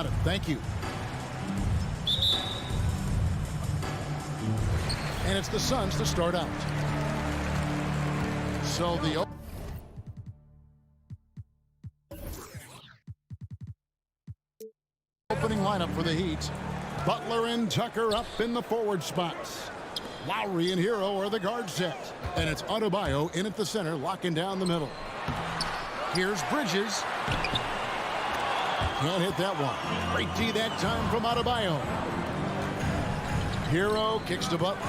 got it. Thank you. And it's the Suns to start out. So the opening lineup for the Heat. Butler and Tucker up in the forward spots. Lowry and Hero are the guard set. And it's Adebayo in at the center, locking down the middle. Here's Bridges. Can't hit that one. Great D that time from Adebayo. Hero kicks to Butler.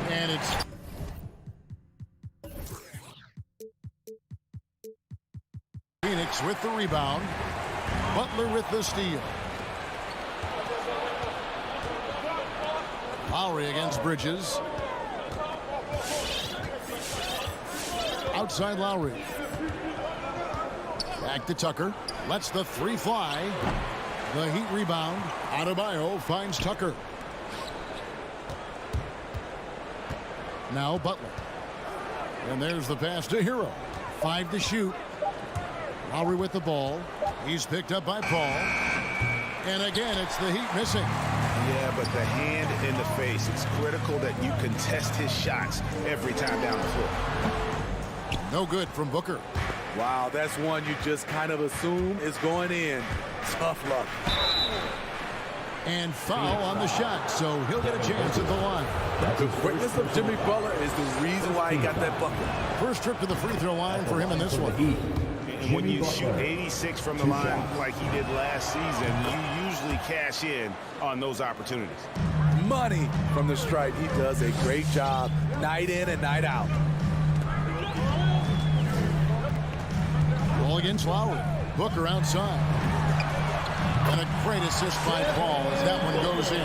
And it's Phoenix with the rebound. Butler with the steal. Lowry against Bridges. Outside Lowry. Back to Tucker. Lets the three fly. The Heat rebound. Adebayo finds Tucker. Now Butler. And there's the pass to Hero. 5 to shoot. Lowry with the ball. He's picked up by Paul. And again, it's the Heat missing. Yeah, but the hand in the face. It's critical that you contest his shots every time down the floor. No good from Booker. Wow, that's one you just kind of assume is going in. Tough luck. And foul on the shot, so he'll get a chance at the line. The quickness of Jimmy Butler is the reason why he got that bucket. First trip to the free throw line for him in this one. And when you shoot 86 from the line like he did last season, you usually cash in on those opportunities. Money from the stripe. He does a great job night in and night out. Ball against Lowry. Booker outside. And a great assist by Paul as that one goes in.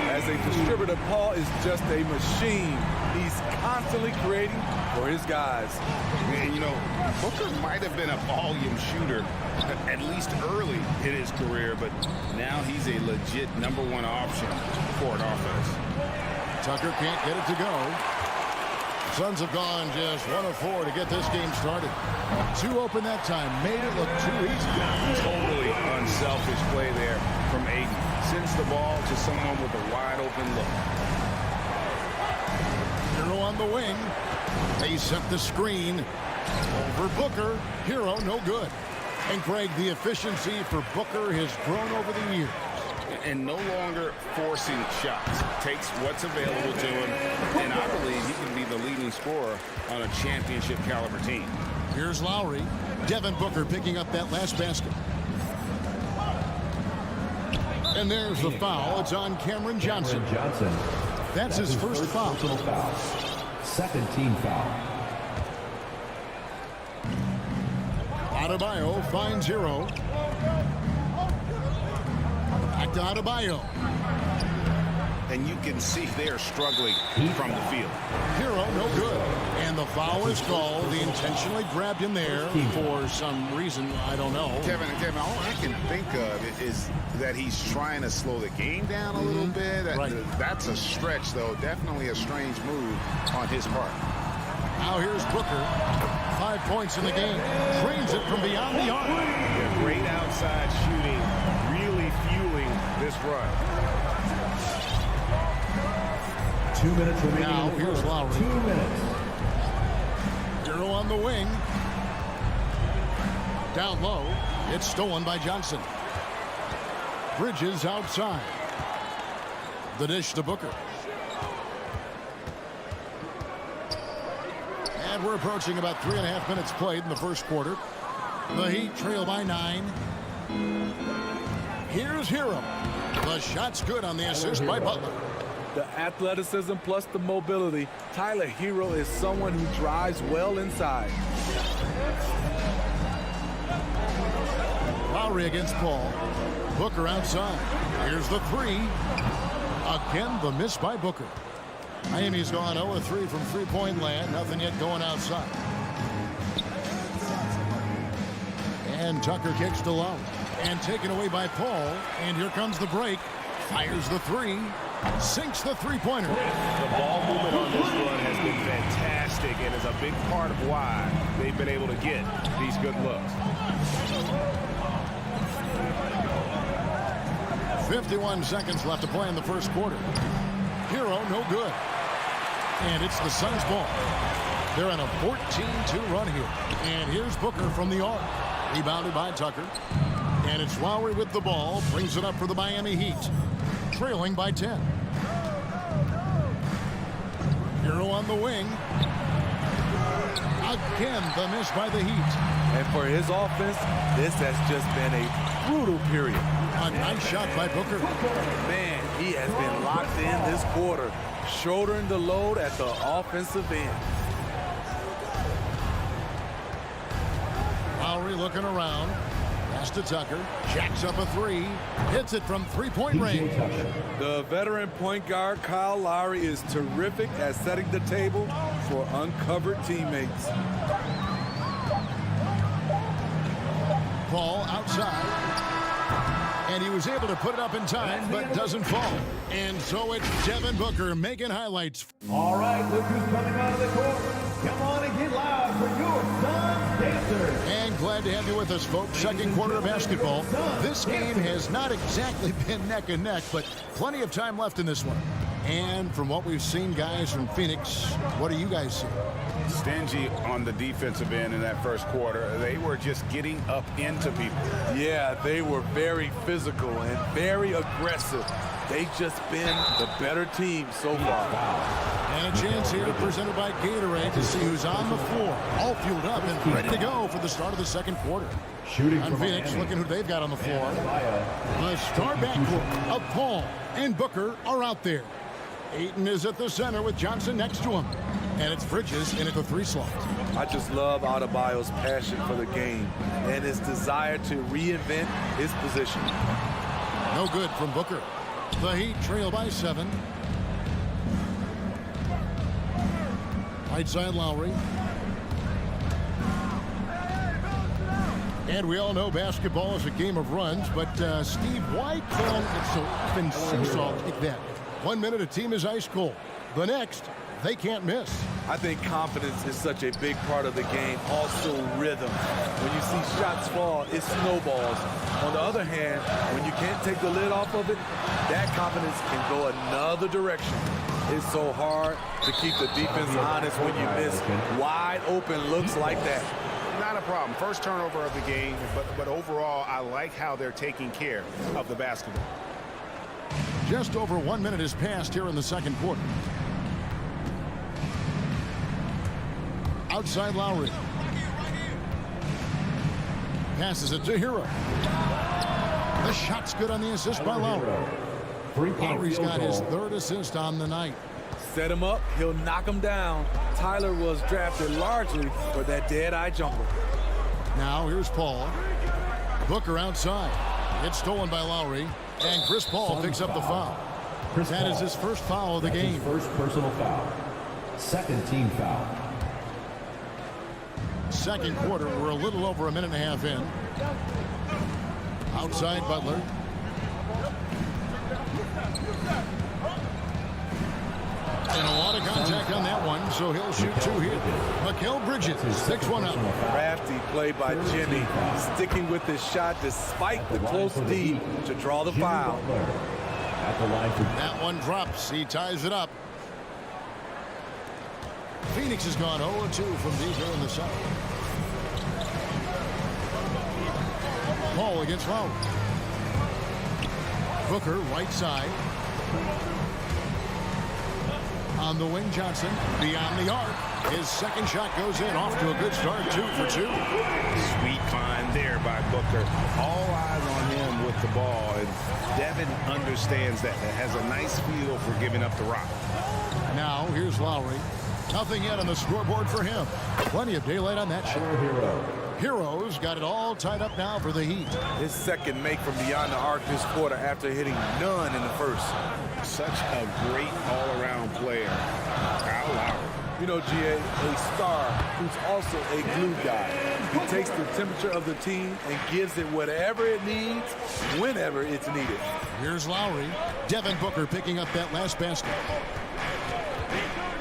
As a distributor, Paul is just a machine. He's constantly creating for his guys. And, you know, Booker might have been a volume shooter, at least early in his career, but now he's a legit #1 option for an offense. Tucker can't get it to go. Suns have gone just 1 of 4 to get this game started. 2 open that time. Made it look too easy. Totally unselfish play there from Aiden. Sends the ball to someone with a wide open look. Hero on the wing. They set the screen. Over Booker. Hero no good. And Greg, the efficiency for Booker has grown over the years. And no longer forcing shots. Takes what's available to him, and I believe he can be the leading scorer on a championship caliber team. Here's Lowry. Devin Booker picking up that last basket. And there's the foul. It's on Cameron Johnson. That's his first foul. Second team foul. Adebayo finds Hero. Back to Adebayo. And you can see they're struggling from the field. Hero, no good. And the foul is called. He intentionally grabbed him there for some reason. I don't know. Kevin, all I can think of is that he's trying to slow the game down a little bit. Right. That's a stretch, though. Definitely a strange move on his part. Now here's Booker. 5 points in the game. Drains it from beyond the arc. Yeah, great outside shooting. Really fueling this run. 2 minutes remaining. Now here's Lowry. 2 minutes. Hero on the wing. Down low. It's stolen by Johnson. Bridges outside. The dish to Booker. And we're approaching about 3.5 minutes played in the first quarter. The Heat trail by 9. Here's Hero. The shot's good on the assist by Butler. The athleticism plus the mobility. Tyler Hero is someone who drives well inside. Lowry against Paul. Booker outside. Here's the 3. Again, the miss by Booker. Miami's gone 0-3 from three-point land. Nothing yet going outside. And Tucker kicks to Lowry. And taken away by Paul. And here comes the break. Fires the 3. Sinks the three-pointer. The ball movement on this run has been fantastic and is a big part of why they've been able to get these good looks. 51 seconds left to play in the first quarter. Hero, no good. And it's the Suns' ball. They're on a 14-2 run here. And here's Booker from the arc. Rebounded by Tucker. And it's Lowry with the ball. Brings it up for the Miami Heat. Trailing by 10. Hero on the wing. Again, the miss by the Heat. And for his offense, this has just been a brutal period. A nice shot by Booker. Man, he has been locked in this quarter, shouldering the load at the offensive end. Lowry looking around. Pass to Tucker. Jacks up a three. Hits it from three-point range. The veteran point guard, Kyle Lowry, is terrific at setting the table for uncovered teammates. Ball outside. And he was able to put it up in time, but doesn't fall. And so it's Devin Booker making highlights. All right, look who's coming out of the court. Come on and get loud for your Suns Pacers. And glad to have you with us, folks. Second quarter of basketball. This game has not exactly been neck and neck, but plenty of time left in this one. And from what we've seen, guys, from Phoenix, what do you guys see? Stingy on the defensive end in that first quarter. They were just getting up into people. Yeah, they were very physical and very aggressive. They've just been the better team so far. And a chance here presented by Gatorade to see who's on the floor. All fueled up and ready to go for the start of the second quarter. Shooting On from Phoenix, Miami. looking who they've got on the floor. The star backcourt of Paul and Booker are out there. Ayton is at the center with Johnson next to him. And it's Bridges in at the three slot. I just love Adebayo's passion for the game and his desire to reinvent his position. No good from Booker. The Heat trail by 7. Right side Lowry. And we all know basketball is a game of runs, but Steve, why can it so often seesaw like that? 1 minute a team is ice cold. The next, they can't miss. I think confidence is such a big part of the game, also rhythm. When you see shots fall, it snowballs. On the other hand, when you can't take the lid off of it, that confidence can go another direction. It's so hard to keep the defense honest when you miss wide open looks like that. Not a problem. First turnover of the game, but overall, I like how they're taking care of the basketball. Just over 1 minute has passed here in the second quarter. Outside Lowry. Passes it to Hero. The shot's good on the assist by Lowry. Lowry's got his third assist on the night. Set him up, he'll knock him down. Tyler was drafted largely for that dead-eye jumper. Now here's Paul. Booker outside. It's stolen by Lowry. And Chris Paul picks up the foul. That is his first foul of the game. First personal foul. Second team foul. Second quarter, we're a little over a minute and a half in. Outside Butler. And a lot of contact on that one, so he'll shoot two here. Mikal Bridges sticks one up. Crafty play by Jimmy, sticking with his shot despite the close lead to draw the foul. At the line for That one drops. He ties it up. Phoenix has gone 0-2 from deep here in the second. Paul against Lowry. Booker, right side. On the wing, Johnson. Beyond the arc. His second shot goes in. Off to a good start. 2 for 2. Sweet find there by Booker. All eyes on him with the ball. And Devin understands that. Has a nice feel for giving up the rock. Now, here's Lowry. Nothing yet on the scoreboard for him. Plenty of daylight on that shot. Hero. Heroes got it all tied up now for the Heat. His second make from beyond the arc this quarter after hitting none in the first. Such a great all-around player. Kyle Lowry. You know, GA, a star who's also a glue guy. He takes the temperature of the team and gives it whatever it needs, whenever it's needed. Here's Lowry. Devin Booker picking up that last basket.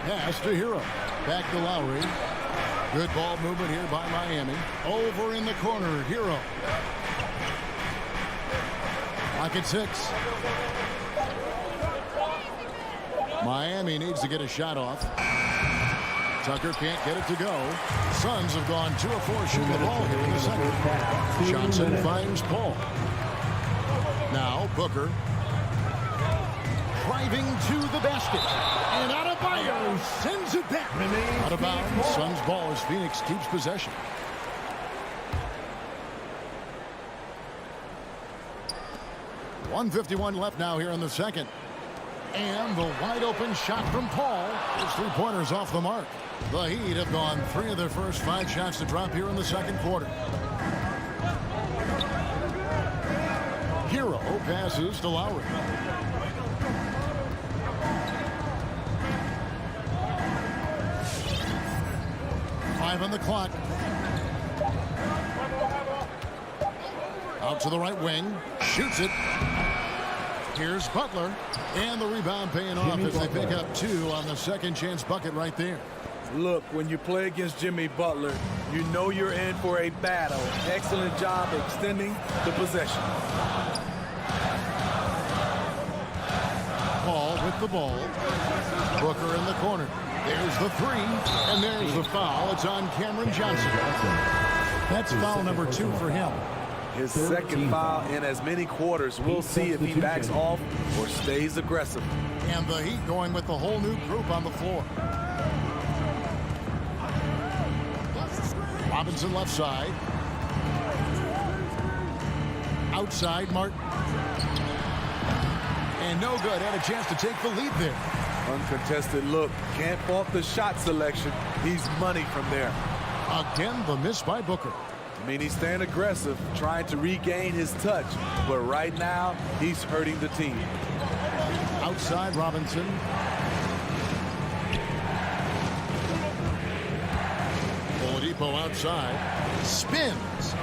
Pass to Hero. Back to Lowry. Good ball movement here by Miami. Over in the corner, Hero. Clock at 6. Miami needs to get a shot off. Tucker can't get it to go. Suns have gone 2 of 4 shooting the ball here in the second. Johnson finds Paul. Now Booker. Driving to the basket. And Adebayo sends it back. Out of bounds. Suns ball as Phoenix keeps possession. .151 left now here in the second. And the wide open shot from Paul. His 3-pointers off the mark. The Heat have gone 3 of their first 5 shots to drop here in the second quarter. Hero passes to Lowry. Five on the clock. Out to the right wing. Shoots it. Here's Butler. And the rebound paying off as they pick up 2 on the second chance bucket right there. Look, when you play against Jimmy Butler, you know you're in for a battle. Excellent job extending the possession. Paul with the ball. Booker in the corner. There's the 3. And there's the foul. It's on Cameron Johnson. That's foul number 2 for him. His second foul in as many quarters. We'll see if he backs off or stays aggressive. And the Heat going with the whole new group on the floor. Robinson left side. Outside Martin. And no good. Had a chance to take the lead there. Uncontested look. Can't fault the shot selection. He's money from there. Again, the miss by Booker. I mean, he's staying aggressive, trying to regain his touch. But right now, he's hurting the team. Outside Robinson. Oladipo outside. Spins.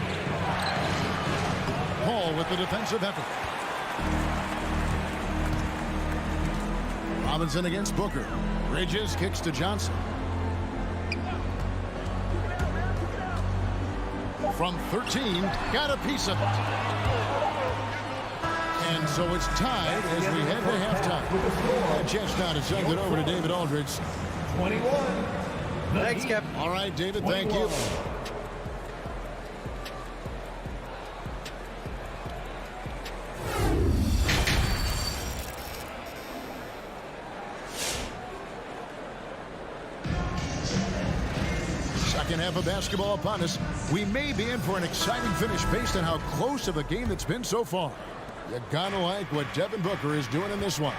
Paul with the defensive effort. Robinson against Booker. Bridges kicks to Johnson. From 13, got a piece of it. And so it's tied as we head to halftime. A chance now to send it over to David Aldridge. 21. Thanks, Cap. All right, David, thank you. Second half of basketball upon us. We may be in for an exciting finish based on how close of a game it's been so far. You gotta like what Devin Booker is doing in this one.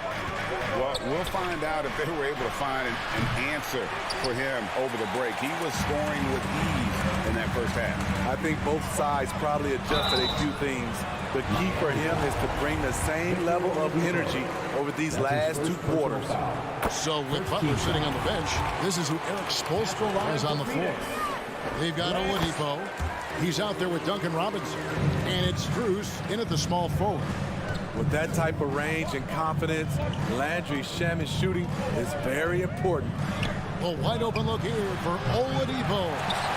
Well, we'll find out if they were able to find an answer for him over the break. He was scoring with ease in that first half. I think both sides probably adjusted a few things. The key for him is to bring the same level of energy over these last 2 quarters. So with Butler sitting on the bench, this is who Eric Spoelstra is on the floor. They've got Oladipo. He's out there with Duncan Robinson. And it's Strus in at the small forward. With that type of range and confidence, Landry Shamet's shooting is very important. A wide open look here for Oladipo.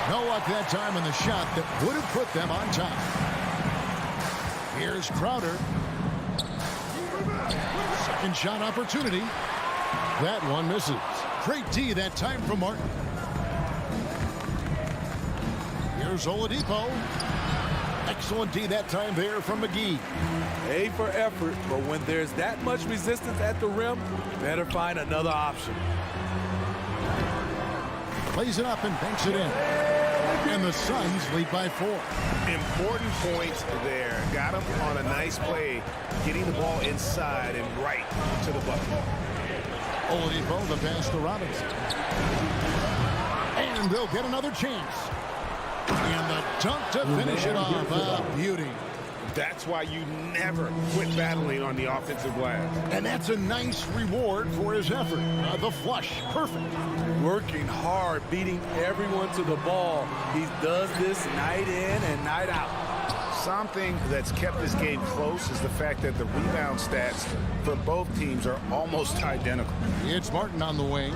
No luck that time in the shot that would have put them on top. Here's Crowder. Second shot opportunity. That one misses. Great D that time from Martin. Here's Oladipo. Excellent D that time there from McGee. A for effort, but when there's that much resistance at the rim, better find another option. Plays it up and banks it in. And the Suns lead by 4. Important points there. Got him on a nice play, getting the ball inside and right to the bucket. Oladipo, the pass to Robinson. And they'll get another chance. And the dunk to finish it off. A beauty. That's why you never quit battling on the offensive glass. And that's a nice reward for his effort. The flush, perfect. Working hard, beating everyone to the ball. He does this night in and night out. Something that's kept this game close is the fact that the rebound stats for both teams are almost identical. It's Martin on the wing.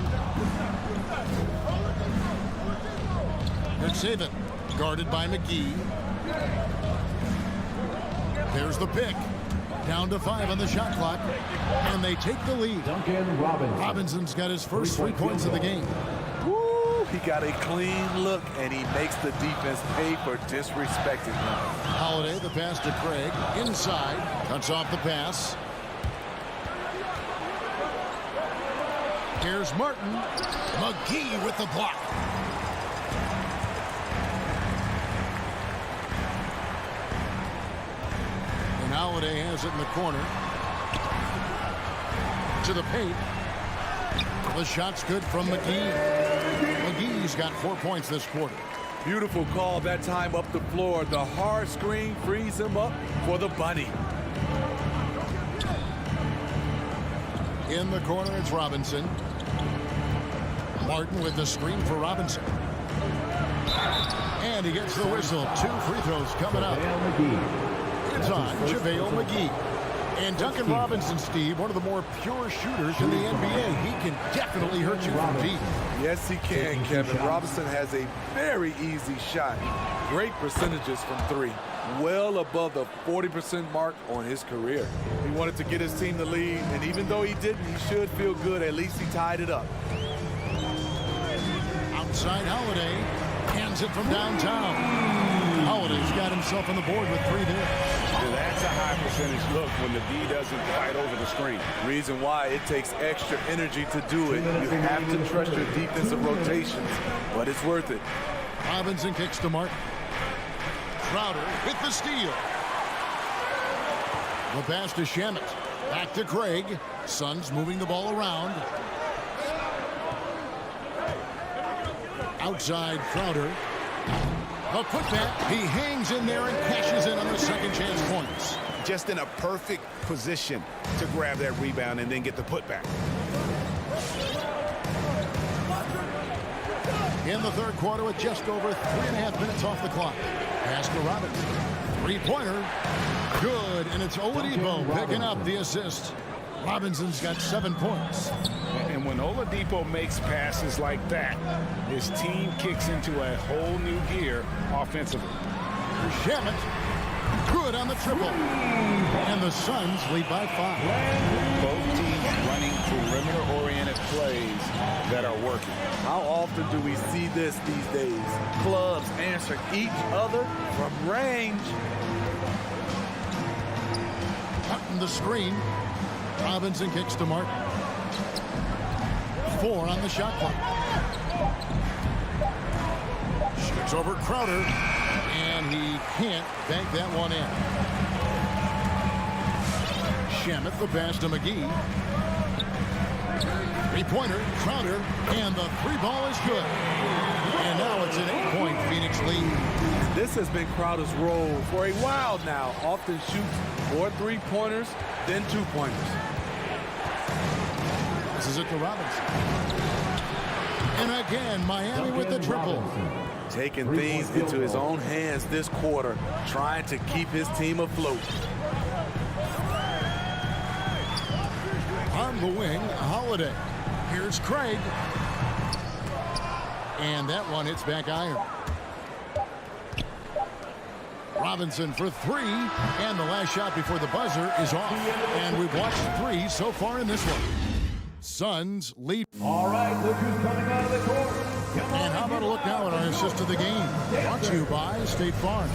Let's save it. Guarded by McGee. There's the pick. Down to 5 on the shot clock, and they take the lead. Duncan Robinson. Robinson's got his first 3 points of the game. Woo, he got a clean look, and he makes the defense pay for disrespecting him. Holiday, the pass to Craig. Inside, cuts off the pass. Here's Martin. McGee with the block. And Holiday has it in the corner. To the paint. The shot's good from McGee. McGee's got 4 points this quarter. Beautiful call that time up the floor. The hard screen frees him up for the bunny. In the corner, it's Robinson. Martin with the screen for Robinson. And he gets the whistle. 2 free throws coming up. It's on JaVale McGee. And Duncan Robinson, Steve, one of the more pure shooters in the NBA. He can definitely hurt you from deep. Yes, he can, Kevin. Robinson has a very easy shot. Great percentages from 3. Well above the 40% mark on his career. He wanted to get his team the lead, and even though he didn't, he should feel good. At least he tied it up. Outside Holiday. Hands it from downtown. Holiday's got himself on the board with 3 there. That's a high percentage look when the D doesn't fight over the screen. Reason why it takes extra energy to do it. You have to trust your defensive rotations, but it's worth it. Robinson kicks to Martin. Crowder with the steal. The pass to Shamet. Back to Craig. Suns moving the ball around. Outside Crowder. A putback. He hangs in there and cashes in on the second chance points. Just in a perfect position to grab that rebound and then get the putback. In the third quarter with just over 3.5 minutes off the clock. Pass to Robinson. 3-pointer. Good, and it's Oladipo picking up the assist. Robinson's got 7 points. And when Oladipo makes passes like that, his team kicks into a whole new gear offensively. Shamet. Good on the triple. And the Suns lead by 5. Both teams running perimeter-oriented plays that are working. How often do we see this these days? Clubs answer each other from range. Cutting the screen. Robinson kicks to Martin. 4 on the shot clock. Shoots over Crowder, and he can't bank that one in. Shamet, the pass to McGee. 3-pointer, Crowder, and the 3-ball is good. And now it's an 8-point Phoenix lead. This has been Crowder's role for a while now. Often shoots 4 3-pointers, then 2-pointers. This is it to Robinson. And again, Miami with the triple. Taking things into his own hands this quarter, trying to keep his team afloat. On the wing, Holiday. Here's Craig. And that one hits back iron. Robinson for 3. And the last shot before the buzzer is off. And we've watched 3 so far in this one. Suns lead. All right, look who's coming out of the court. And how about a look now at our assist of the game? Brought to you by State Farm.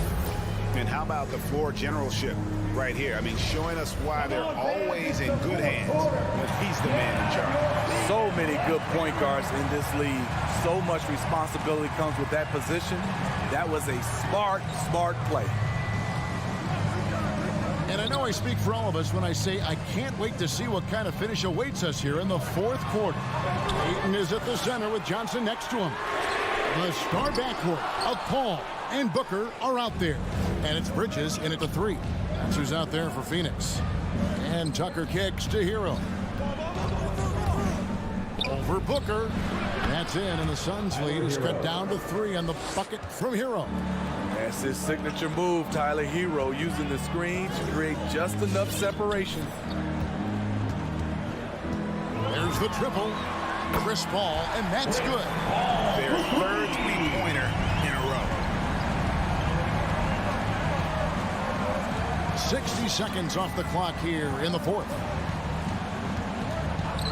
And how about the floor generalship right here? I mean, showing us why they're always in good hands when he's the man in charge. So many good point guards in this league. So much responsibility comes with that position. That was a smart play. And I know I speak for all of us when I say I can't wait to see what kind of finish awaits us here in the fourth quarter. Ayton is at the center with Johnson next to him. The star backcourt of Paul and Booker are out there. And it's Bridges in at the 3. That's who's out there for Phoenix. And Tucker kicks to Hero. Over Booker. That's in, and the Suns lead is cut down to 3 on the bucket from Hero. That's his signature move, Tyler Hero, using the screen to create just enough separation. There's the triple. Chris Paul, and that's good. Their third 3-pointer in a row. 60 seconds off the clock here in the fourth.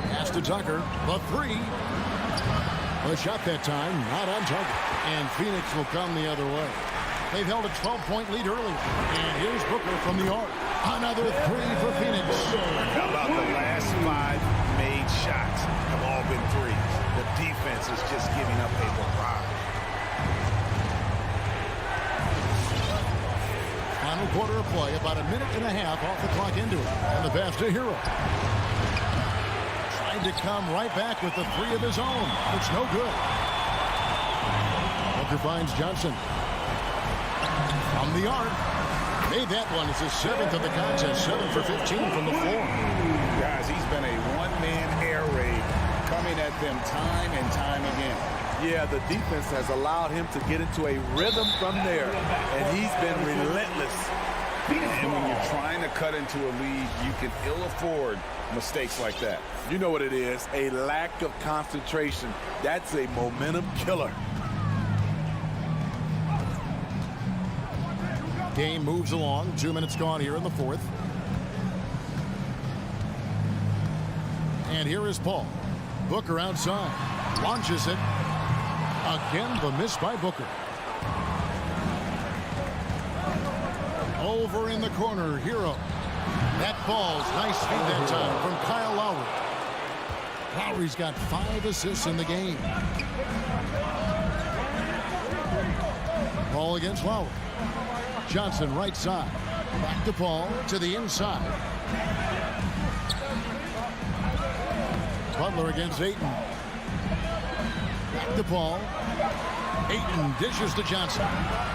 Pass to Tucker. The three. The shot that time, not on target. And Phoenix will come the other way. They've held a 12-point lead earlier. And here's Booker from the arc. Another three for Phoenix. How about the last 5 made shots have all been threes? The defense is just giving up a barrage. Final quarter of play, about a minute and a half off the clock into it. And the pass to Hero. Trying to come right back with the three of his own. It's no good. Booker finds Johnson. From the arc. Made that one. It's his 7th of the contest. 7 for 15 from the floor. Guys, he's been a one-man air raid coming at them time and time again. Yeah, the defense has allowed him to get into a rhythm from there, and he's been relentless. And when you're trying to cut into a lead, you can ill afford mistakes like that. You know what it is, a lack of concentration. That's a momentum killer. Game moves along. 2 minutes gone here in the fourth. And here is Paul. Booker outside. Launches it. Again, the miss by Booker. Over in the corner, Hero. That ball's nice feed that time from Kyle Lowry. Lowry's got 5 assists in the game. Ball against Lowry. Johnson right side. Back to Paul to the inside. Butler against Ayton. Back to Paul. Ayton dishes to Johnson.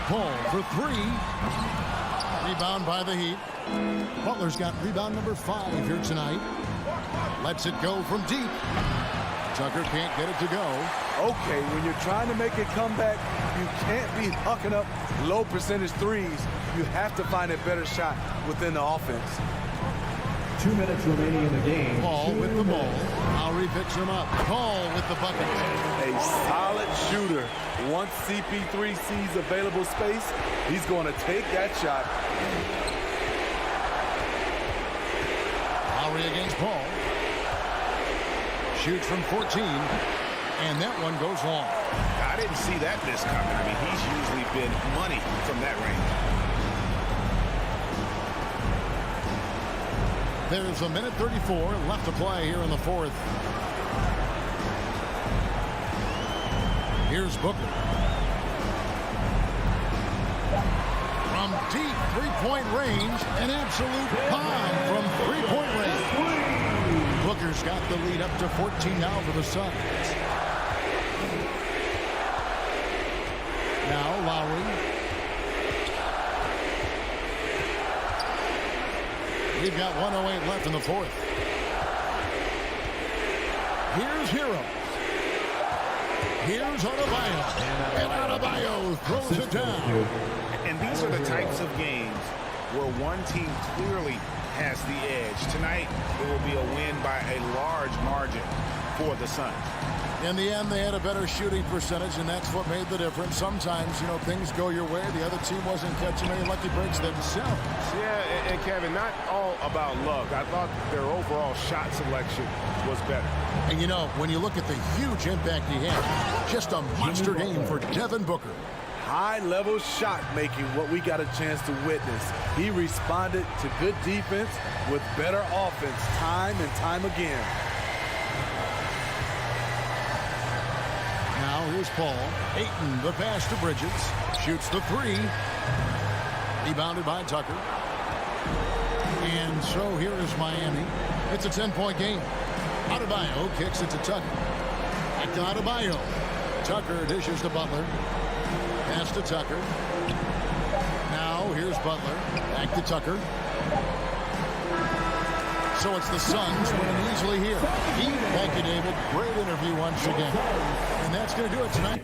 Paul for 3. Rebound by the Heat. Butler's got rebound number 5 here tonight. Lets it go from deep. Tucker can't get it to go. Okay, when you're trying to make a comeback, you can't be hucking up low percentage threes. You have to find a better shot within the offense. 2 minutes remaining in the game. Paul with the ball. Lowry picks him up. Paul with the bucket. A solid shooter. Once CP3 sees available space, he's going to take that shot. Lowry against Paul. Shoots from 14. And that one goes long. I didn't see that miss coming. I mean, he's usually been money from that range. There's a minute 34 left to play here in the fourth. Here's Booker. From deep three-point range, an absolute bomb from three-point range. Booker's got the lead up to 14 now for the Suns. Now Lowry. We've got 1:08 left in the fourth. Here's Hero. Here's Adebayo. And Adebayo throws it down. And these are the types of games where one team clearly has the edge. Tonight, it will be a win by a large margin for the Suns. In the end, they had a better shooting percentage, and that's what made the difference. Sometimes, you know, things go your way. The other team wasn't catching any lucky breaks themselves. Yeah, and Kevin, not all about luck. I thought their overall shot selection was better. And, you know, when you look at the huge impact he had, just a monster game for Devin Booker. High-level shot making, what we got a chance to witness. He responded to good defense with better offense time and time again. Now here's Paul. Ayton, the pass to Bridges. Shoots the three. Rebounded by Tucker. And so here is Miami. It's a 10-point game. Adebayo kicks it to Tucker. Back to Adebayo. Tucker dishes to Butler. Pass to Tucker. Now here's Butler. Back to Tucker. So it's the Suns winning easily here. Thank you, David. Great interview once again. And that's going to do it tonight.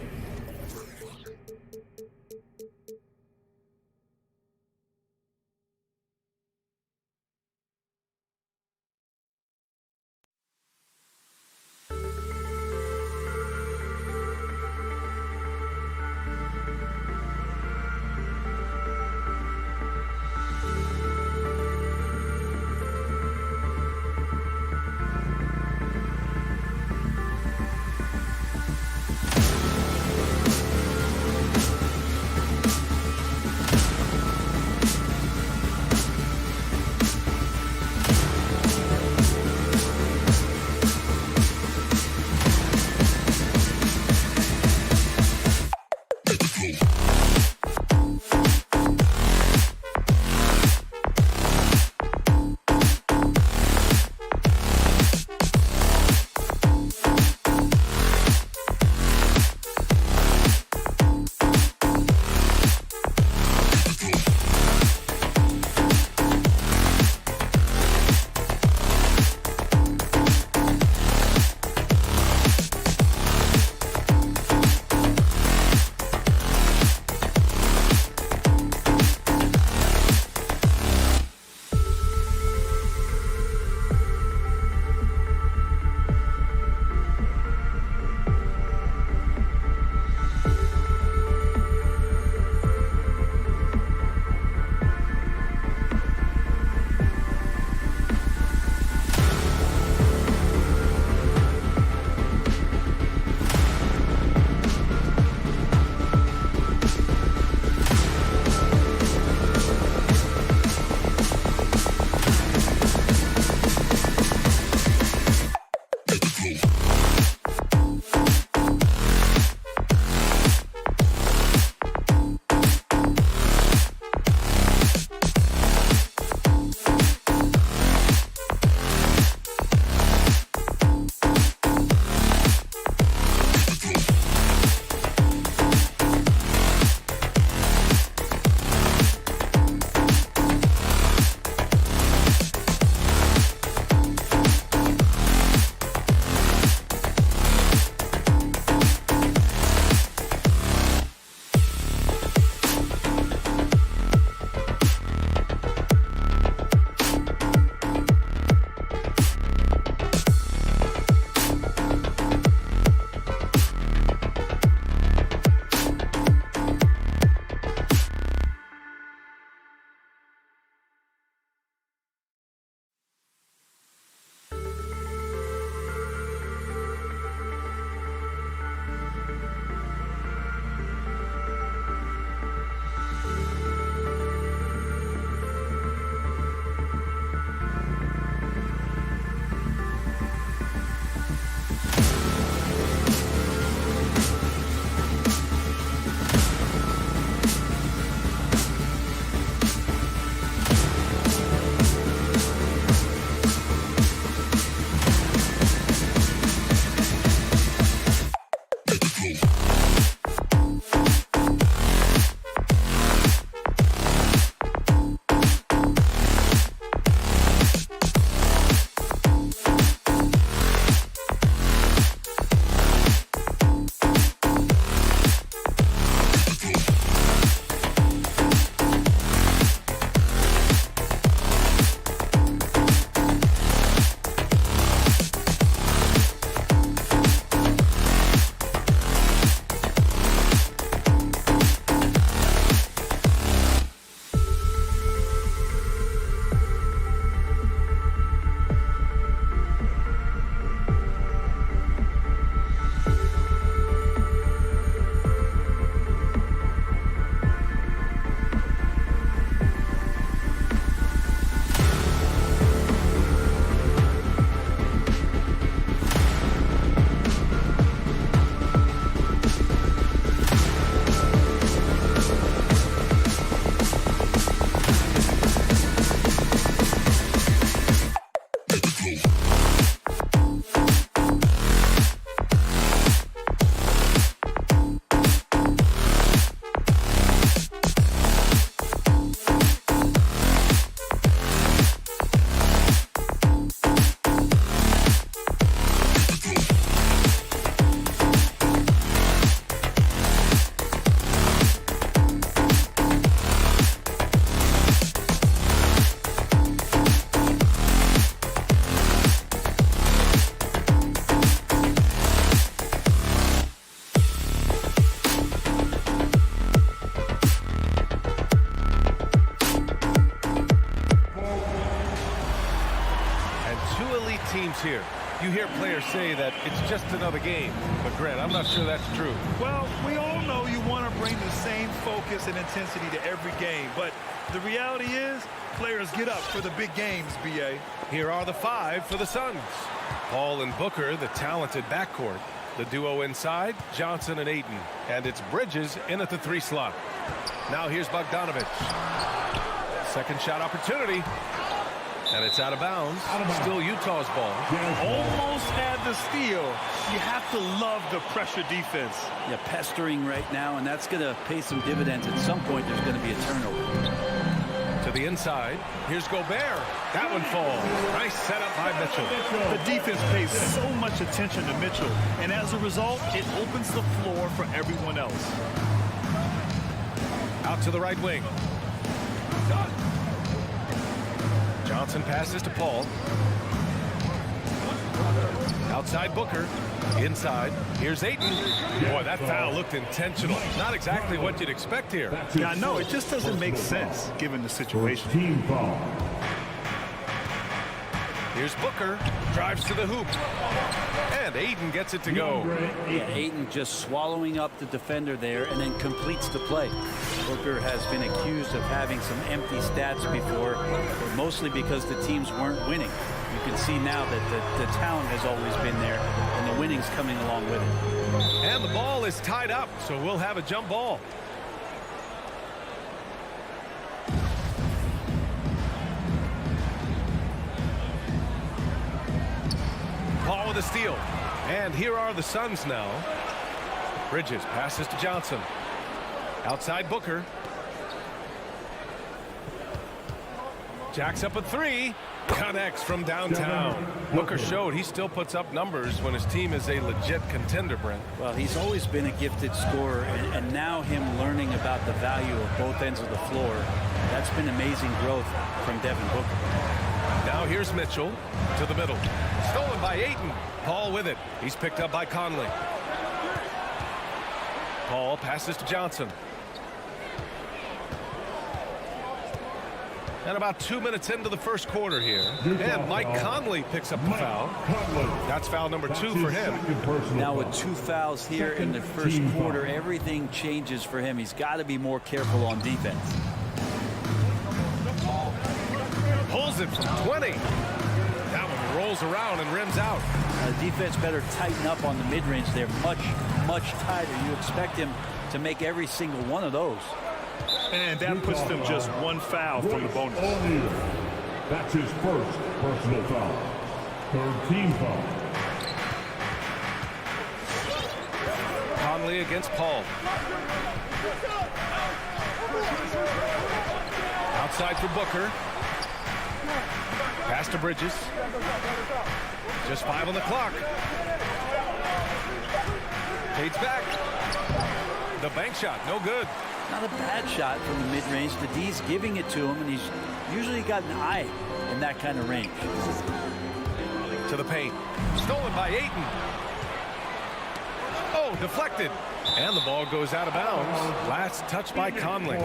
Teams here. You hear players say that it's just another game, but Grant, I'm not sure that's true. Well, we all know you want to bring the same focus and intensity to every game, but the reality is players get up for the big games, B.A. Here are the five for the Suns. Paul and Booker, the talented backcourt. The duo inside, Johnson and Ayton. And it's Bridges in at the 3 slot. Now here's Bogdanovic. Second shot opportunity. And it's out of bounds. Still Utah's ball. Almost had the steal. You have to love the pressure defense. Yeah, pestering right now, and that's going to pay some dividends. At some point, there's going to be a turnover. To the inside. Here's Gobert. That one falls. Nice setup by Mitchell. The defense pays so much attention to Mitchell, and as a result, it opens the floor for everyone else. Out to the right wing. Johnson passes to Paul. Outside Booker. Inside. Here's Ayton. Boy, that foul looked intentional. Not exactly what you'd expect here. Yeah, no, it just doesn't make sense given the situation. Team foul. Here's Booker. Drives to the hoop. And Ayton gets it to go. Yeah, Ayton just swallowing up the defender there and then completes the play. Booker has been accused of having some empty stats before, but mostly because the teams weren't winning. You can see now that the talent has always been there, and the winning's coming along with it. And the ball is tied up, so we'll have a jump ball. Paul with a steal. And here are the Suns now. Bridges passes to Johnson. Outside Booker. Jacks up a 3. Connects from downtown. Booker showed he still puts up numbers when his team is a legit contender, Brent. Well, he's always been a gifted scorer, and now him learning about the value of both ends of the floor, that's been amazing growth from Devin Booker. Now here's Mitchell to the middle. Stolen by Ayton. Paul with it. He's picked up by Conley. Paul passes to Johnson. And about 2 minutes into the first quarter here. And Mike Conley picks up the foul. That's foul number 2 for him. Now with 2 fouls here in the first quarter, everything changes for him. He's got to be more careful on defense. Pulls it from 20. That one rolls around and rims out. Defense better tighten up on the mid-range. They're much, much tighter. You expect him to make every single one of those. And that puts them just 1 foul from the bonus. That's his first personal foul. Third team foul. Conley against Paul. Outside for Booker. Pass to Bridges. Just 5 on the clock. Fades back. The bank shot, no good. Not a bad shot from the mid-range. The D's giving it to him, and he's usually got an eye in that kind of range. To the paint. Stolen by Ayton. Oh, deflected. And the ball goes out of bounds. Last touch by Conley.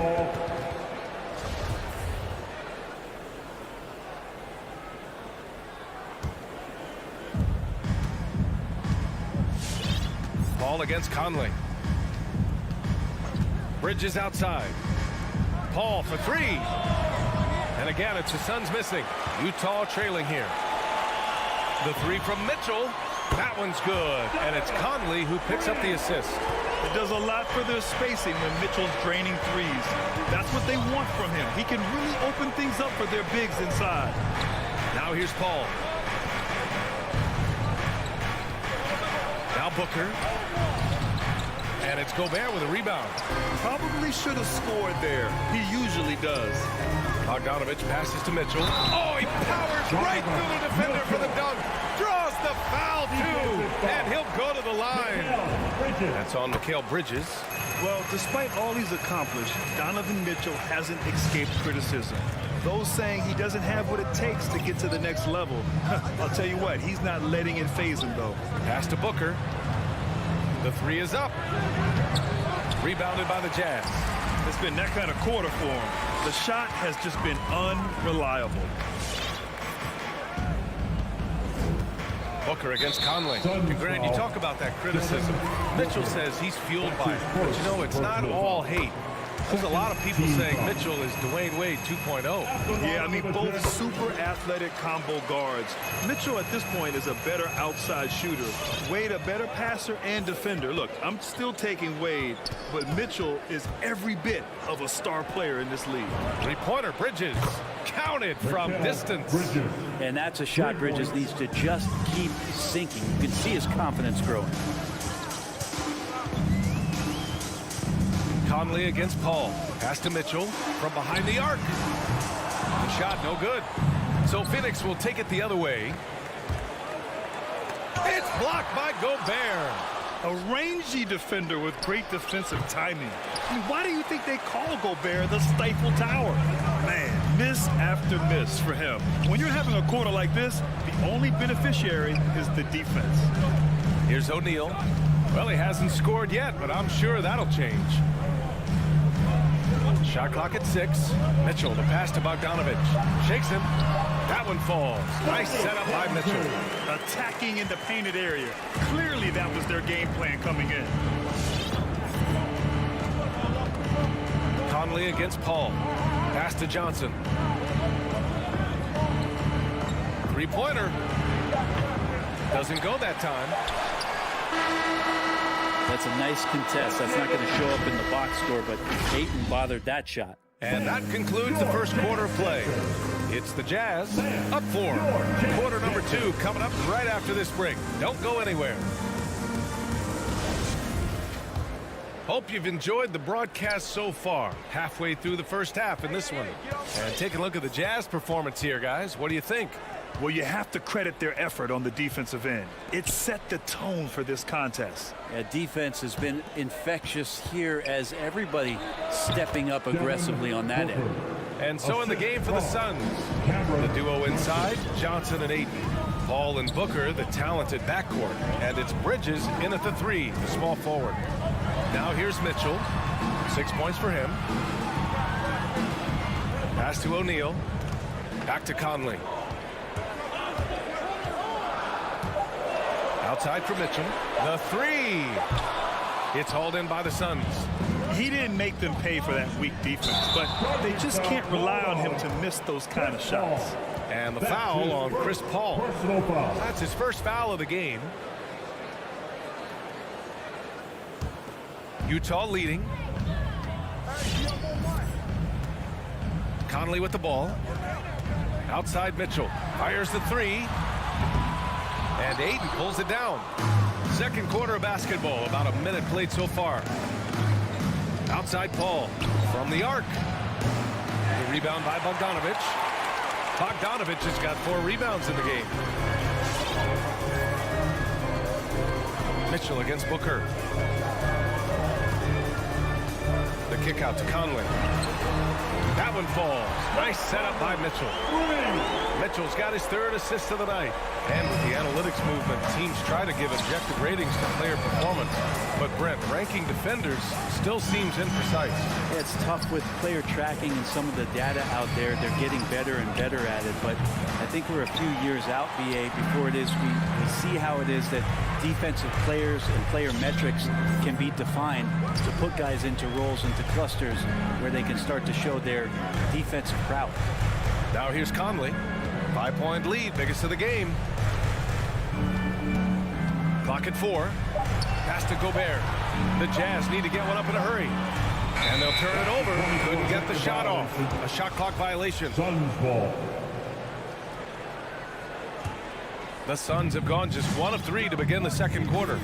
Ball against Conley. Bridges outside. Paul for 3. And again, it's the Suns missing. Utah trailing here. The 3 from Mitchell. That one's good. And it's Conley who picks up the assist. It does a lot for their spacing when Mitchell's draining threes. That's what they want from him. He can really open things up for their bigs inside. Now here's Paul. Booker. And it's Gobert with a rebound. Probably should have scored there. He usually does. Bogdanovich passes to Mitchell. Oh, he powers right through the defender for the dunk. Draws the foul, too. And he'll go to the line. That's on Mikal Bridges. Well, despite all he's accomplished, Donovan Mitchell hasn't escaped criticism. Those saying he doesn't have what it takes to get to the next level. I'll tell you what, he's not letting it faze him, though. Pass to Booker. The three is up. Rebounded by the Jazz. It's been that kind of quarter for him. The shot has just been unreliable. Booker against Conley. And Grant, you talk about that criticism. Mitchell says he's fueled by it. But you know, it's not all hate. There's a lot of people saying Mitchell is Dwayne Wade 2.0. Yeah, I mean, both super athletic combo guards. Mitchell at this point is a better outside shooter. Wade a better passer and defender. Look, I'm still taking Wade, but Mitchell is every bit of a star player in this league. Three-pointer, Bridges. Counted from distance. And that's a shot Bridges needs to just keep sinking. You can see his confidence growing. Conley against Paul. Pass to Mitchell from behind the arc. The shot no good. So Phoenix will take it the other way. It's blocked by Gobert. A rangy defender with great defensive timing. I mean, why do you think they call Gobert the Stifle Tower? Man, miss after miss for him. When you're having a quarter like this, the only beneficiary is the defense. Here's O'Neal. Well, he hasn't scored yet, but I'm sure that'll change. Shot clock at 6. Mitchell, the pass to Bogdanovich. Shakes him. That one falls. Nice setup by Mitchell. Attacking in the painted area. Clearly that was their game plan coming in. Conley against Paul. Pass to Johnson. Three-pointer. Doesn't go that time. That's a nice contest. That's not going to show up in the box score, but Ayton bothered that shot. And that concludes the first quarter of play. It's the Jazz up 4. Quarter number 2 coming up right after this break. Don't go anywhere. Hope you've enjoyed the broadcast so far. Halfway through the first half in this one. And take a look at the Jazz performance here, guys. What do you think? Well, you have to credit their effort on the defensive end. It set the tone for this contest. Yeah, defense has been infectious here as everybody stepping up aggressively on that end. And so in the game for the Suns, the duo inside, Johnson and Ayton. Paul and Booker, the talented backcourt. And it's Bridges in at the 3, the small forward. Now here's Mitchell. 6 points for him. Pass to O'Neal. Back to Conley. Outside for Mitchell. The 3. It's hauled in by the Suns. He didn't make them pay for that weak defense, but they just can't rely on him to miss those kind of shots. And the foul on Chris Paul. That's his first foul of the game. Utah leading. Conley with the ball. Outside Mitchell. Fires the 3. And Ayton pulls it down. Second quarter of basketball. About a minute played so far. Outside Paul. From the arc. The rebound by Bogdanovich. Bogdanovich has got 4 rebounds in the game. Mitchell against Booker. The kick out to Conley. That one falls. Nice setup by Mitchell. Mitchell's got his 3rd assist of the night. And with the analytics movement, teams try to give objective ratings to player performance. But Brent, ranking defenders still seems imprecise. Yeah, it's tough with player tracking and some of the data out there. They're getting better and better at it. But I think we're a few years out, BA, before it is we see how it is that defensive players and player metrics can be defined to put guys into roles, into clusters where they can start to show their defensive prowess. Now here's Conley. 5-point lead, biggest of the game. Clock at 4. Pass to Gobert. The Jazz need to get one up in a hurry. And they'll turn it over. Couldn't get the shot off. A shot clock violation. Suns ball. The Suns have gone just 1 of 3 to begin the second quarter.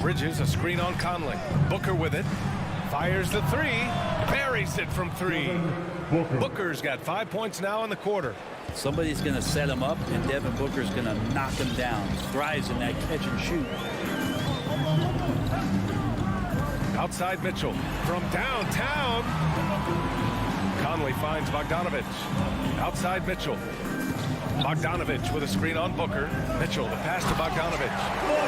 Bridges, a screen on Conley. Booker with it. Fires the three. Buries it from three. Booker's got 5 points now in the quarter. Somebody's going to set him up, and Devin Booker's going to knock him down. Thrives in that catch and shoot. Outside Mitchell from downtown. Conley finds Bogdanovich. Outside Mitchell. Bogdanovich with a screen on Booker. Mitchell, the pass to Bogdanovich.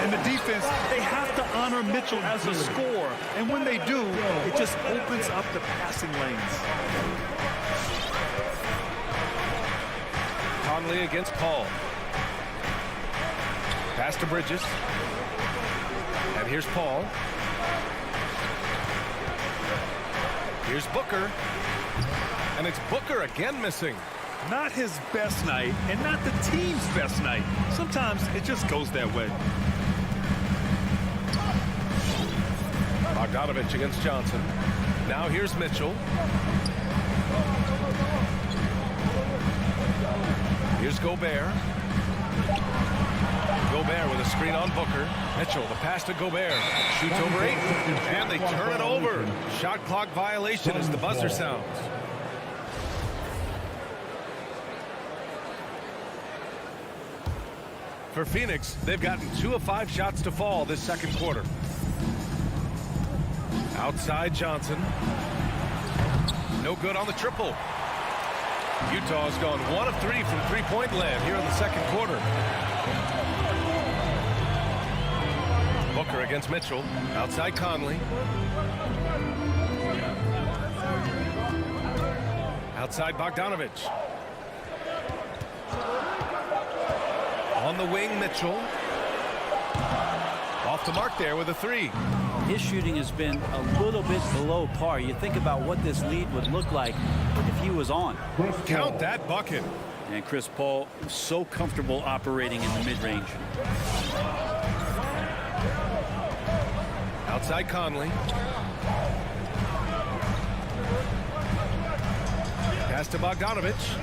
And the defense, they have to honor Mitchell as a scorer. And when they do, it just opens up the passing lanes. Conley against Paul. Pass to Bridges. And here's Paul. Here's Booker. And it's Booker again missing. Not his best night, and not the team's best night. Sometimes it just goes that way. Bogdanovich against Johnson. Now here's Mitchell. Here's Gobert. Gobert with a screen on Booker. Mitchell, the pass to Gobert. Shoots over 8. And they turn it over. Shot clock violation as the buzzer sounds. For Phoenix, they've gotten 2 of 5 shots to fall this second quarter. Outside Johnson. No good on the triple. Utah's gone 1 of 3 from three-point land here in the second quarter. Booker against Mitchell. Outside Conley. Outside Bogdanovich. On the wing, Mitchell. Off the mark there with a 3. His shooting has been a little bit below par. You think about what this lead would look like if he was on. Count that bucket. And Chris Paul so comfortable operating in the mid-range. Outside Conley. Pass to Bogdanovich.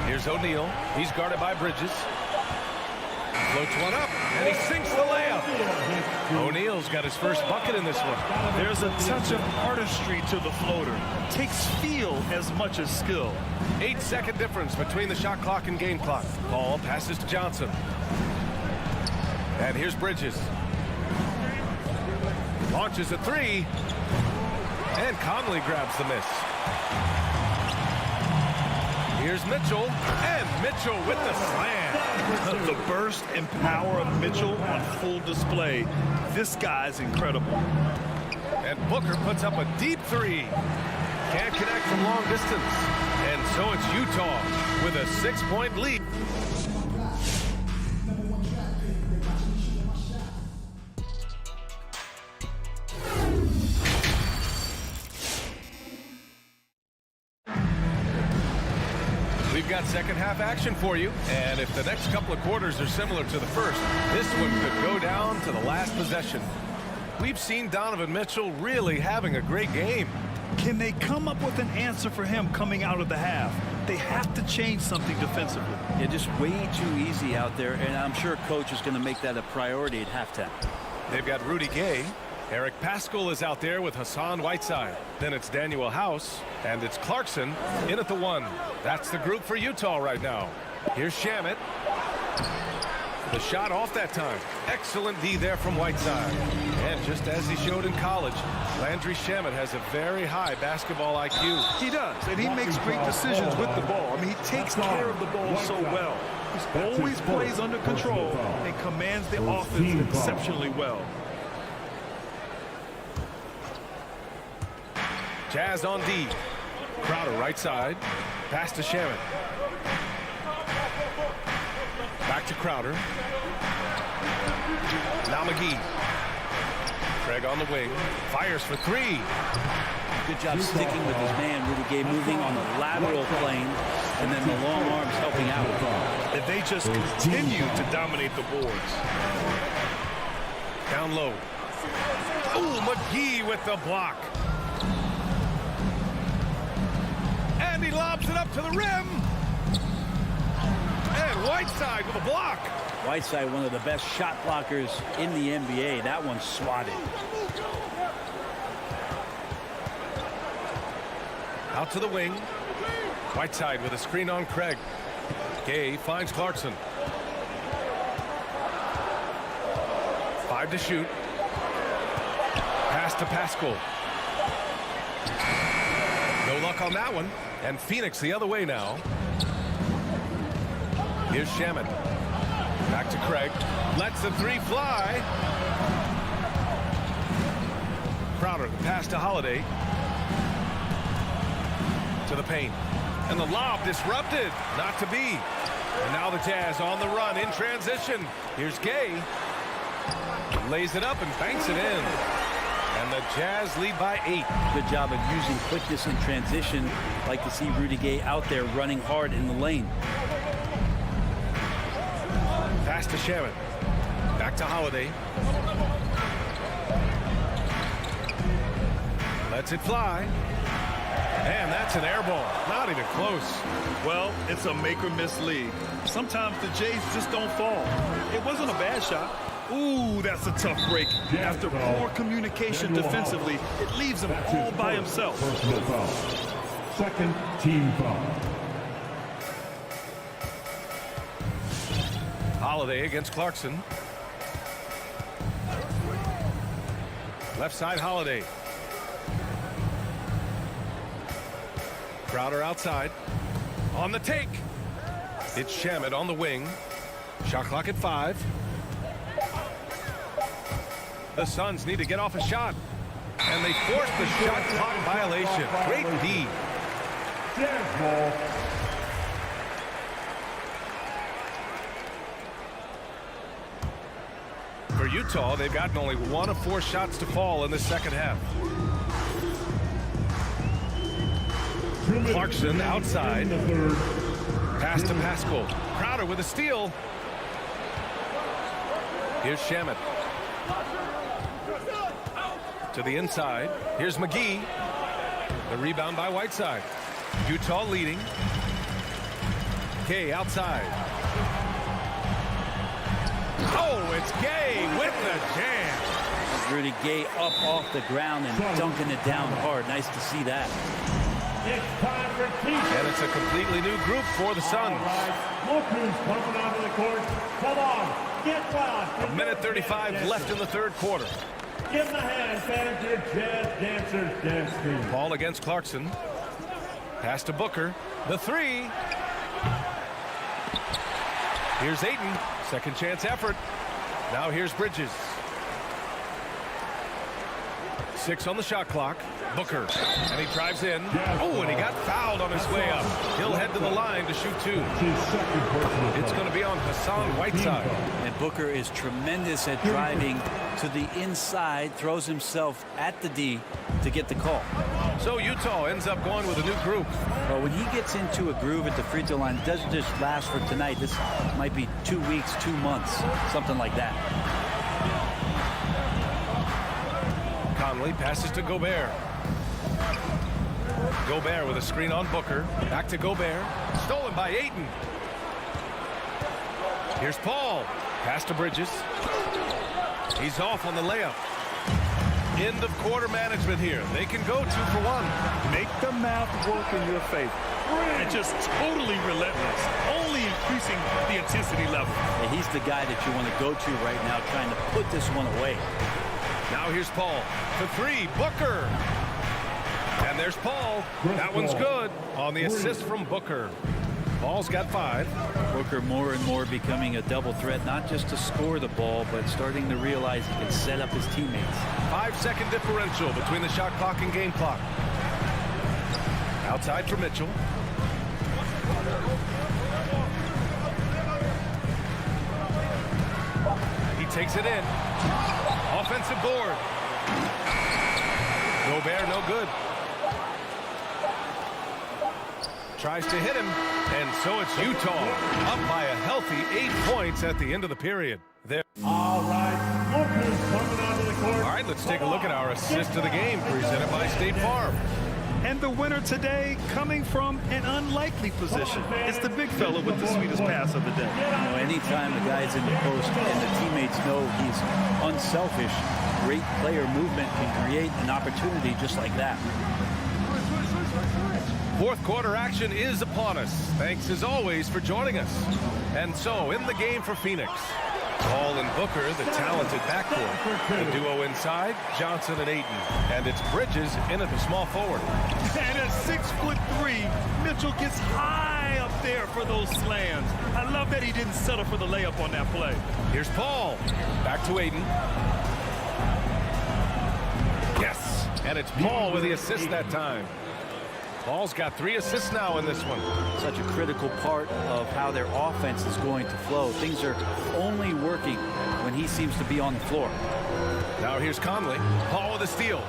Here's O'Neal. He's guarded by Bridges. Floats one up, and he sinks the layup. O'Neal's got his first bucket in this one. There's a touch of artistry to the floater. Takes feel as much as skill. 8-second difference between the shot clock and game clock. Paul passes to Johnson. And here's Bridges. Launches a 3. And Conley grabs the miss. Here's Mitchell, and Mitchell with the slam. The burst and power of Mitchell on full display. This guy's incredible. And Booker puts up a deep 3. Can't connect from long distance. And so it's Utah with a 6-point lead. Got second half action for you, and if the next couple of quarters are similar to the first, this one could go down to the last possession. We've seen Donovan Mitchell really having a great game. Can they come up with an answer for him coming out of the half? They have to change something defensively. Yeah, just way too easy out there, and I'm sure coach is going to make that a priority at halftime. They've got Rudy Gay. Eric Paschall is out there with Hassan Whiteside. Then it's Daniel House, and it's Clarkson in at the 1. That's the group for Utah right now. Here's Shamet. The shot off that time. Excellent D there from Whiteside. And just as he showed in college, Landry Shamet has a very high basketball IQ. He does, and he makes great decisions with the ball. I mean, he takes care of the ball so well. He always plays under control and commands the offense exceptionally well. Jazz on D. Crowder right side. Pass to Shamet. Back to Crowder. Now McGee. Craig on the wing. Fires for 3. Good job sticking with his man, Rudy Gay, moving on the lateral plane, and then the long arms helping out. If they just continue to dominate the boards. Down low. Oh, McGee with the block. And he lobs it up to the rim. Whiteside with a block. Whiteside, one of the best shot blockers in the NBA. That one's swatted. Out to the wing. Whiteside with a screen on Craig. Gay finds Clarkson. 5 to shoot. Pass to Pascal. No luck on that one. And Phoenix the other way now. Here's Shamet. Back to Craig. Lets the three fly. Crowder, the pass to Holiday. To the paint. And the lob disrupted. Not to be. And now the Jazz on the run in transition. Here's Gay. Lays it up and banks it in. And the Jazz lead by 8. Good job of using quickness in transition. Like to see Rudy Gay out there running hard in the lane. Pass to Shamet. Back to Holiday. Lets it fly. And that's an air ball. Not even close. Well, it's a make-or-miss league. Sometimes the Jays just don't fall. It wasn't a bad shot. Ooh, that's a tough break. After poor communication defensively, it leaves him all by himself. Personal foul. Second team foul. Holiday against Clarkson. Left side Holiday. Crowder outside. On the take. It's Shamet on the wing. Shot clock at 5. The Suns need to get off a shot. And they force the shot clock violation. Great D. Jazz ball. For Utah, they've gotten only 1 of 4 shots to fall in the second half. Clarkson outside. Pass to Pascal. Crowder with a steal. Here's Shamet. To the inside. Here's McGee. The rebound by Whiteside. Utah leading. Kay outside. Oh, it's Gay with the jam. Rudy Gay up off the ground and dunking it down hard. Nice to see that. It's time for team. And it's a completely new group for the Suns. Look who's coming onto the court. Come on, get wild. A minute 35 left in the third quarter. Give them a hand, fans. Your Jazz dancers dance team. Ball against Clarkson. Pass to Booker. The three. Here's Ayton. Second chance effort. Now here's Bridges. 6 on the shot clock. Booker. And he drives in. Oh, and he got fouled on his way up. He'll head to the line to shoot 2. It's going to be on Hassan Whiteside. And Booker is tremendous at driving to the inside. Throws himself at the D to get the call. So Utah ends up going with a new group. Well, when he gets into a groove at the free throw line, it doesn't just last for tonight. This might be 2 weeks, 2 months, something like that. Conley passes to Gobert. Gobert with a screen on Booker. Back to Gobert. Stolen by Ayton. Here's Paul. Pass to Bridges. He's off on the layup. End of quarter management here. They can go 2 for 1. Make the math work in your favor. And just totally relentless. Only increasing the intensity level. And he's the guy that you want to go to right now, trying to put this one away. Now here's Paul. The 3. Booker. And there's Paul. That one's good on the assist from Booker. Paul's got 5. Booker more and more becoming a double threat, not just to score the ball, but starting to realize he can set up his teammates. 5-second differential between the shot clock and game clock. Outside for Mitchell. He takes it in. Offensive board. Gobert no good. Tries to hit him, and so it's Utah up by a healthy 8 points at the end of the period. There. All right, look who's coming onto the court. All right, let's take a look at our assist of the game presented by State Farm. And the winner today coming from an unlikely position. It's the big fella with the sweetest pass of the day. You know, anytime a guy's in the post and the teammates know he's unselfish, great player movement can create an opportunity just like that. Fourth quarter action is upon us. Thanks as always for joining us. And so in the game for Phoenix, Paul and Booker, the talented backcourt. The duo inside, Johnson and Ayton. And it's Bridges in at the small forward. And at 6'3", Mitchell gets high up there for those slams. I love that he didn't settle for the layup on that play. Here's Paul. Back to Ayton. Yes. And it's Paul with the assist that time. Paul's got 3 assists now in this one. Such a critical part of how their offense is going to flow. Things are only working when he seems to be on the floor. Now here's Conley. Paul with a steal.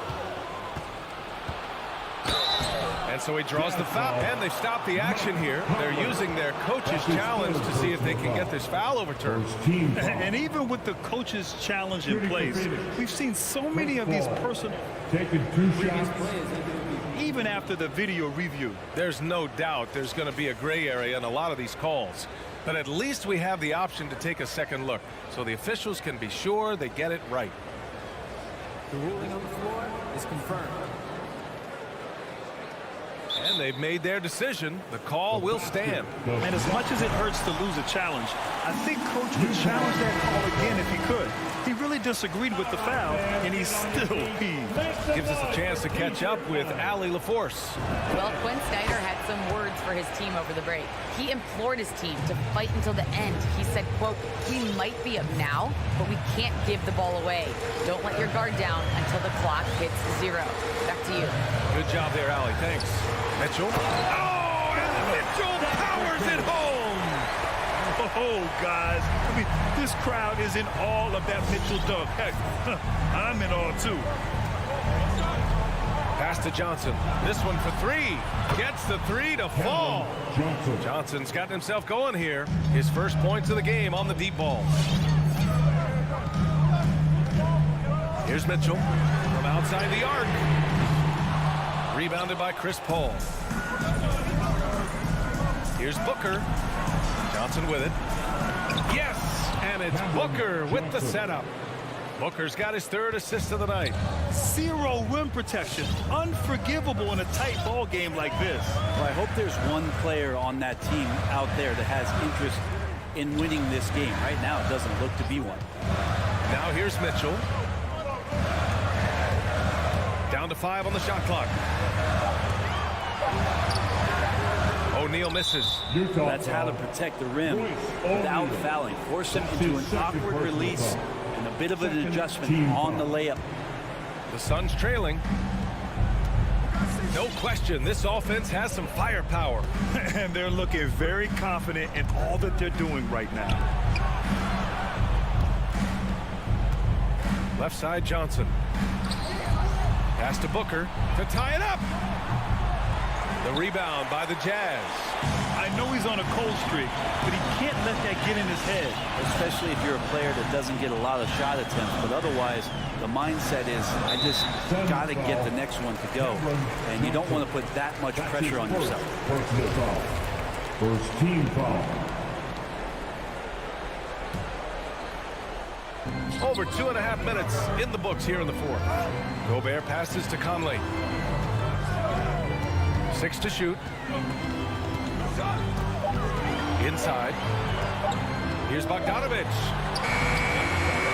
And so he draws the foul. And they've stopped the action here. They're using their coach's challenge to see if they can get this foul overturned. And even with the coach's challenge in place, we've seen so many of these personal Taking 2 shots. even after the video review. There's no doubt there's going to be a gray area in a lot of these calls. But at least we have the option to take a second look, so the officials can be sure they get it right. The ruling on the floor is confirmed. And they've made their decision. The call will stand. And as much as it hurts to lose a challenge, I think Coach would challenge that call again if he could. He really disagreed with the foul, and he still heaved. Gives us a chance to catch up with Allie LaForce. Well, Quinn Snyder had some words for his team over the break. He implored his team to fight until the end. He said, quote, "We might be up now, but we can't give the ball away. Don't let your guard down until the clock hits 0. Back to you." Good job there, Allie. Thanks. Mitchell. Oh, and Mitchell powers it home. Oh, guys. I mean, this crowd is in awe of that Mitchell dunk. Heck, I'm in awe, too. Pass to Johnson. This one for 3. Gets the 3 to fall. Johnson's gotten himself going here. His first points of the game on the deep ball. Here's Mitchell from outside the arc. Rebounded by Chris Paul. Here's Booker. Johnson with it. Yes! And it's Booker with the setup. Booker's got his 3rd assist of the night. 0 rim protection. Unforgivable in a tight ball game like this. Well, I hope there's one player on that team out there that has interest in winning this game. Right now, it doesn't look to be one. Now here's Mitchell. Down to 5 on the shot clock. O'Neal misses. That's how to protect the rim without fouling. Force him into an awkward release and a bit of an adjustment on the layup. The Suns trailing. No question, this offense has some firepower. And they're looking very confident in all that they're doing right now. Left side, Johnson. Pass to Booker to tie it up. The rebound by the Jazz. I know he's on a cold streak, but he can't let that get in his head. Especially if you're a player that doesn't get a lot of shot attempts. But otherwise, the mindset is, I just got to get the next one to go. And you don't want to put that much pressure on yourself. First team foul. Over 2.5 minutes in the books here in the 4th. Gobert passes to Conley. 6 to shoot. Inside. Here's Bogdanovich.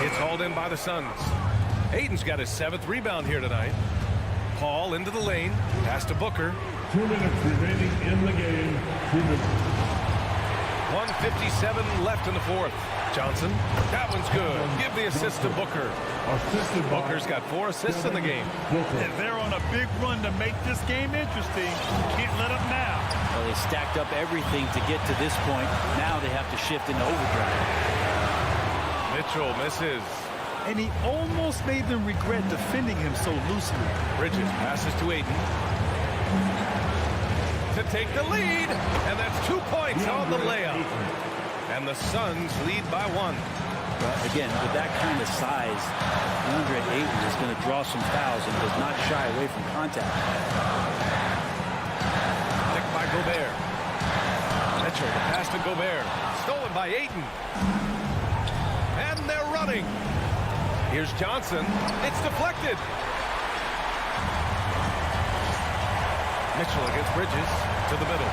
It's hauled in by the Suns. Ayton's got his 7th rebound here tonight. Paul into the lane. Pass to Booker. 2 minutes remaining in the game. 2 minutes. 1:57 left in the 4th. Johnson. That one's good. Give the assist to Booker. Booker's got 4 assists in the game. And they're on a big run to make this game interesting. Can't let up now. Well, they stacked up everything to get to this point. Now they have to shift into overdrive. Mitchell misses. And he almost made them regret defending him so loosely. Bridges passes to Ayton. To take the lead. And that's 2 points on the layup. And the Suns lead by 1. But again, with that kind of size, DeAndre Ayton is going to draw some fouls and does not shy away from contact. Gobert. Mitchell, the pass to Gobert. Stolen by Ayton. And they're running. Here's Johnson. It's deflected. Mitchell against Bridges to the middle.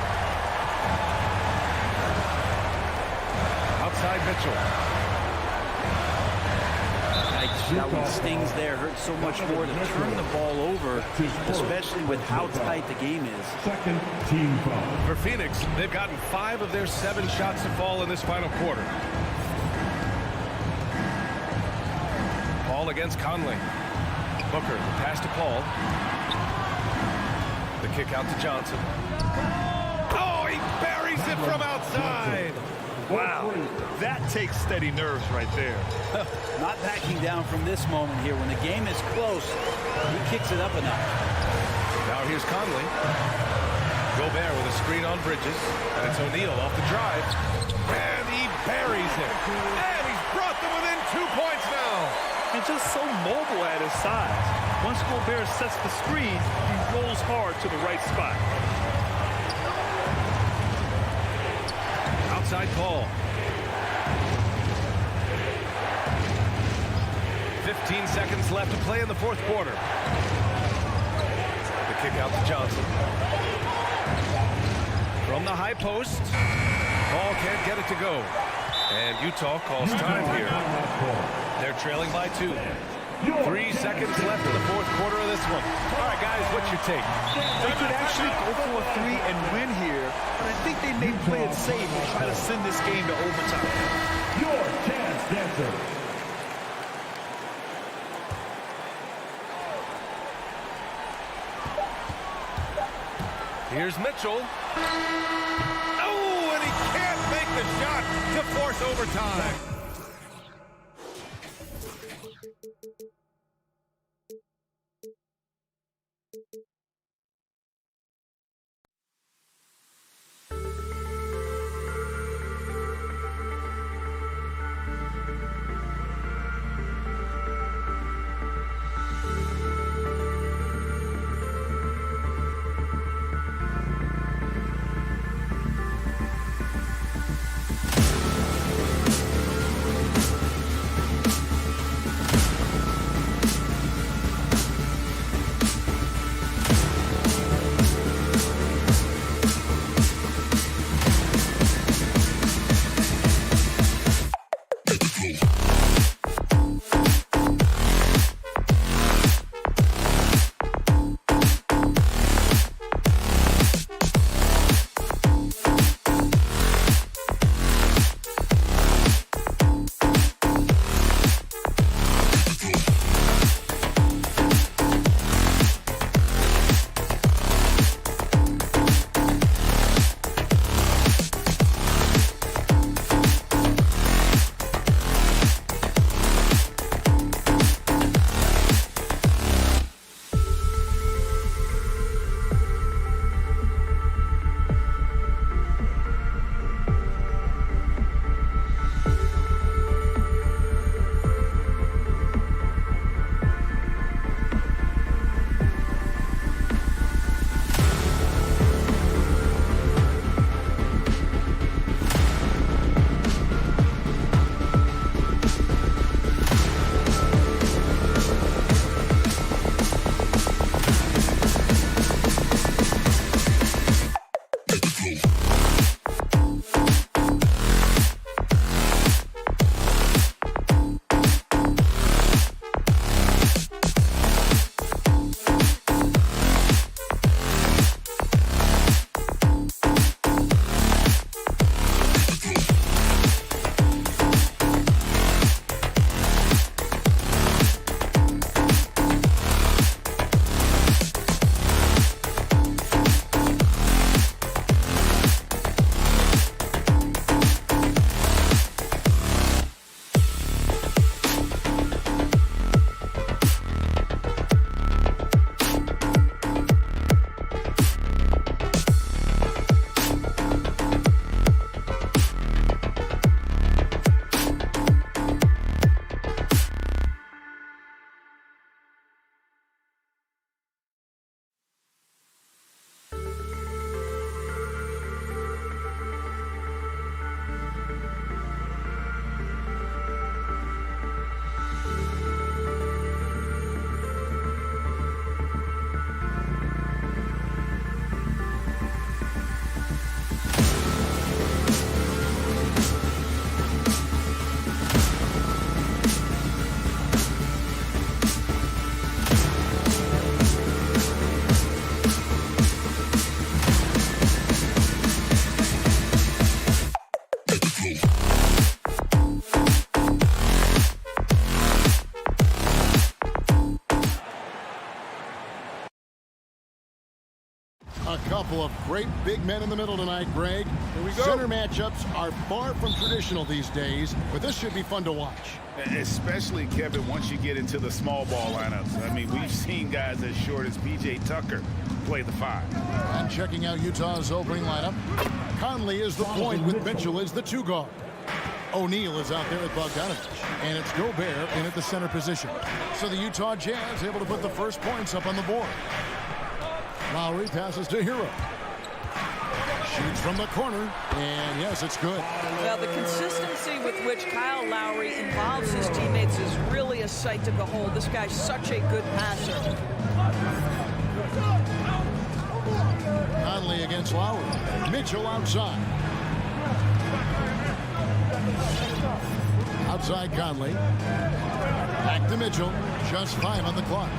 Outside Mitchell. That one stings there. Hurts so much more to turn the ball over, especially with how tight the game is. Second team foul. For Phoenix, they've gotten 5 of their 7 shots to fall in this final quarter. Paul against Conley. Booker, the pass to Paul. The kick out to Johnson. Oh, he buries it from outside. Wow, that takes steady nerves right there. Not backing down from this moment here. When the game is close, he kicks it up enough. Now here's Conley. Gobert with a screen on Bridges. And it's O'Neal off the drive. And he buries it. And he's brought them within 2 points now. And just so mobile at his size. Once Gobert sets the screen, he rolls hard to the right spot. Outside Paul. 15 seconds left to play in the fourth quarter. The kick out to Johnson. From the high post. Paul can't get it to go. And Utah calls time here. They're trailing by 2. 3 seconds left in the fourth quarter of this one. All right, guys, what's your take? They could actually go for a 3 and win here, but I think they may play it safe and try to send this game to overtime. Your chance dancer. Here's Mitchell. Oh, and he can't make the shot to force overtime. A couple of great big men in the middle tonight, Greg. Here we go. Center matchups are far from traditional these days, but this should be fun to watch. Especially, Kevin, once you get into the small ball lineups. I mean, we've seen guys as short as P.J. Tucker play the 5. And checking out Utah's opening lineup, Conley is the point with Mitchell as the 2 guard. O'Neal is out there at Bogdanovich, and it's Gobert in at the center position. So the Utah Jazz able to put the first points up on the board. Lowry passes to Hero. Shoots from the corner, and yes, it's good. Well, the consistency with which Kyle Lowry involves his teammates is really a sight to behold. This guy's such a good passer. Conley against Lowry. Mitchell outside. Outside Conley. Back to Mitchell. Just 5 on the clock.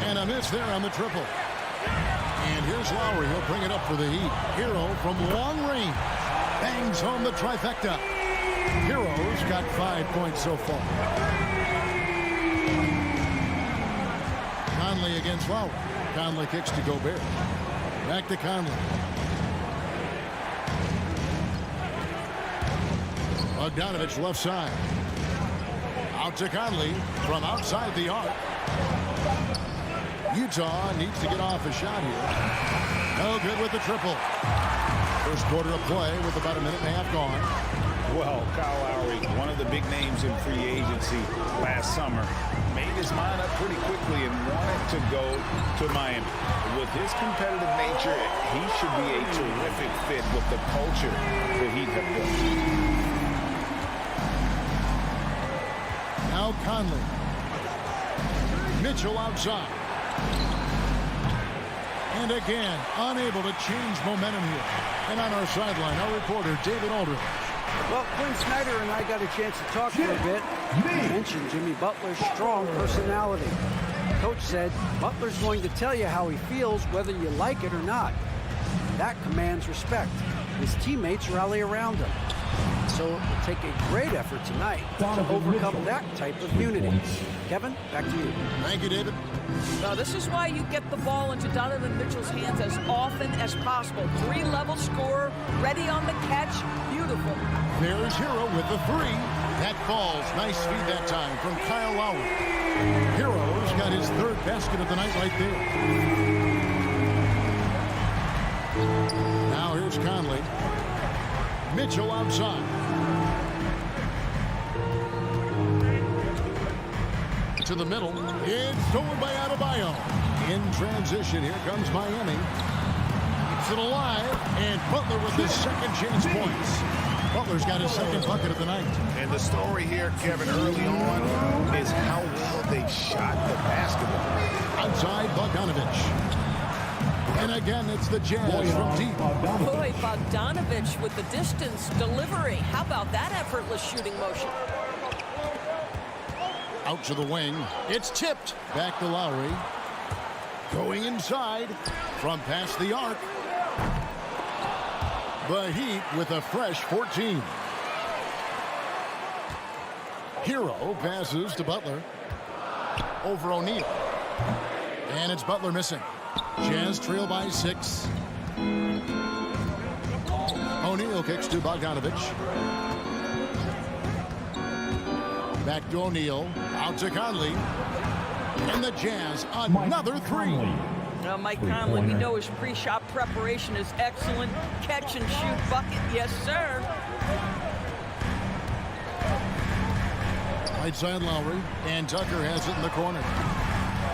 And a miss there on the triple. And here's Lowry. He'll bring it up for the Heat. Hero from long range. Bangs home the trifecta. Hero's got 5 points so far. Conley against Lowry. Conley kicks to Gobert. Back to Conley. Bogdanovich left side. Out to Conley from outside the arc. Utah needs to get off a shot here. No good with the triple. First quarter of play with about a minute and a half gone. Well, Kyle Lowry, one of the big names in free agency last summer, made his mind up pretty quickly and wanted to go to Miami. With his competitive nature, he should be a terrific fit with the culture that Heat have built. Now Conley. Mitchell outside. And again, unable to change momentum here. And on our sideline, our reporter, David Aldridge. Well, Quinn Snyder and I got a chance to talk for a bit. He mentioned Jimmy Butler's strong personality. Coach said, Butler's going to tell you how he feels whether you like it or not. That commands respect. His teammates rally around him. So it will take a great effort tonight to overcome that type of unity. Kevin, back to you. Thank you, David. Now, this is why you get the ball into Donovan Mitchell's hands as often as possible. 3-level scorer, ready on the catch. Beautiful. There's Hero with the 3. That falls. Nice feed that time from Kyle Lowry. Hero's got his 3rd basket of the night right there. Now here's Conley. Mitchell outside. To the middle. It's stolen by Adebayo. In transition, here comes Miami. Keeps it alive. And Butler with his second chance points. Butler's got his 2nd bucket of the night. And the story here, Kevin, early on is how well they shot the basketball. Outside Bogdanovich. And again, it's the Jazz from deep. Boy, Bogdanovich with the distance delivery. How about that effortless shooting motion? Out to the wing. It's tipped. Back to Lowry. Going inside from past the arc. The Heat with a fresh 14. Hero passes to Butler. Over O'Neal. And it's Butler missing. Jazz trail by 6. O'Neal kicks to Bogdanovich. Back to O'Neal. Out to Conley. And the Jazz, another 3. Now, Mike Conley, we know his pre-shot preparation is excellent. Catch and shoot bucket, yes, sir. Right side Lowry. And Tucker has it in the corner.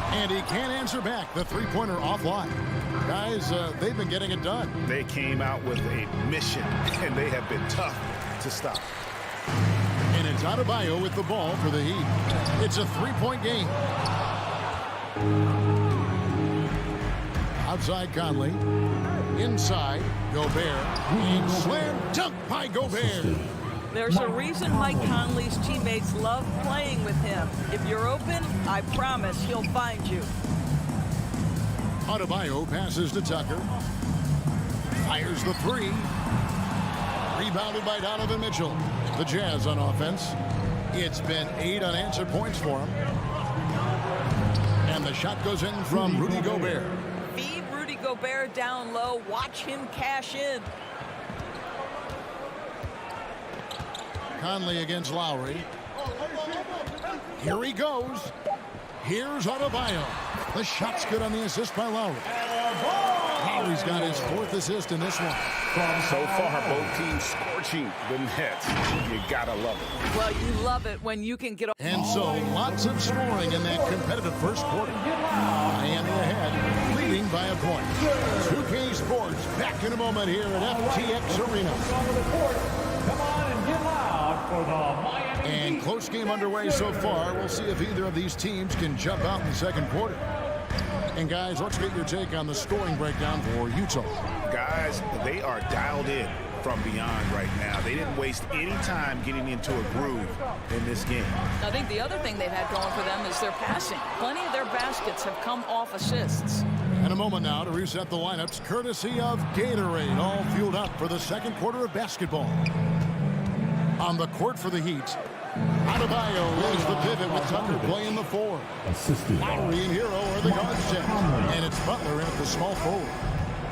And he can't answer back. The 3-pointer offline. Guys, they've been getting it done. They came out with a mission, and they have been tough to stop. And it's Adebayo with the ball for the Heat. It's a 3-point game. Outside Conley. Inside Gobert. And slam dunk by Gobert. There's a reason Mike Conley's teammates love playing with him. If you're open, I promise he'll find you. Adebayo passes to Tucker. Fires the 3. Rebounded by Donovan Mitchell. The Jazz on offense. It's been 8 unanswered points for him. And the shot goes in from Rudy Gobert. Feed Rudy Gobert down low. Watch him cash in. Conley against Lowry. Here he goes. Here's Adebayo. The shot's good on the assist by Lowry. Lowry's got his 4th assist in this one. So far, both teams scorching the Nets. You gotta love it. Well, you love it when you can get. And so, lots of scoring in that competitive first quarter. Miami ahead, leading by a point. 2K Sports back in a moment here at FTX Arena. Come on and get loud for the Miami. And close game underway so far. We'll see if either of these teams can jump out in the second quarter. And guys, let's get your take on the scoring breakdown for Utah. Guys, they are dialed in from beyond right now. They didn't waste any time getting into a groove in this game. I think the other thing they've had going for them is their passing. Plenty of their baskets have come off assists. And a moment now to reset the lineups, courtesy of Gatorade, all fueled up for the second quarter of basketball. On the court for the Heat, Adebayo is the pivot with Tucker playing the 4. Lowry and Hero are the guard set. And it's Butler in at the small forward.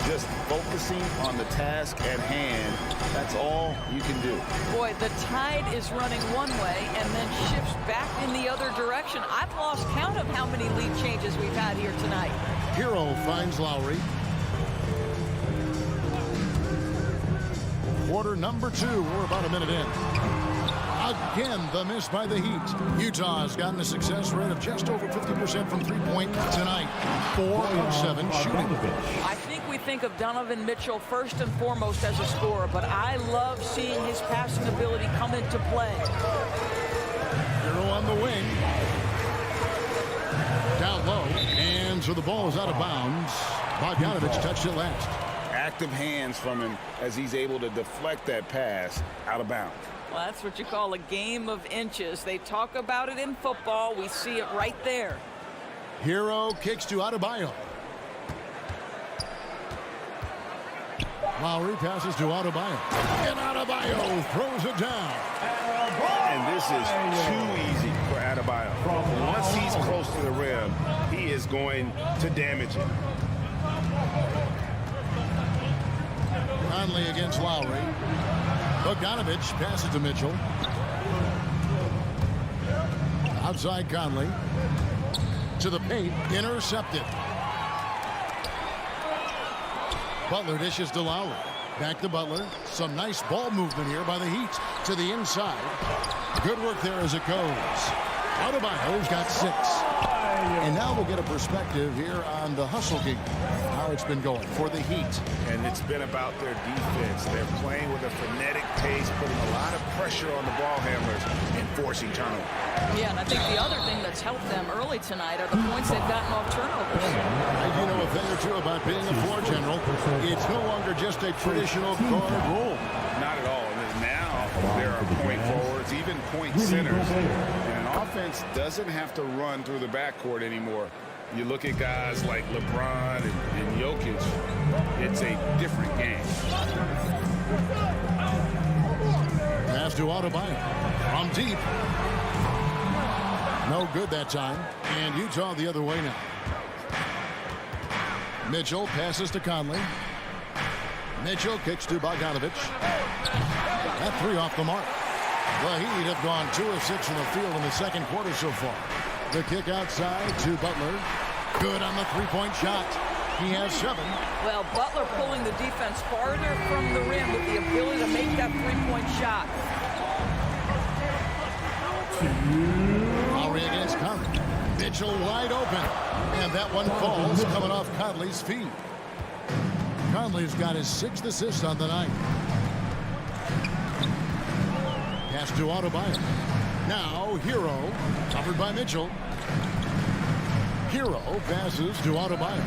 Just focusing on the task at hand. That's all you can do. Boy, the tide is running one way and then shifts back in the other direction. I've lost count of how many lead changes we've had here tonight. Hero finds Lowry. Quarter number 2. We're about a minute in. Again, the miss by the Heat. Utah has gotten a success rate of just over 50% from three-point tonight. 4 of 7 shooting. I think we think of Donovan Mitchell first and foremost as a scorer, but I love seeing his passing ability come into play. Hero on the wing. Down low. And so the ball is out of bounds. Bogdanovich touched it last. Active hands from him as he's able to deflect that pass out of bounds. Well, that's what you call a game of inches. They talk about it in football. We see it right there. Hero kicks to Adebayo. Lowry passes to Adebayo. And Adebayo throws it down. And this is too easy for Adebayo. Once he's close to the rim, he is going to damage it. Conley against Lowry. Bogdanovich passes to Mitchell. Outside Conley. To the paint. Intercepted. Butler dishes to Lowry. Back to Butler. Some nice ball movement here by the Heat. To the inside. Good work there as it goes. Adebayo's got 6. And now we'll get a perspective here on the hustle game. How it's been going for the Heat. And it's been about their defense. They're playing with a frenetic pace, putting a lot of pressure on the ball handlers and forcing turnovers. Yeah, and I think the other thing that's helped them early tonight are the points they've gotten off turnovers. I do know a thing or two about being a floor general. It's no longer just a traditional guard role. Not at all. And now there are point forwards, even point centers. And an offense doesn't have to run through the backcourt anymore. You look at guys like LeBron and Jokic, it's a different game. Pass to Adebayo. From deep. No good that time. And Utah the other way now. Mitchell passes to Conley. Mitchell kicks to Bogdanovich. That 3 off the mark. The Heat have gone 2 of 6 in the field in the second quarter so far. The kick outside to Butler. Good on the 3-point shot. He has 7. Well, Butler pulling the defense farther from the rim with the ability to make that 3-point shot. Lowry against Conley. Mitchell wide open. And that one falls coming off Conley's feet. Conley's got his 6th assist on the night. Pass to Adebayo. Now Hero, covered by Mitchell. Hero passes to Adebayo.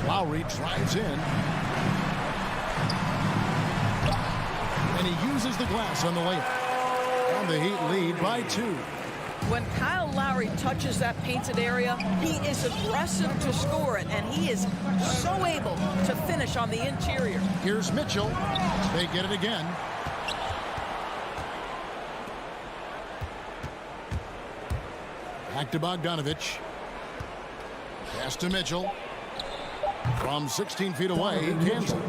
Lowry drives in. And he uses the glass on the layup. And the Heat lead by 2. When Kyle Lowry touches that painted area, he is aggressive to score it, and he is so able to finish on the interior. Here's Mitchell. They get it again. Back to Bogdanovich. Pass to Mitchell. From 16 feet away, Kansas.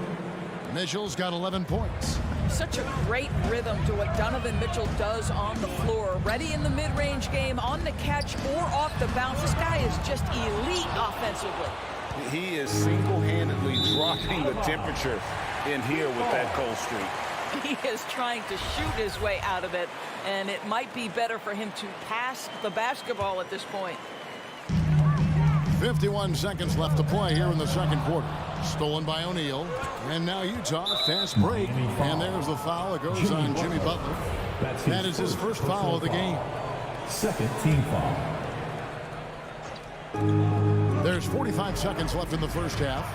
Mitchell's got 11 points. Such a great rhythm to what Donovan Mitchell does on the floor. Ready in the mid-range game, on the catch, or off the bounce. This guy is just elite offensively. He is single-handedly dropping the temperature in here with that cold streak. He is trying to shoot his way out of it, and it might be better for him to pass the basketball at this point. 51 seconds left to play here in the second quarter. Stolen by O'Neal. And now Utah, fast break. And there's the foul. It goes on Jimmy Butler. That is his first foul of the game. Second team foul. There's 45 seconds left in the first half.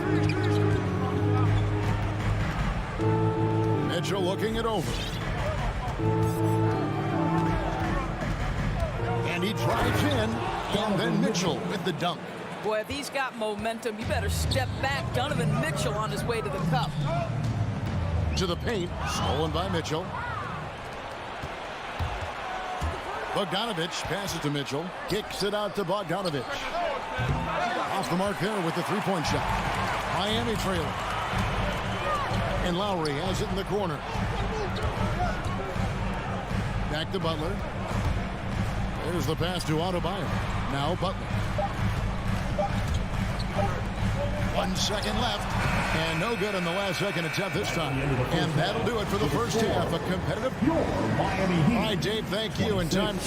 Mitchell looking it over. And he drives in. And then Mitchell with the dunk. Boy, if he's got momentum, you better step back. Donovan Mitchell on his way to the cup. To the paint, stolen by Mitchell. Bogdanovich passes to Mitchell. Kicks it out to Bogdanovich. Off the mark there with the three-point shot. Miami trailing. And Lowry has it in the corner. Back to Butler. There's the pass to Adebayo. Now Butler. 1 second left, and no good in the last second attempt this time. And that'll do it for the first half. A competitive. Miami Heat. All right, Dave, thank you. And time.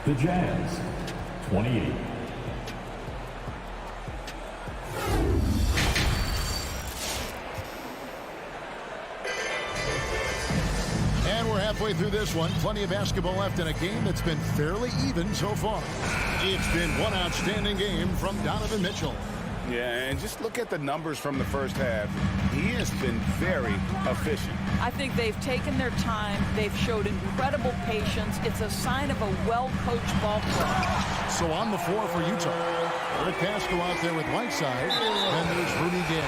The Jazz, 28. And we're halfway through this one. Plenty of basketball left in a game that's been fairly even so far. It's been one outstanding game from Donovan Mitchell. Yeah, and just look at the numbers from the first half. He has been very efficient. I think they've taken their time. They've showed incredible patience. It's a sign of a well-coached ball club. So on the floor for Utah, Rick Pascoe out there with Whiteside. Then there's Rudy Gay.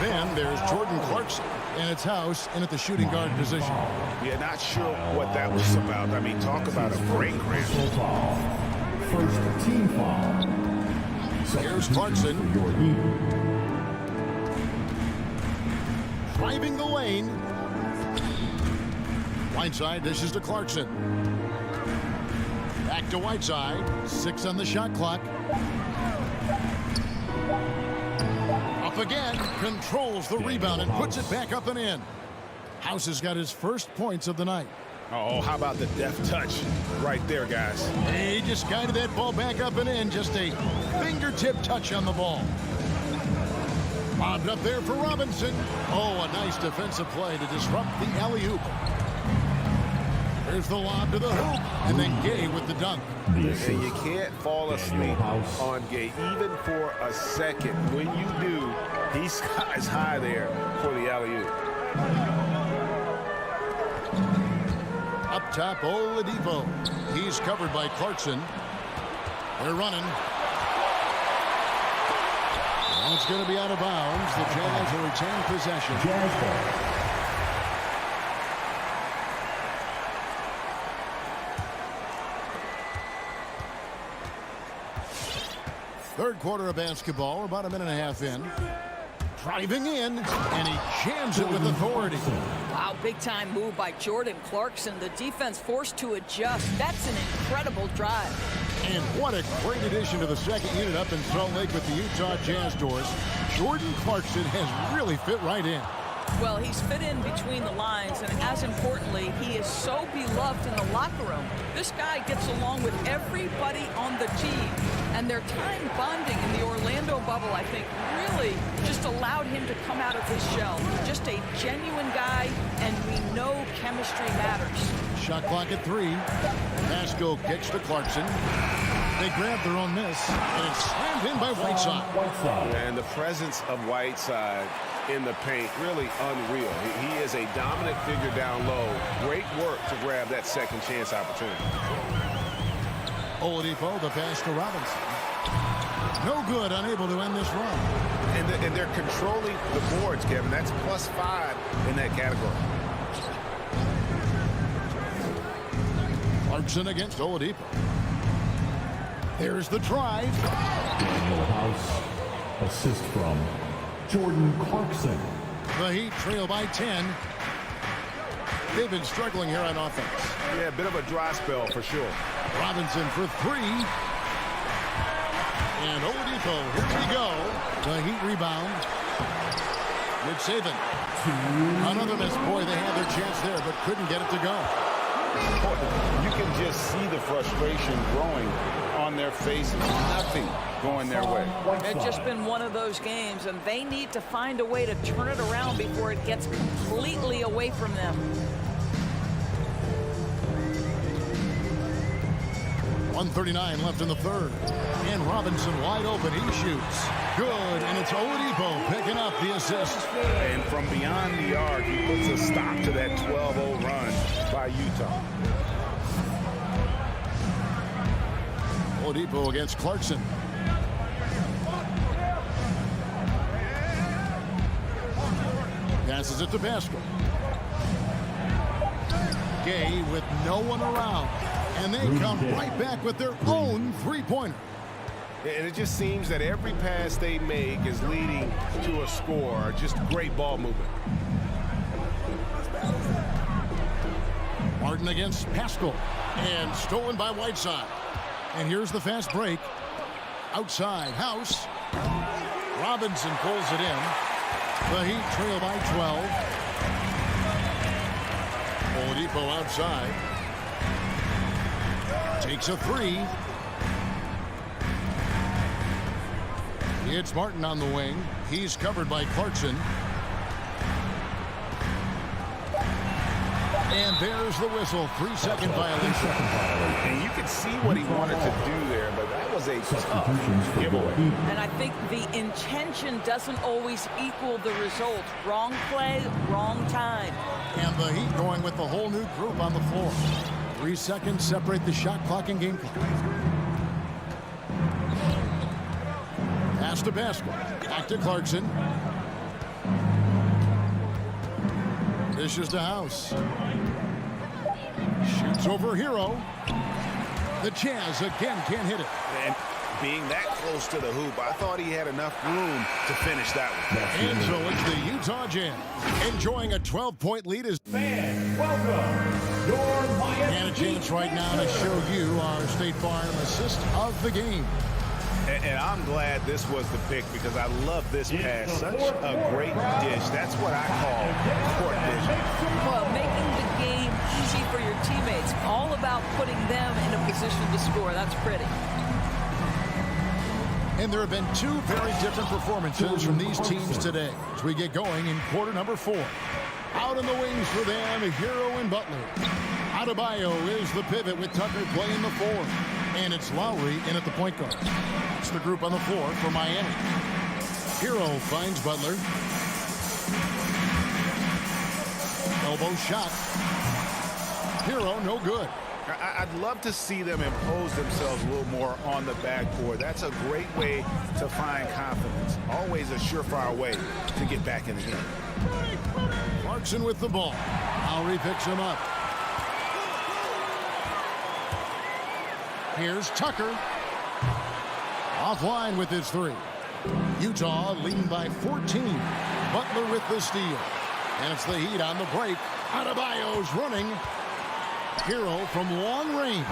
Then there's Jordan Clarkson. And it's House in at the shooting guard position. Yeah, not sure what that was about. I mean, talk about a break ramp. First team foul. Here's Clarkson. Driving the lane. Whiteside dishes to Clarkson. Back to Whiteside. 6 on the shot clock. Up again. Controls the rebound and puts it back up and in. House has got his first points of the night. Oh, how about the deft touch right there, guys? He just guided that ball back up and in. Just a fingertip touch on the ball. Lobbed up there for Robinson. Oh, a nice defensive play to disrupt the alley-oop. There's the lob to the hoop. And then Gay with the dunk. And you can't fall asleep on Gay, even for a second. When you do, he skies high there for the alley-oop. Up top, Oladipo. He's covered by Clarkson. They're running. And it's going to be out of bounds. The Jazz will retain possession. Third quarter of basketball, about a minute and a half in. Driving in, and he jams it with authority. Wow, big-time move by Jordan Clarkson. The defense forced to adjust. That's an incredible drive. And what a great addition to the second unit up in Salt Lake with the Utah Jazz doors. Jordan Clarkson has really fit right in. Well, he's fit in between the lines, and as importantly, he is so beloved in the locker room. This guy gets along with everybody on the team, and their time bonding in the Orlando bubble, I think, really just allowed him to come out of his shell. Just a genuine guy, and we know chemistry matters. Shot clock at 3. Pascoe kicks to Clarkson. They grab their own miss, and it's slammed in by Whiteside. And the presence of Whiteside in the paint, really unreal. He is a dominant figure down low. Great work to grab that second chance opportunity. Oladipo, the pass to Robinson. No good, unable to end this run. And they're controlling the boards, Kevin. That's +5 in that category. Clarkson against Oladipo. There's the drive. Daniel House, assist from Jordan Clarkson. The Heat trail by 10. They've been struggling here on offense. Yeah, a bit of a dry spell for sure. Robinson for 3. And Oladipo, here we go. The Heat rebound. With Saban. Another miss. Boy, they had their chance there, but couldn't get it to go. You can just see the frustration growing on their faces. Nothing going their way. It's just been one of those games, and they need to find a way to turn it around before it gets completely away from them. 1:39 left in the third. And Robinson wide open. He shoots. Good. And it's Oladipo picking up the assist. And from beyond the arc, he puts a stop to that 12-0 run by Utah. Oladipo against Clarkson. Passes it to Pascal. Gay with no one around. And they come right back with their own three-pointer. And it just seems that every pass they make is leading to a score. Just great ball movement. Martin against Pascal. And stolen by Whiteside. And here's the fast break. Outside, House. Robinson pulls it in. The Heat trail by 12. Oladipo outside. Takes a 3. It's Martin on the wing. He's covered by Clarkson. And there's the whistle. 3-second violation. And you can see what he wanted to do there, but that was a tough giveaway. And I think the intention doesn't always equal the result. Wrong play, wrong time. And the Heat going with the whole new group on the floor. 3 seconds separate the shot clock and game clock. Pass to Pascal. Back to Clarkson. Dishes to House. Shoots over Hero. The Jazz again can't hit it. And being that close to the hoop, I thought he had enough room to finish that one. And so it's the Utah Jazz enjoying a 12-point lead as Fans, welcome your Miami. and a chance right now to show you our State Farm assist of the game. And I'm glad this was the pick because I love this pass. Such a great dish. That's what I call court vision. Well, making the game easy for your teammates. All about putting them in a position to score. That's pretty. And there have been 2 very different performances from these teams today as we get going in quarter number 4. Out in the wings for them, Hero and Butler. Adebayo is the pivot with Tucker playing the 4. And it's Lowry in at the point guard. It's the group on the floor for Miami. Hero finds Butler. Elbow shot. Hero no good. I'd love to see them impose themselves a little more on the backcourt. That's a great way to find confidence. Always a surefire way to get back in the game. Clarkson with the ball. Lowry picks him up. Here's Tucker. Offline with his 3. Utah leading by 14. Butler with the steal. And it's the Heat on the break. Adebayo's running. Hero from long range.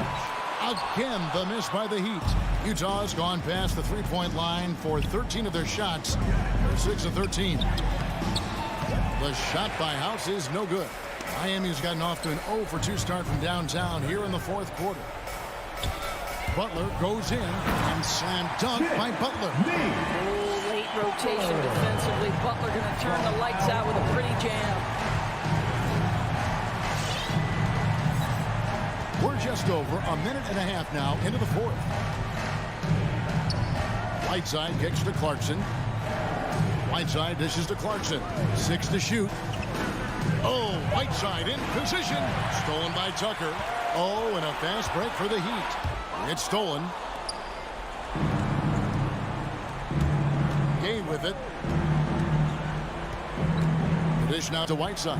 Again, the miss by the Heat. Utah's gone past the three-point line for 13 of their shots. They're 6 of 13. The shot by House is no good. Miami's gotten off to an 0 for 2 start from downtown here in the 4th quarter. Butler goes in and slam dunk by Butler. Oh, late rotation defensively. Butler going to turn the lights out with a pretty jam. We're just over a minute and a half now into the 4th. Whiteside kicks to Clarkson. Whiteside dishes to Clarkson. 6 to shoot. Oh, Whiteside in position. Stolen by Tucker. Oh, and a fast break for the Heat. It's stolen. Gay with it. The dish now to Whiteside.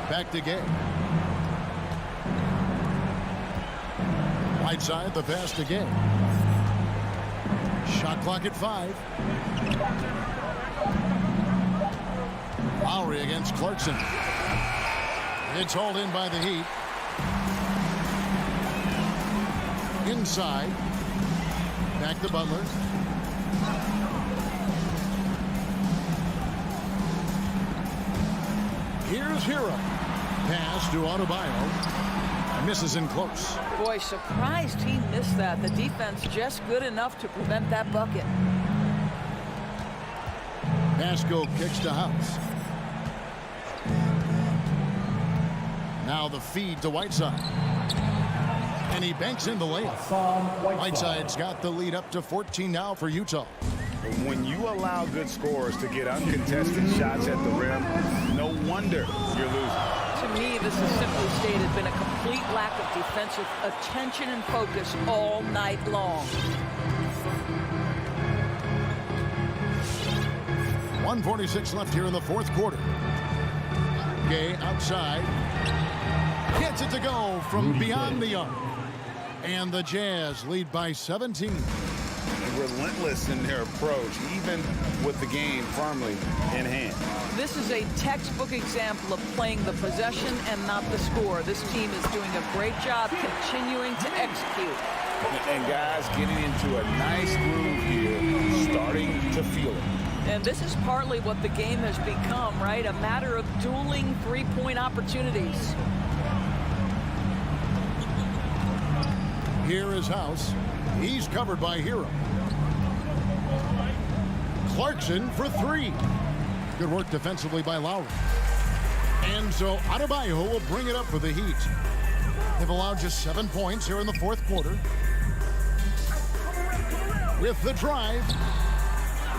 Back to Gay. Whiteside, the pass to Gay. Shot clock at 5. Lowry against Clarkson. It's hauled in by the Heat. Inside. Back to Butler. Here's Hero. Pass to Adebayo. Misses in close. Boy, surprised he missed that. The defense just good enough to prevent that bucket. Pascal kicks to House. Now the feed to Whiteside. And he banks in the layup. Whiteside's got the lead up to 14 now for Utah. When you allow good scorers to get uncontested shots at the rim, no wonder you're losing. To me, this has simply stated been a complete lack of defensive attention and focus all night long. 1:46 left here in the fourth quarter. Gay outside. Gets it to go from beyond the arc. And the Jazz lead by 17. Relentless in their approach, even with the game firmly in hand. This is a textbook example of playing the possession and not the score. This team is doing a great job continuing to execute. And guys getting into a nice groove here, starting to feel it. And this is partly what the game has become, right? A matter of dueling three-point opportunities. Here is House. He's covered by Hero. Clarkson for three. Good work defensively by Lowry. And so Adebayo will bring it up for the Heat. They've allowed just 7 points here in the fourth quarter. With the drive.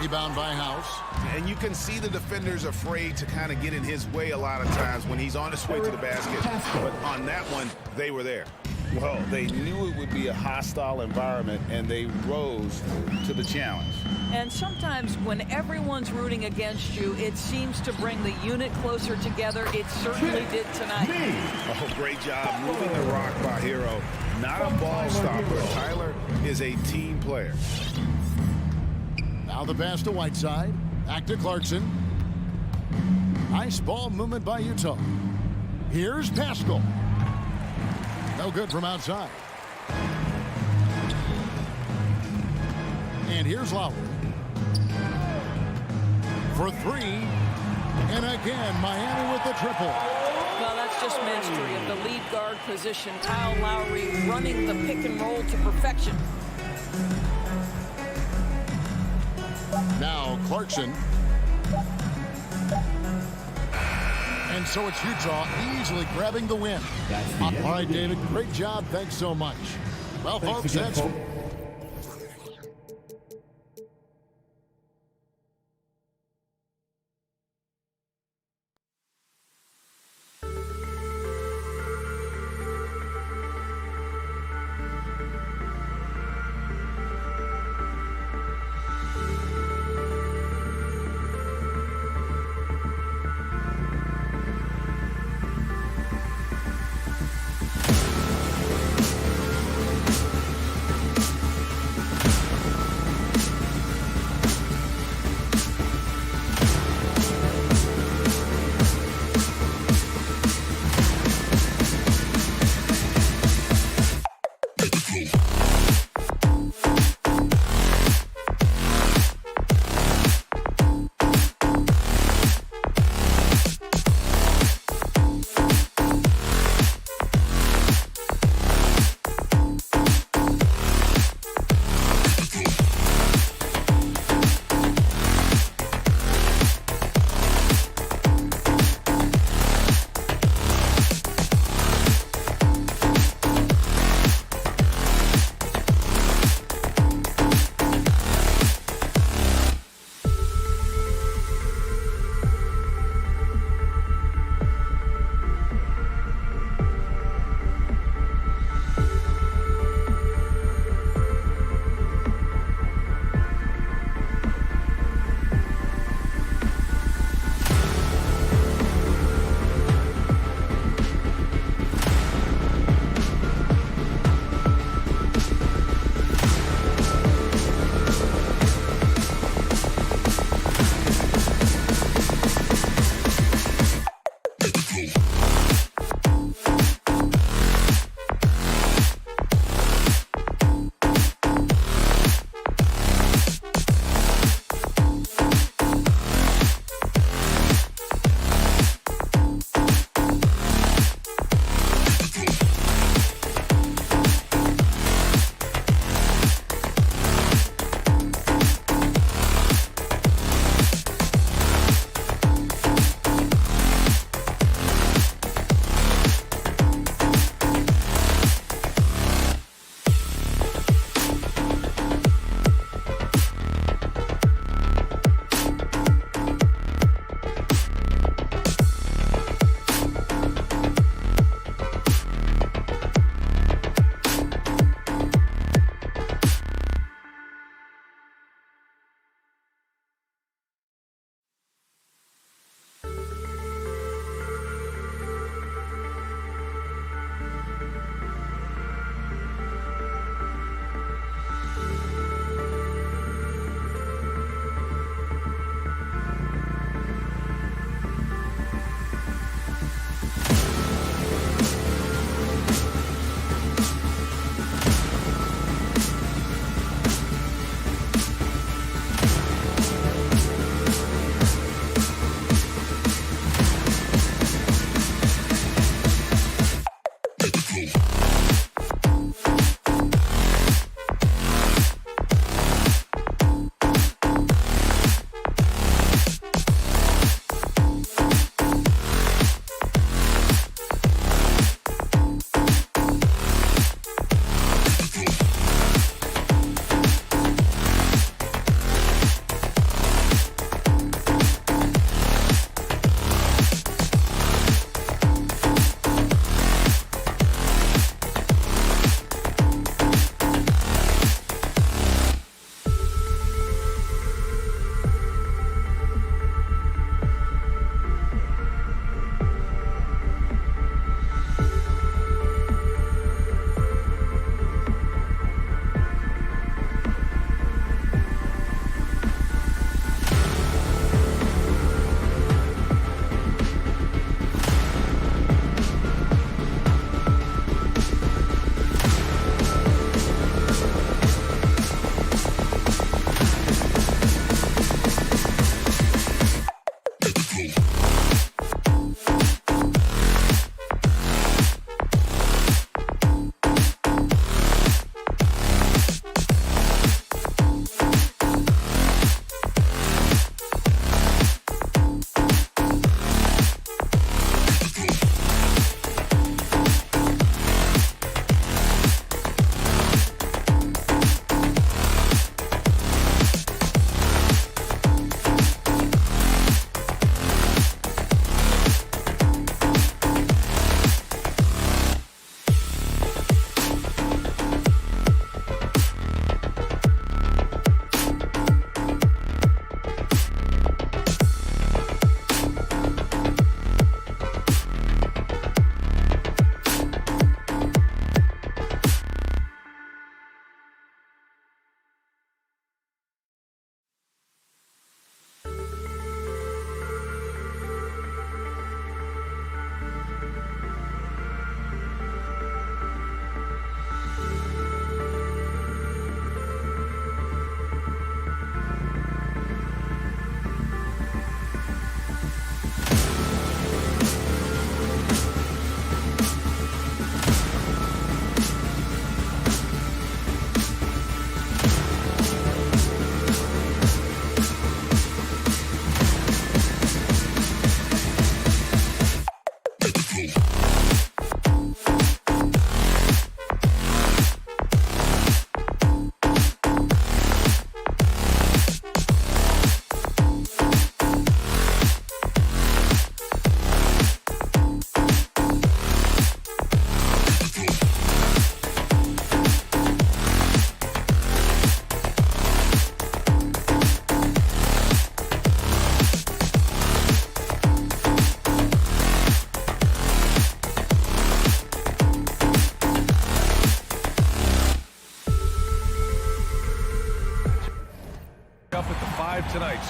Rebound by House. And you can see the defenders afraid to kind of get in his way a lot of times when he's on his way to the basket. But on that one, they were there. Well, they knew it would be a hostile environment, and they rose to the challenge. And sometimes when everyone's rooting against you, it seems to bring the unit closer together. It certainly did tonight. Oh, great job moving the rock by Hero. Not a ball stopper. Tyler is a team player. Now the pass to Whiteside. Back to Clarkson. Nice ball movement by Utah. Here's Pascal. No good from outside. And here's Lowry. For three. And again, Miami with the triple. Well, that's just mastery of the lead guard position. Kyle Lowry running the pick and roll to perfection. Now Clarkson. And so it's Utah easily grabbing the win. All right, David, great job. Thanks so much. Well, folks, that's...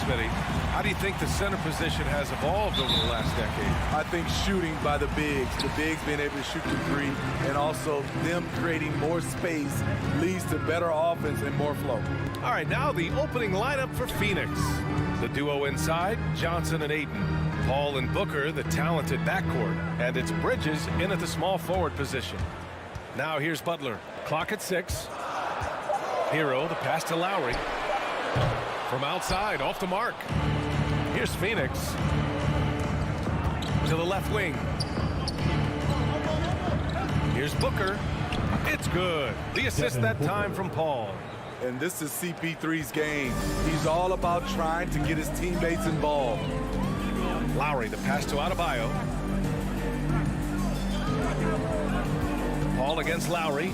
Smitty, how do you think the center position has evolved over the last decade? I think shooting by the bigs being able to shoot the three, and also them creating more space leads to better offense and more flow. All right, now the opening lineup for Phoenix. The duo inside, Johnson and Ayton. Paul and Booker, the talented backcourt. And it's Bridges in at the small forward position. Now here's Butler. Clock at 6. Hero, the pass to Lowry. From outside, off the mark. Here's Phoenix. To the left wing. Here's Booker. It's good. The assist that time from Paul. And this is CP3's game. He's all about trying to get his teammates involved. Lowry, the pass to Adebayo. Paul against Lowry.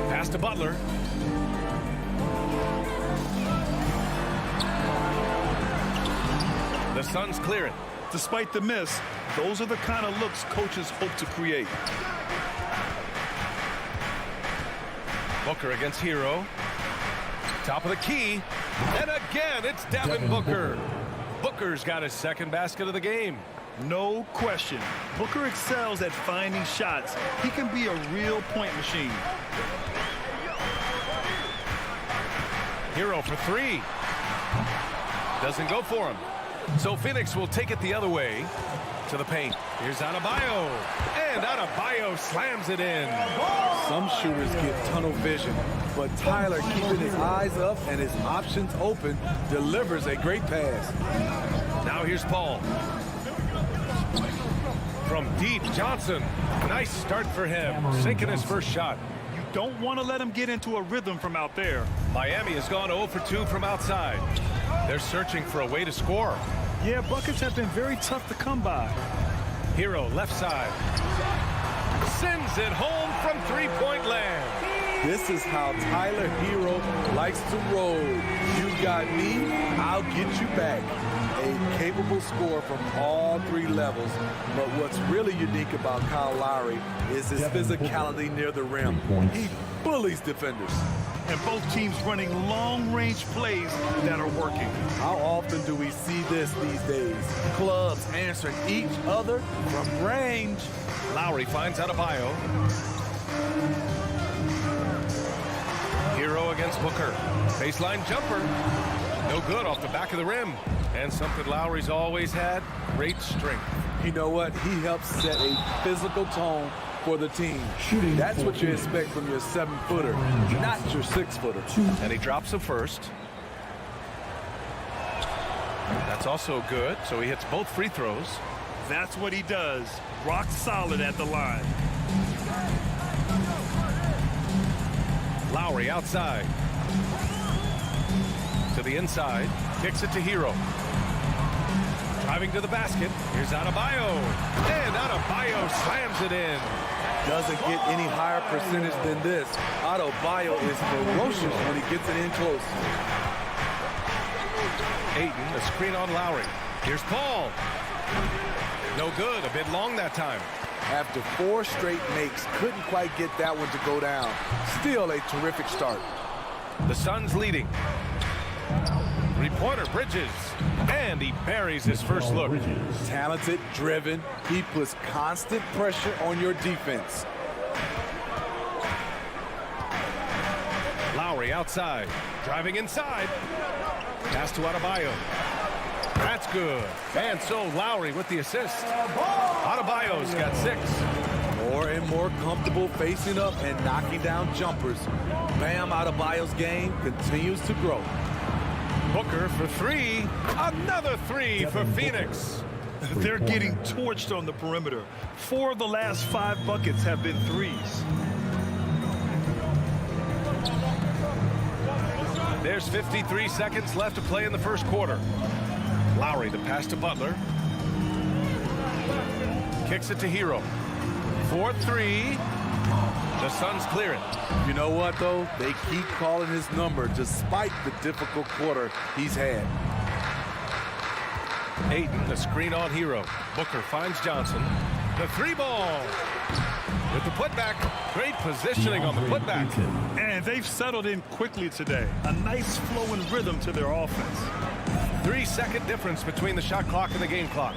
Pass to Butler. The Suns clear it. Despite the miss, those are the kind of looks coaches hope to create. Booker against Hero. Top of the key. And again, it's Devin Booker. Booker's got his second basket of the game. No question. Booker excels at finding shots. He can be a real point machine. Hero for 3. Doesn't go for him. So Phoenix will take it the other way to the paint. Here's Adebayo. And Adebayo slams it in. Some shooters get tunnel vision, but Tyler, keeping his eyes up and his options open, delivers a great pass. Now here's Paul. From deep, Johnson. Nice start for him. Sinking his first shot. You don't want to let him get into a rhythm from out there. Miami has gone 0 for 2 from outside. They're searching for a way to score. Yeah, buckets have been very tough to come by. Hero left side. Sends it home from three-point land. This is how Tyler Hero likes to roll. You got me, I'll get you back. A capable scorer from all 3 levels. But what's really unique about Kyle Lowry is his physicality near the rim. He bullies defenders. And both teams running long-range plays that are working. How often do we see this these days? Clubs answering each other from range. Lowry finds Adebayo. Hero against Booker. Baseline jumper. No good off the back of the rim. And something Lowry's always had, great strength. You know what? He helps set a physical tone for the team. That's what you expect from your 7-footer, not your 6-footer. And he drops the first. That's also good, so he hits both free throws. That's what he does. Rock solid at the line. Lowry outside. To the inside. Kicks it to Hero. Driving to the basket. Here's Adebayo. And Adebayo slams it in. Doesn't get any higher percentage than this. Adebayo is ferocious when he gets it in close. Ayton, a screen on Lowry. Here's Paul. No good. A bit long that time. After 4 straight makes, couldn't quite get that one to go down. Still a terrific start. The Suns leading. 3-pointer Bridges. And he buries his first look. Talented, driven. He puts constant pressure on your defense. Lowry outside. Driving inside. Pass to Adebayo. That's good. And so Lowry with the assist. Adebayo's got 6. More and more comfortable facing up and knocking down jumpers. Bam Adebayo's game continues to grow. Booker for 3. Another 3 for Phoenix. They're getting torched on the perimeter. 4 of the last 5 buckets have been threes. There's 53 seconds left to play in the first quarter. Lowry, the pass to Butler. Kicks it to Hero. 4-3. The Suns clear it. You know what, though? They keep calling his number despite the difficult quarter he's had. Ayton, the screen on Hero. Booker finds Johnson. The 3 ball. with the putback. Great positioning on the putback. And they've settled in quickly today. A nice flowing rhythm to their offense. 3-second difference between the shot clock and the game clock.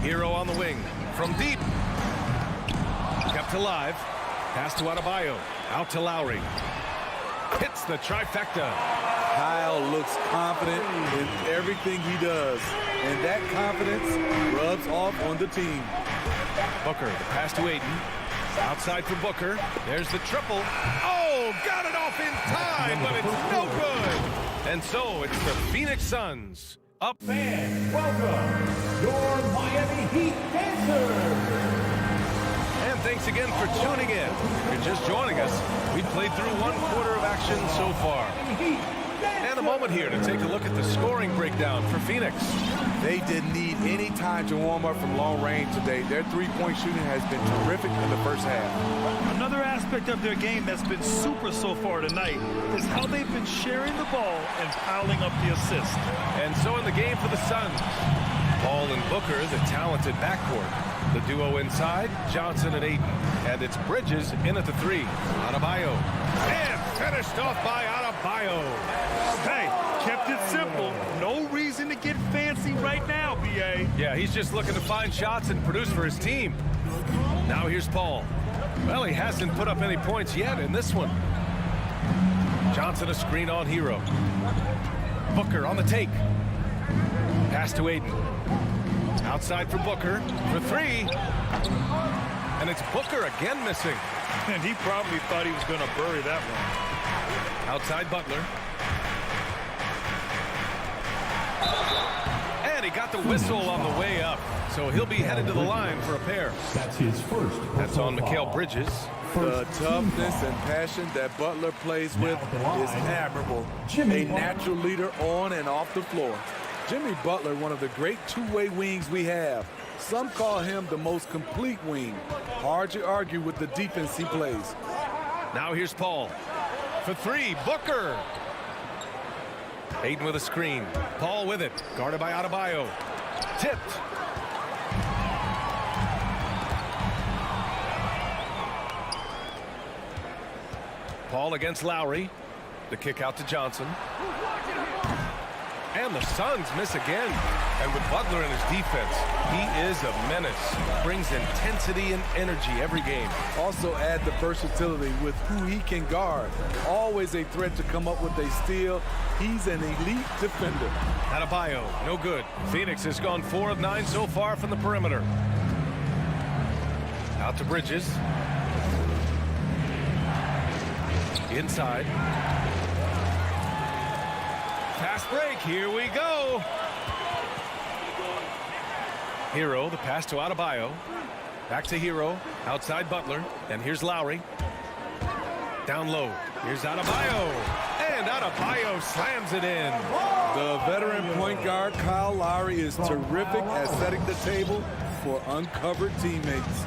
Hero on the wing from deep. Kept alive. Pass to Adebayo. Out to Lowry. Hits the trifecta. Kyle looks confident in everything he does, and that confidence rubs off on the team. Booker, the pass to Ayton. Outside for Booker. There's the triple. Oh, got it off in time, but it's no good. And so it's the Phoenix Suns up. Fans, welcome your Miami Heat dancers. And thanks again for tuning in. If you're just joining us, we've played through 1/4 of action so far. And a moment here to take a look at the scoring breakdown for Phoenix. They didn't need any time to warm up from long range today. Their three-point shooting has been terrific in the first half. Another aspect of their game that's been super so far tonight is how they've been sharing the ball and piling up the assists. And so in the game for the Suns, Paul and Booker, the talented backcourt. The duo inside, Johnson and Ayton. And it's Bridges in at the 3. Adebayo. And finished off by Adebayo. Hey, kept it simple. No reason to get fancy right now, B.A. Yeah, he's just looking to find shots and produce for his team. Now here's Paul. Well, he hasn't put up any points yet in this one. Johnson a screen on Hero. Booker on the take. Pass to Ayton. Outside for Booker for 3. And it's Booker again missing. And he probably thought he was going to bury that one. Outside Butler. And he got the whistle on the way up. So he'll be headed to the line for a pair. That's his first. That's on Mikal Bridges. The toughness and passion that Butler plays with is admirable. A natural leader on and off the floor. Jimmy Butler, one of the great two-way wings we have. Some call him the most complete wing. Hard to argue with the defense he plays. Now here's Paul. For 3, Booker. Ayton with a screen. Paul with it. Guarded by Adebayo. Tipped. Paul against Lowry. The kick out to Johnson. And the Suns miss again. And with Butler in his defense, he is a menace. Brings intensity and energy every game. Also add the versatility with who he can guard. Always a threat to come up with a steal. He's an elite defender. Adebayo, no good. Phoenix has gone 4 of 9 so far from the perimeter. Out to Bridges. Inside. Fast break, here we go. Hero, the pass to Adebayo. Back to Hero, outside Butler, and here's Lowry. Down low, here's Adebayo, and Adebayo slams it in. The veteran point guard, Kyle Lowry, is terrific at setting the table for uncovered teammates.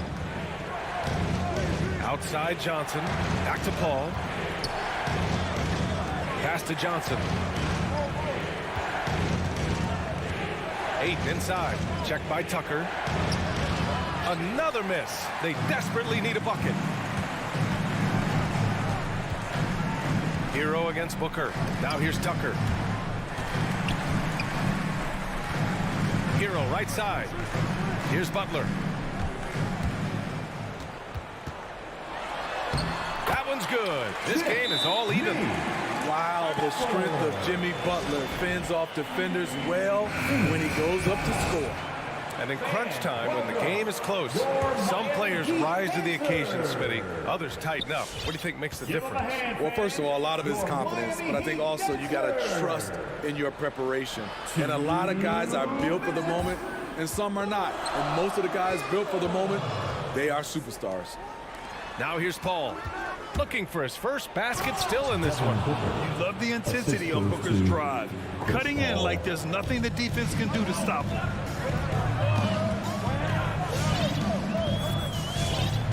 Outside Johnson, back to Paul. Pass to Johnson. Ayton inside. Checked by Tucker. Another miss. They desperately need a bucket. Hero against Booker. Now here's Tucker. Hero right side. Here's Butler. That one's good. This game is all even. Wow, the strength of Jimmy Butler fends off defenders well when he goes up to score. And in crunch time, when the game is close, some players rise to the occasion, Smitty. Others tighten up. What do you think makes the difference? Well, first of all, a lot of it is confidence, but I think also you got to trust in your preparation. And a lot of guys are built for the moment, and some are not. And most of the guys built for the moment, they are superstars. Now here's Paul. Looking for his first basket still in this one. You love the intensity on Booker's drive. Cutting in like there's nothing the defense can do to stop him.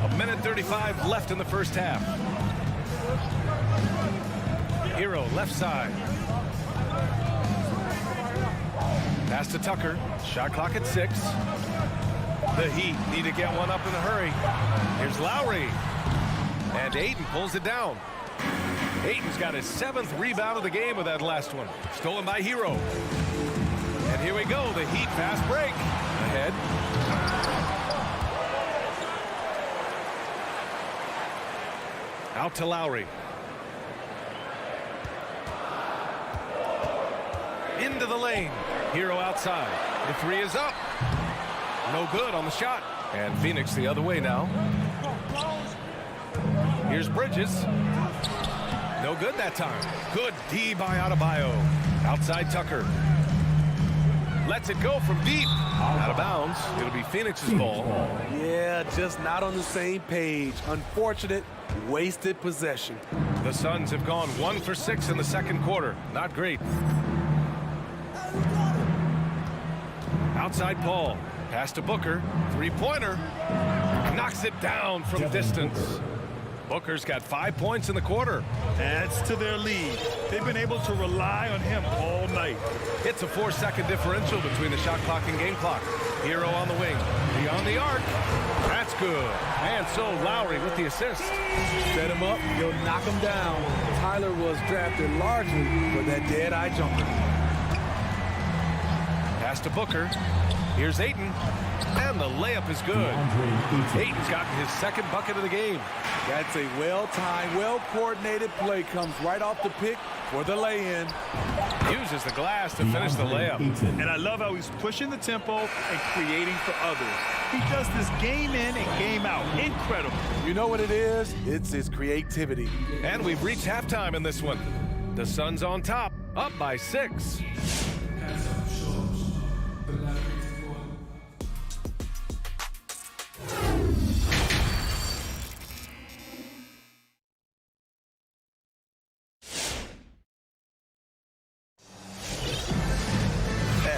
A minute 35 left in the first half. Hero left side. Pass to Tucker. Shot clock at 6. The Heat need to get one up in a hurry. Here's Lowry. And Ayton pulls it down. Ayton's got his 7th rebound of the game with that last one. Stolen by Hero. And here we go. The Heat fast break. Ahead. Out to Lowry. Into the lane. Hero outside. The 3 is up. No good on the shot. And Phoenix the other way now. Here's Bridges. No good that time. Good D by Adebayo. Outside Tucker. Lets it go from deep. Out of bounds. It'll be Phoenix's ball. Yeah, just not on the same page. Unfortunate, wasted possession. The Suns have gone 1 for 6 in the second quarter. Not great. Outside Paul. Pass to Booker. 3-pointer. Knocks it down from distance. Booker's got 5 points in the quarter. Adds to their lead. They've been able to rely on him all night. It's a 4-second differential between the shot clock and game clock. Hero on the wing. Beyond the arc. That's good. And so Lowry with the assist. Set him up, he'll knock him down. Tyler was drafted largely for that dead-eye jumper. Pass to Booker. Here's Ayton. And the layup is good. Ayton's gotten his 2nd bucket of the game. That's a well-timed, well-coordinated play. Comes right off the pick for the lay-in. Uses the glass to finish the layup. And I love how he's pushing the tempo and creating for others. He does this game in and game out. Incredible. You know what it is? It's his creativity. And we've reached halftime in this one. The Suns on top, up by 6.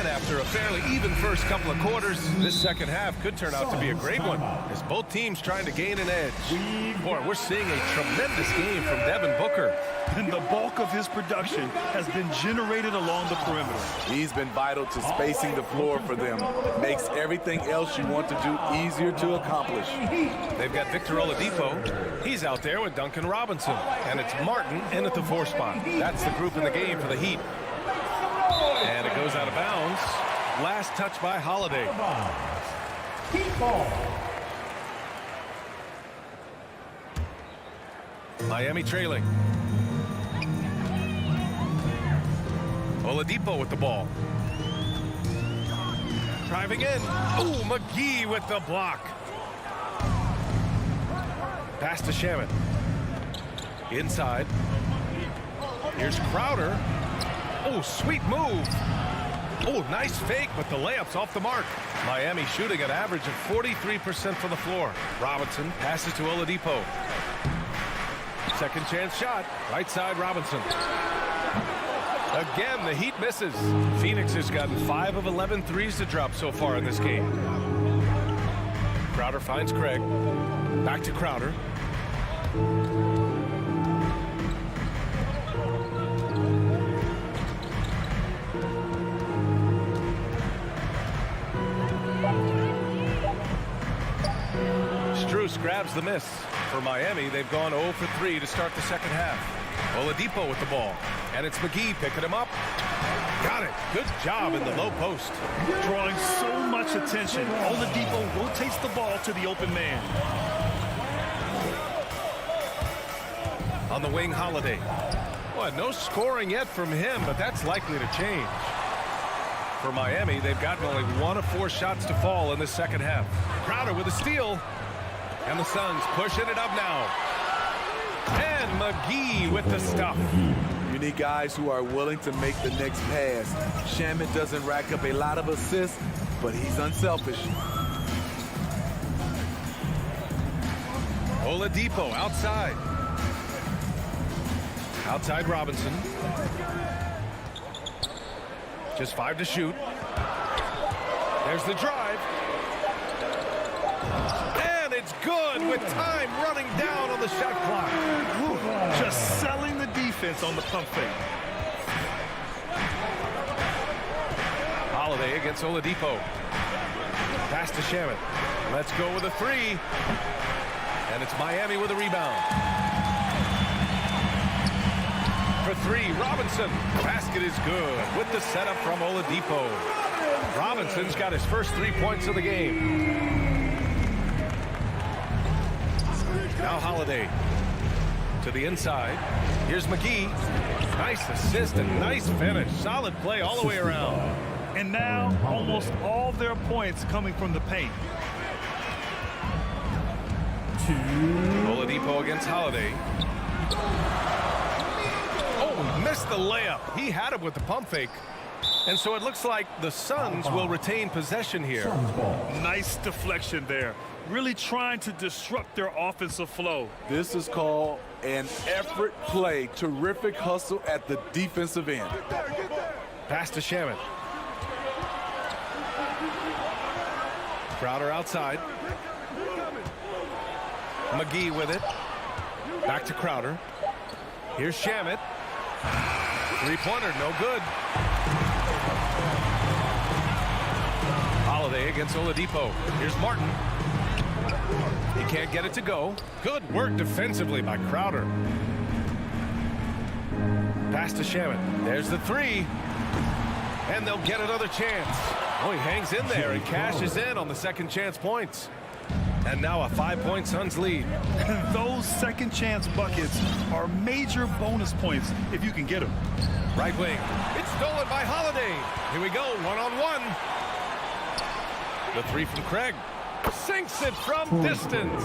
After a fairly even first couple of quarters, this second half could turn out to be a great one as both teams trying to gain an edge. Boy, we're seeing a tremendous game from Devin Booker. And the bulk of his production has been generated along the perimeter. He's been vital to spacing the floor for them. Makes everything else you want to do easier to accomplish. They've got Victor Oladipo. He's out there with Duncan Robinson. And it's Martin in at the 4 spot. That's the group in the game for the Heat. And it goes out of bounds. Last touch by Holiday. Miami trailing. Oladipo with the ball. Driving in. Oh, McGee with the block. Pass to Shaman. Inside. Here's Crowder. Oh, sweet move. Oh, nice fake, but the layup's off the mark. Miami shooting an average of 43% from the floor. Robinson passes to Oladipo. Second chance shot. Right side, Robinson. Again, the Heat misses. Phoenix has gotten 5 of 11 threes to drop so far in this game. Crowder finds Craig. Back to Crowder. Strus grabs the miss. For Miami, they've gone 0 for 3 to start the second half. Oladipo with the ball. And it's McGee picking him up. Got it. Good job in the low post. Drawing so much attention. Oladipo rotates the ball to the open man. On the wing, Holiday. Well, no scoring yet from him, but that's likely to change. For Miami, they've gotten only 1 of 4 shots to fall in the second half. Crowder with a steal. And the Suns pushing it up now. And McGee with the stuff. You need guys who are willing to make the next pass. Shaman doesn't rack up a lot of assists, but he's unselfish. Oladipo outside. Outside Robinson. Just 5 to shoot. There's the drive. And it's good with time running down on the shot clock. Just selling the defense on the pump fake. Holiday against Oladipo. Pass to Shamit. Let's go with a three. And it's Miami with a rebound. For three, Robinson. Basket is good with the setup from Oladipo. Robinson's got his first 3 points of the game. Now Holiday to the inside. Here's McGee. Nice assist and nice finish. Solid play all the way around. And now almost all their points coming from the paint. Oladipo against Holiday. Oh, missed the layup. He had it with the pump fake. And so it looks like the Suns will retain possession here. Nice deflection there. Really trying to disrupt their offensive flow. This is called an effort play. Terrific hustle at the defensive end. Pass to Shamit. Crowder outside. McGee with it. Back to Crowder. Here's Shamit. Three-pointer, no good. Holiday against Oladipo. Here's Martin. He can't get it to go. Good work defensively by Crowder. Pass to Shamit. There's the three. And they'll get another chance. Oh, he hangs in there and cashes in on the second chance points. And now a 5-point Suns lead. Those second chance buckets are major bonus points if you can get them. Right wing. It's stolen by Holiday. Here we go, one-on-one. The three from Craig. Sinks it from distance.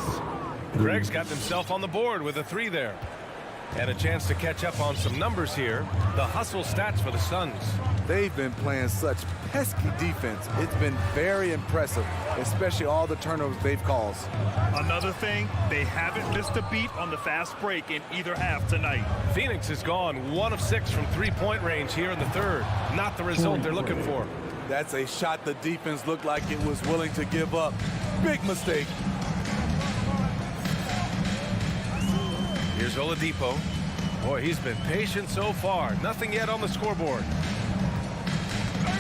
Craig's got himself on the board with a three there. And a chance to catch up on some numbers here. The hustle stats for the Suns. They've been playing such pesky defense. It's been very impressive, especially all the turnovers they've caused. Another thing, they haven't missed a beat on the fast break in either half tonight. Phoenix has gone 1 of 6 from three-point range here in the third. Not the result they're looking for. That's a shot the defense looked like it was willing to give up. Big mistake. Here's Oladipo. Boy, he's been patient so far. Nothing yet on the scoreboard.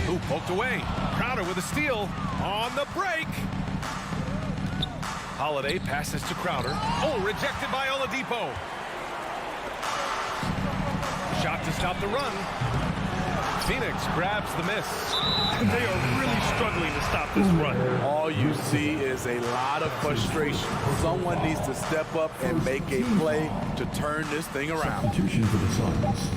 Ooh, poked away. Crowder with a steal on the break. Holiday passes to Crowder. Oh, rejected by Oladipo. Shot to stop the run. Phoenix grabs the miss. They are really struggling to stop this run. All you see is a lot of frustration. Someone needs to step up and make a play to turn this thing around. Substitution for the Suns.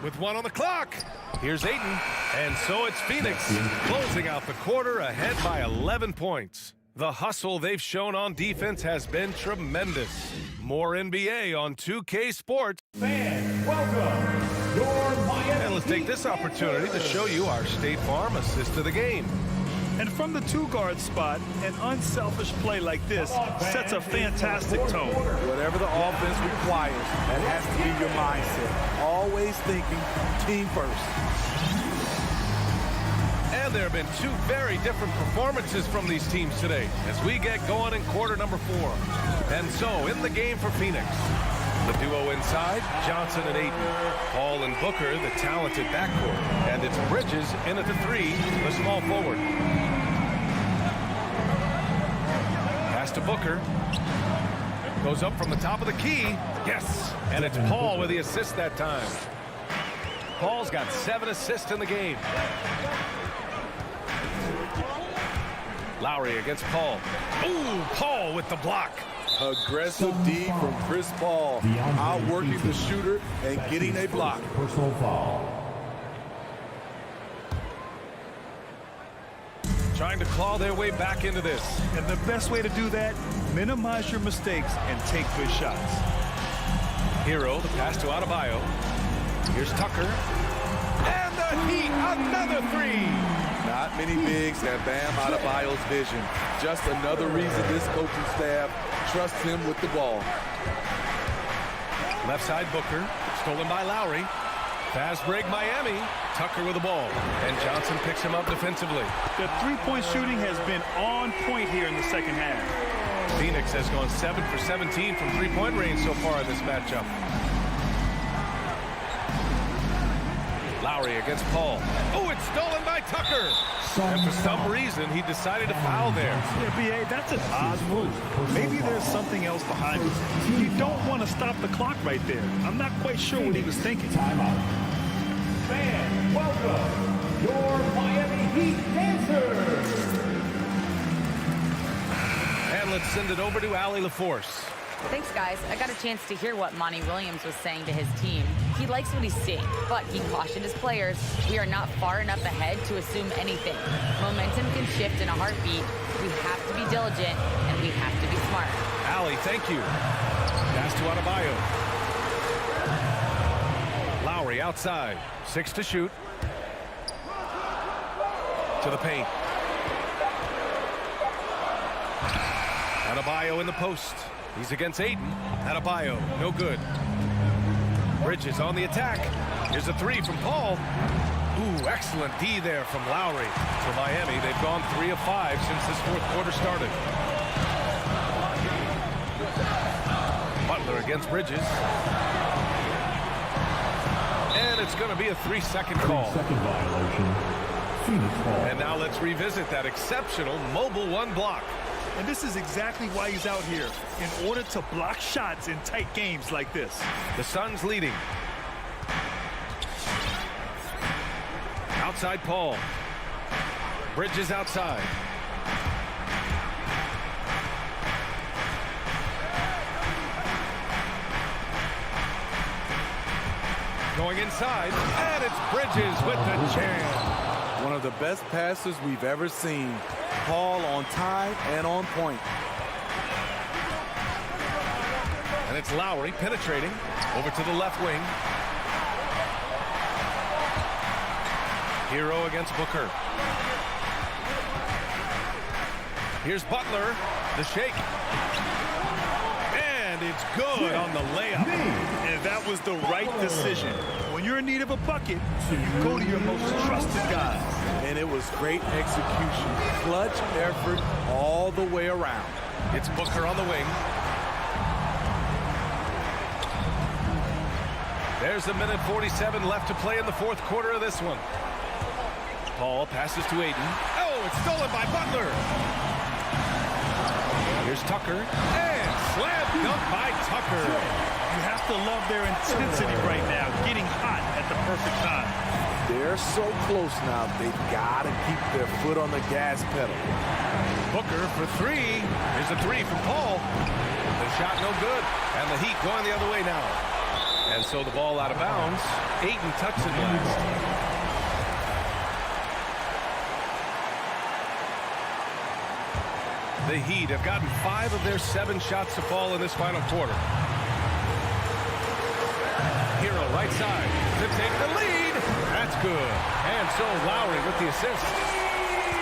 With 1 on the clock. Here's Ayton. And so it's Phoenix closing out the quarter ahead by 11 points. The hustle they've shown on defense has been tremendous. More NBA on 2K Sports. Fans, welcome. And let's take this opportunity to show you our State Farm assist to the game. And from the two-guard spot, an unselfish play like this sets a fantastic tone. Whatever the offense requires, that has to be your mindset. Always thinking team first. And there have been 2 very different performances from these teams today as we get going in quarter number 4. And so in the game for Phoenix, the duo inside, Johnson and Ayton. Paul and Booker, the talented backcourt. And it's Bridges in at the 3, the small forward. Pass to Booker. Goes up from the top of the key. Yes. And it's Paul with the assist that time. Paul's got 7 assists in the game. Lowry against Paul. Ooh, Paul with the block. Aggressive D from Chris Paul, outworking the shooter and getting a block. Personal foul. Trying to claw their way back into this. And the best way to do that, minimize your mistakes and take good shots. Hero, the pass to Adebayo. Here's Tucker. And the Heat, another 3. Not many bigs have Bam Adebayo's vision. Just another reason this coaching staff trusts him with the ball. Left side Booker, stolen by Lowry. Fast break Miami. Tucker with the ball. And Johnson picks him up defensively. The three-point shooting has been on point here in the second half. Phoenix has gone 7 for 17 from three-point range so far in this matchup. Lowry Lowry against Paul. Oh, it's stolen by Tucker. And for some reason, he decided to foul there. Yeah, B.A., that's an odd move. Maybe there's something else behind it. You don't want to stop the clock right there. I'm not quite sure what he was thinking. Timeout. Fans, welcome your Miami Heat dancers. And let's send it over to Allie LaForce. Thanks, guys. I got a chance to hear what Monty Williams was saying to his team. He likes what he's seeing, but he cautioned his players, we are not far enough ahead to assume anything. Momentum can shift in a heartbeat. We have to be diligent, and we have to be smart. Allie, thank you. Pass to Adebayo. Lowry outside. 6 to shoot. To the paint. Adebayo in the post. He's against Ayton. Adebayo, no good. Bridges on the attack. Here's a three from Paul. Ooh, excellent D there from Lowry. For Miami, they've gone 3 of 5 since this fourth quarter started. Butler against Bridges. And it's going to be a 3-second call. 3-second violation. Phoenix ball. And now let's revisit that exceptional mobile one block. And this is exactly why he's out here, in order to block shots in tight games like this. The Suns leading. Outside Paul. Bridges outside. Going inside, and it's Bridges with the jam. One of the best passes we've ever seen. Paul on time and on point. And it's Lowry penetrating over to the left wing. Hero against Booker. Here's Butler, the shake. And it's good on the layup. And that was the right decision. When you're in need of a bucket, you go to your most trusted guy. And it was great execution. Clutch effort all the way around. It's Booker on the wing. There's a minute 47 left to play in the fourth quarter of this one. Paul passes to Ayton. Oh, it's stolen by Butler. Here's Tucker. And slam dunk by Tucker. You have to love their intensity right now, getting hot at the perfect time. They're so close now, they've got to keep their foot on the gas pedal. Booker for three. Here's a three from Paul. The shot no good. And the Heat going the other way now. And so the ball out of bounds. Ayton touched it last. The Heat have gotten 5 of their 7 shots to fall in this final quarter. Hero right side to take the lead. That's good. And so Lowry with the assist.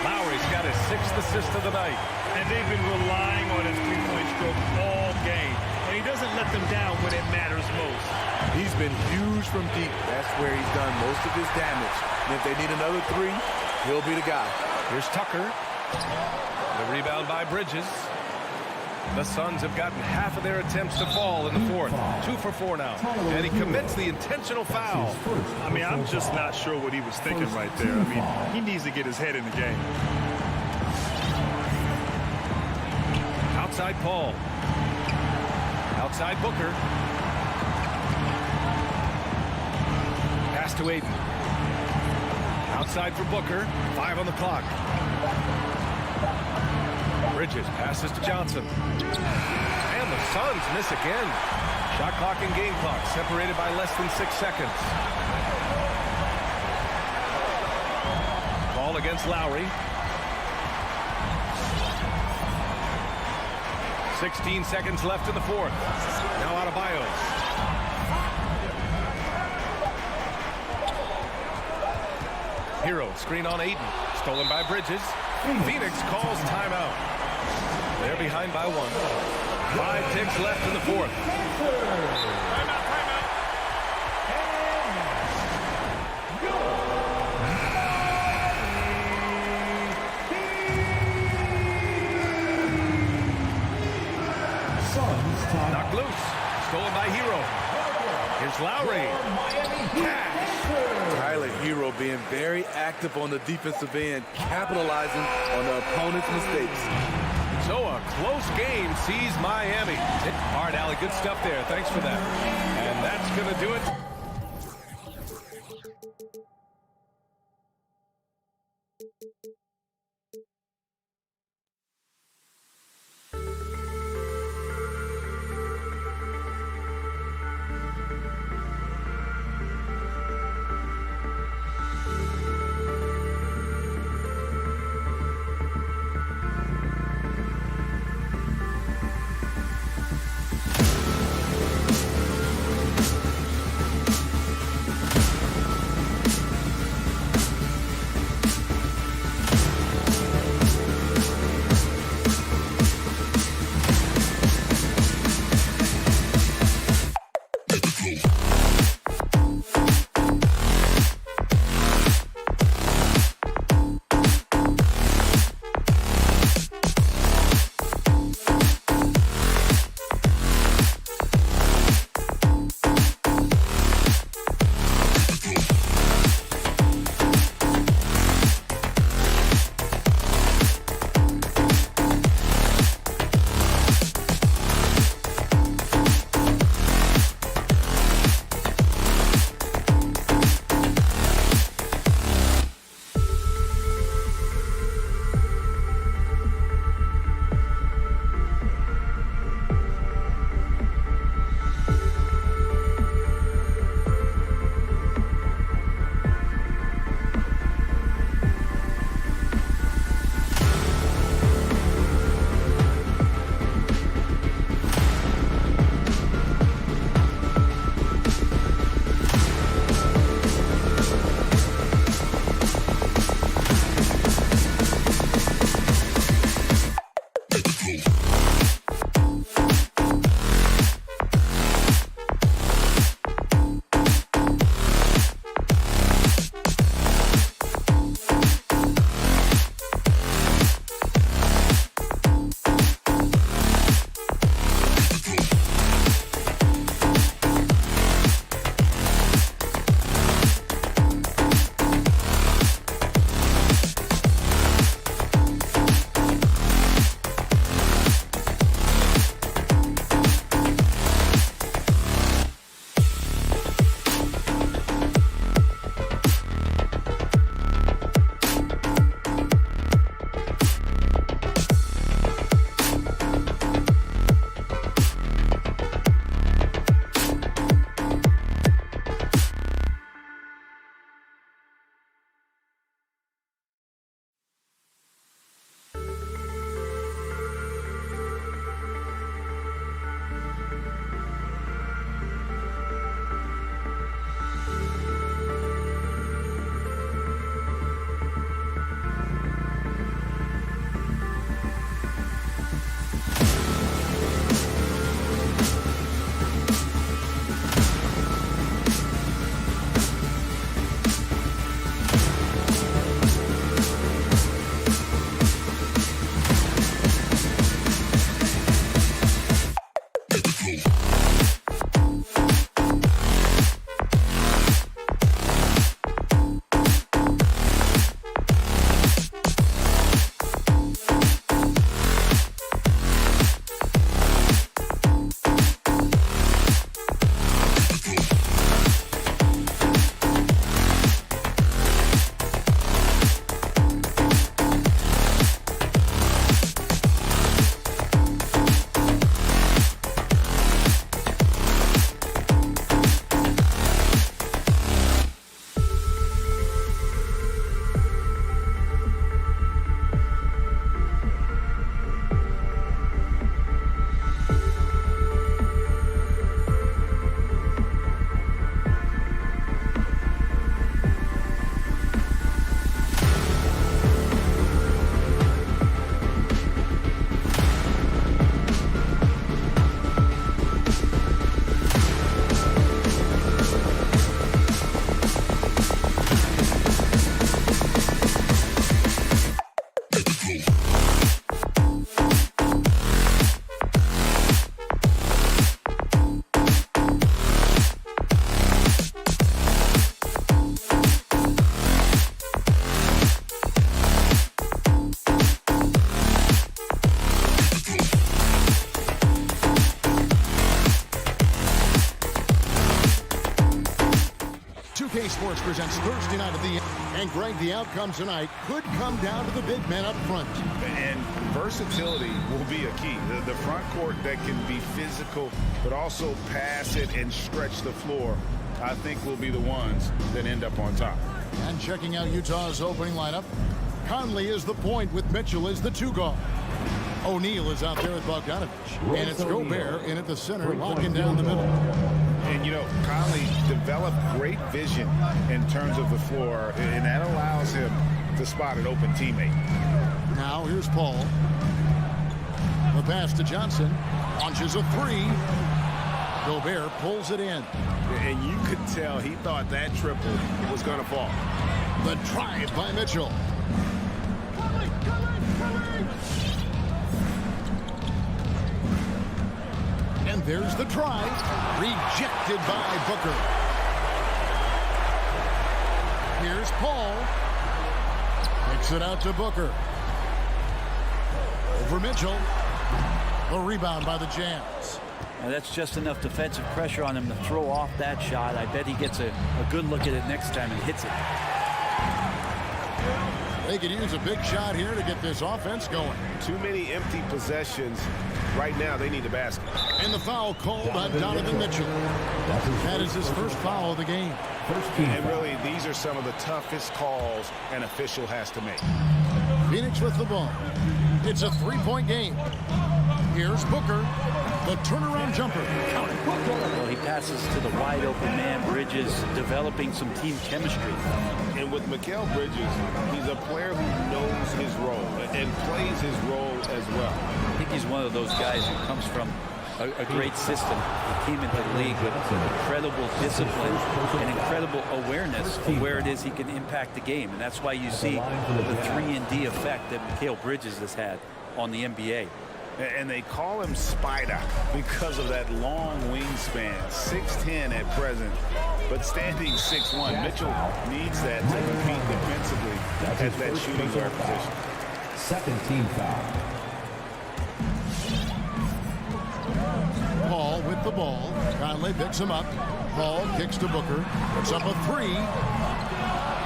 Lowry's got his 6th assist of the night. And they've been relying on his three-point stroke all game. And he doesn't let them down when it matters most. He's been huge from deep. That's where he's done most of his damage. And if they need another 3, he'll be the guy. Here's Tucker. The rebound by Bridges. The Suns have gotten half of their attempts to fall in the fourth. 2 for 4 now. And he commits the intentional foul. I mean, I'm just not sure what he was thinking right there. I mean, he needs to get his head in the game. Outside Paul. Outside Booker. Pass to Ayton. Outside for Booker. 5 on the clock. Bridges passes to Johnson. And the Suns miss again. Shot clock and game clock separated by less than 6 seconds. Ball against Lowry. 16 seconds left in the fourth. Now Adebayo. Hero screen on Ayton. Stolen by Bridges. Phoenix calls timeout. They're behind by 1. 5 ticks left in the fourth. Timeout, timeout. Knocked loose. Stolen by Hero. Here's Lowry. Cash. Tyler Hero being very active on the defensive end, capitalizing on the opponent's mistakes. So a close game sees Miami. All right, Allie, good stuff there. Thanks for that. And that's going to do it. Sports presents Thursday night at the end. And Greg, the outcome tonight could come down to the big men up front. And versatility will be a key. The front court that can be physical, but also pass it and stretch the floor, I think will be the ones that end up on top. And checking out Utah's opening lineup, Conley is the point with Mitchell as the 2 guard. O'Neal is out there with Bogdanovich. And it's Gobert in at the center, locking down the middle. And, you know, Conley developed great vision in terms of the floor, and that allows him to spot an open teammate. Now here's Paul. The pass to Johnson. Launches a 3. Gobert pulls it in. And you could tell he thought that triple was going to fall. The drive by Mitchell. And there's the drive. Rejected by Booker. Here's Paul. Kicks it out to Booker. Over Mitchell. A rebound by the Jazz. Now that's just enough defensive pressure on him to throw off that shot. I bet he gets a good look at it next time and hits it. They could use a big shot here to get this offense going. Too many empty possessions. Right now, they need a basket. And the foul called on Donovan Mitchell. That is his first foul of the game. And really, these are some of the toughest calls an official has to make. Phoenix with the ball. It's a 3-point game. Here's Booker. The turnaround jumper. Count it. Well, he passes to the wide open man. Bridges developing some team chemistry. And with Mikal Bridges, he's a player who knows his role and plays his role as well. I think he's one of those guys who comes from a great system. He came into the league with incredible discipline and incredible awareness of where it is he can impact the game. And that's why you see the 3-and-D effect that Mikal Bridges has had on the NBA. And they call him Spider because of that long wingspan, 6'10" at present, but standing 6'1". Mitchell needs that to compete defensively at that shooting guard position. Second team foul. Paul with the ball. Conley picks him up. Paul kicks to Booker. Puts up a 3.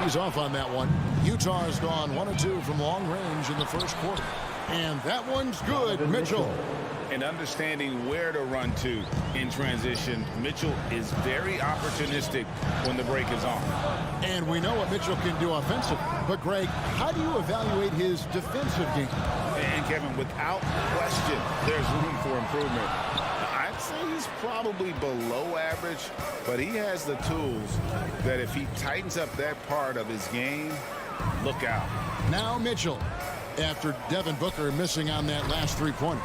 He's off on that one. Utah has gone 1 of 2 from long range in the first quarter. And that one's good, Mitchell. And understanding where to run to in transition, Mitchell is very opportunistic when the break is on. And we know what Mitchell can do offensively. But, Greg, how do you evaluate his defensive game? And, Kevin, without question, there's room for improvement. I'd say he's probably below average, but he has the tools that if he tightens up that part of his game, look out. Now Mitchell, after Devin Booker missing on that last 3-pointer.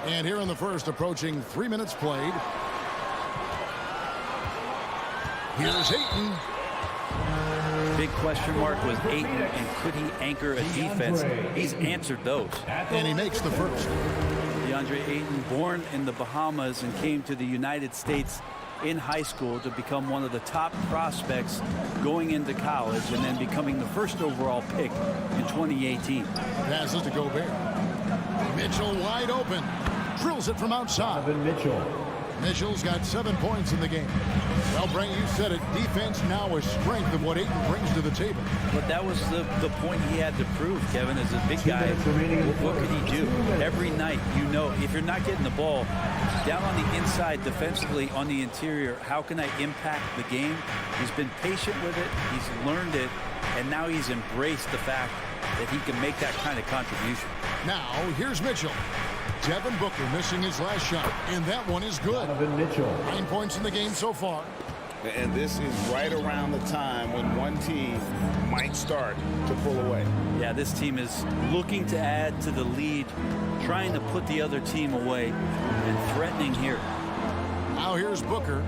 And here in the first, approaching 3 minutes played. Here's Ayton. Big question mark was Ayton, and could he anchor a defense? He's answered those. And he makes the first. DeAndre Ayton, born in the Bahamas and came to the United States in high school to become one of the top prospects going into college and then becoming the first overall pick in 2018. Passes to Gobert. Mitchell wide open. Drills it from outside. Mitchell's got 7 points in the game. Well, Brent, you said it. Defense now a strength of what Ayton brings to the table. But that was the point he had to prove, Kevin, as a big guy. What could he do? Every night, you know, if you're not getting the ball down on the inside defensively on the interior, how can I impact the game? He's been patient with it. He's learned it. And now he's embraced the fact that he can make that kind of contribution. Now, here's Mitchell. Devin Booker missing his last shot, and that one is good. 9 points in the game so far. And this is right around the time when one team might start to pull away. Yeah, this team is looking to add to the lead, trying to put the other team away, and threatening here. Now here's Booker.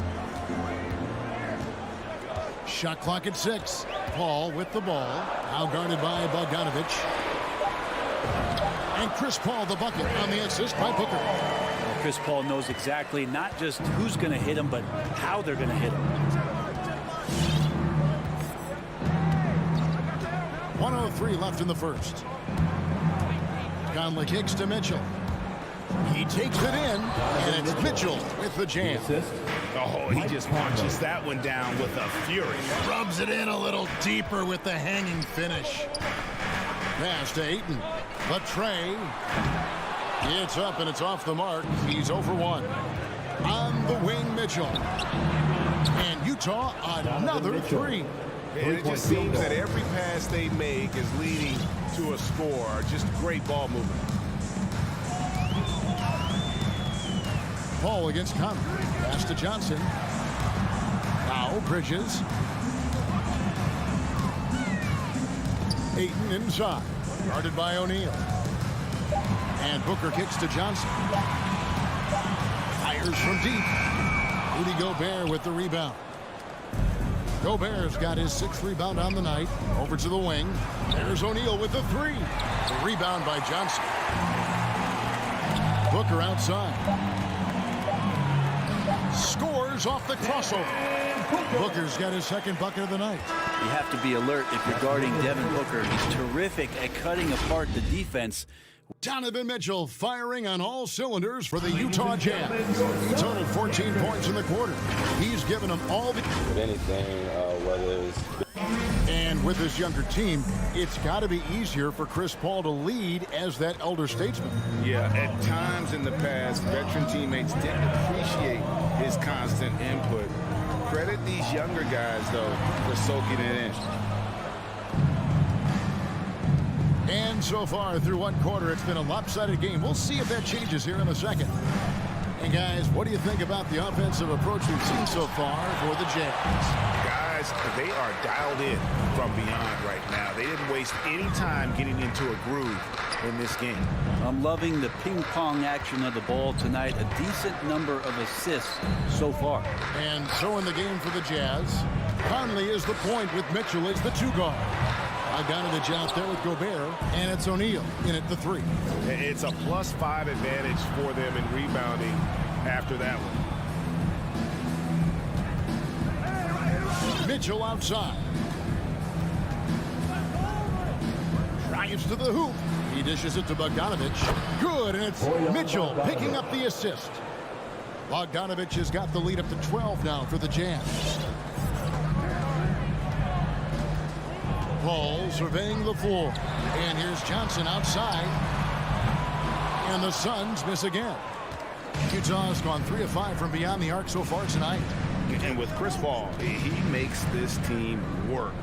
Shot clock at 6. Paul with the ball. Now guarded by Bogdanovich. And Chris Paul the bucket on the assist by Booker. Chris Paul knows exactly not just who's going to hit him, but how they're going to hit him. 1:03 left in the first. Conley kicks to Mitchell. He takes it in, and it's Mitchell with the jam. Oh, he just punches that one down with a fury. Rubs it in a little deeper with the hanging finish. Pass to Ayton. The tray. It's up and it's off the mark. He's 0 for 1. On the wing, Mitchell. And Utah, another 3. And it just seems that every pass they make is leading to a score. Just great ball movement. Paul against Conley. Pass to Johnson. Now Bridges. Ayton inside. Guarded by O'Neal. And Booker kicks to Johnson. Fires from deep. Rudy Gobert with the rebound. Gobert's got his 6th rebound on the night. Over to the wing. There's O'Neal with the 3. The rebound by Johnson. Booker outside. Scores off the crossover. Booker's got his 2nd bucket of the night. You have to be alert if you're guarding Devin Booker. He's terrific at cutting apart the defense. Donovan Mitchell firing on all cylinders for the Utah Jazz. He totaled 14 points in the quarter. He's given them all the... With anything, whether it's... And with this younger team, it's got to be easier for Chris Paul to lead as that elder statesman. Yeah, at times in the past, veteran teammates didn't appreciate his constant input. Credit these younger guys, though, for soaking it in. And so far through one quarter, it's been a lopsided game. We'll see if that changes here in a second. And guys, what do you think about the offensive approach we've seen so far for the Jazz? Guys, they are dialed in from beyond right now. They didn't waste any time getting into a groove in this game. I'm loving the ping pong action of the ball tonight. A decent number of assists so far. And so in the game for the Jazz, Conley is the point with Mitchell as the 2 guard. Bogdanovich out there with Gobert, and it's O'Neal in at the 3. It's a +5 advantage for them in rebounding after that one. Mitchell outside. Drives to the hoop. He dishes it to Bogdanovich. Good, and it's Mitchell picking up the assist. Bogdanovich has got the lead up to 12 now for the Jazz. Paul surveying the floor. And here's Johnson outside. And the Suns miss again. Utah's gone 3 of 5 from beyond the arc so far tonight. And with Chris Paul, he makes this team work.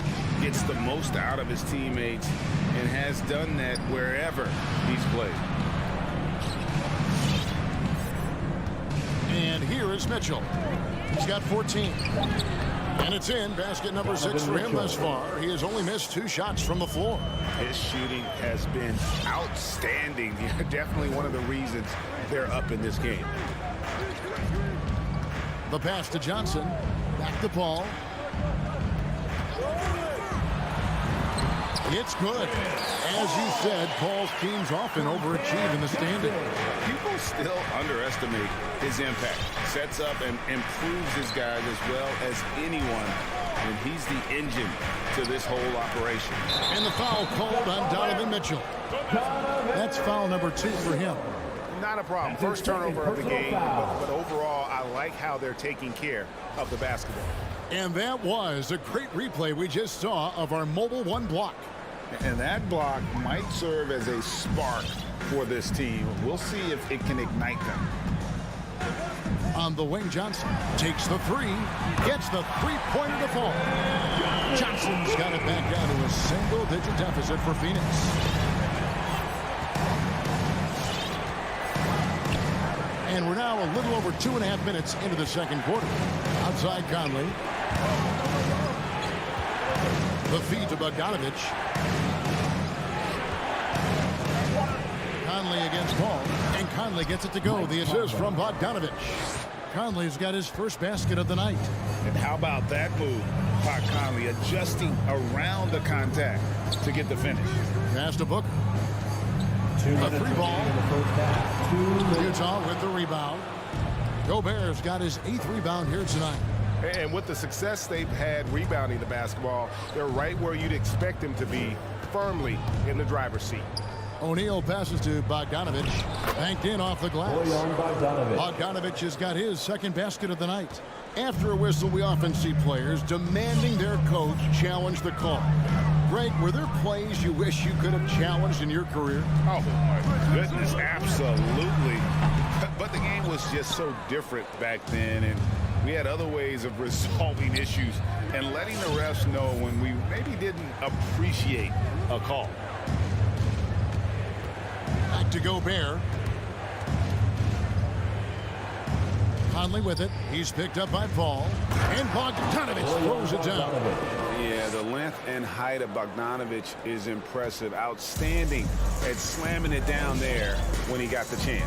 Gets the most out of his teammates and has done that wherever he's played. And here is Mitchell. He's got 14. And it's in. Basket number 6 for him thus far. He has only missed 2 shots from the floor. His shooting has been outstanding. Definitely one of the reasons they're up in this game. The pass to Johnson. Back to Paul. It's good. As you said, Paul's teams often overachieve in the standings. People still underestimate his impact. Sets up and improves his guys as well as anyone. And he's the engine to this whole operation. And the foul called on Donovan Mitchell. That's foul number 2 for him. Not a problem. First turnover of the game, but overall, I like how they're taking care of the basketball. And that was a great replay we just saw of our Mobile One block. And that block might serve as a spark for this team. We'll see if it can ignite them. On the wing, Johnson takes the 3, gets the 3-pointer to fall. Johnson's got it back down to a single-digit deficit for Phoenix. And we're now a little over 2.5 minutes into the second quarter. Outside Conley. The feed to Bogdanovich. Conley against Paul. And Conley gets it to go. The assist from Bogdanovich. Conley's got his first basket of the night. And how about that move? Pat Conley adjusting around the contact to get the finish. Pass to Booker. A 3 ball. Utah with the rebound. Gobert's got his 8th rebound here tonight. And with the success they've had rebounding the basketball, they're right where you'd expect them to be, firmly in the driver's seat. O'Neal passes to Bogdanovich. Banked in off the glass. Bogdanovich has got his 2nd basket of the night. After a whistle, we often see players demanding their coach challenge the call. Greg, were there plays you wish you could have challenged in your career? Oh, my goodness, absolutely. But the game was just so different back then, and we had other ways of resolving issues and letting the refs know when we maybe didn't appreciate a call. Back to Gobert. Conley with it. He's picked up by Paul. And Bogdanovich throws it down. Yeah, the length and height of Bogdanovich is impressive. Outstanding at slamming it down there when he got the chance.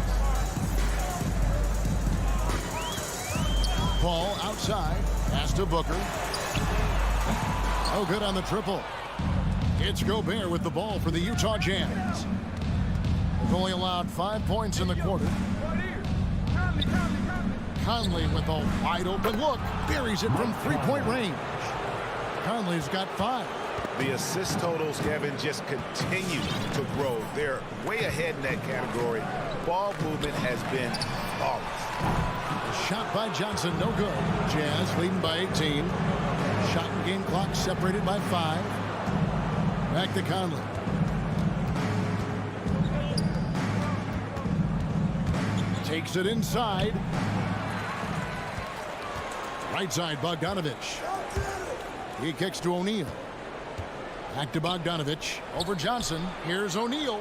Paul outside. Pass to Booker. No good on the triple. It's Gobert with the ball for the Utah Jazz. They've only allowed 5 points in the quarter. Conley with a wide open look. Buries it from three-point range. Conley's got 5. The assist totals, Kevin, just continue to grow. They're way ahead in that category. Ball movement has been flawless. Shot by Johnson, no good. Jazz leading by 18. Shot and game clock separated by 5. Back to Conley. Takes it inside. Right side, Bogdanovich. He kicks to O'Neal. Back to Bogdanovich. Over Johnson. Here's O'Neal.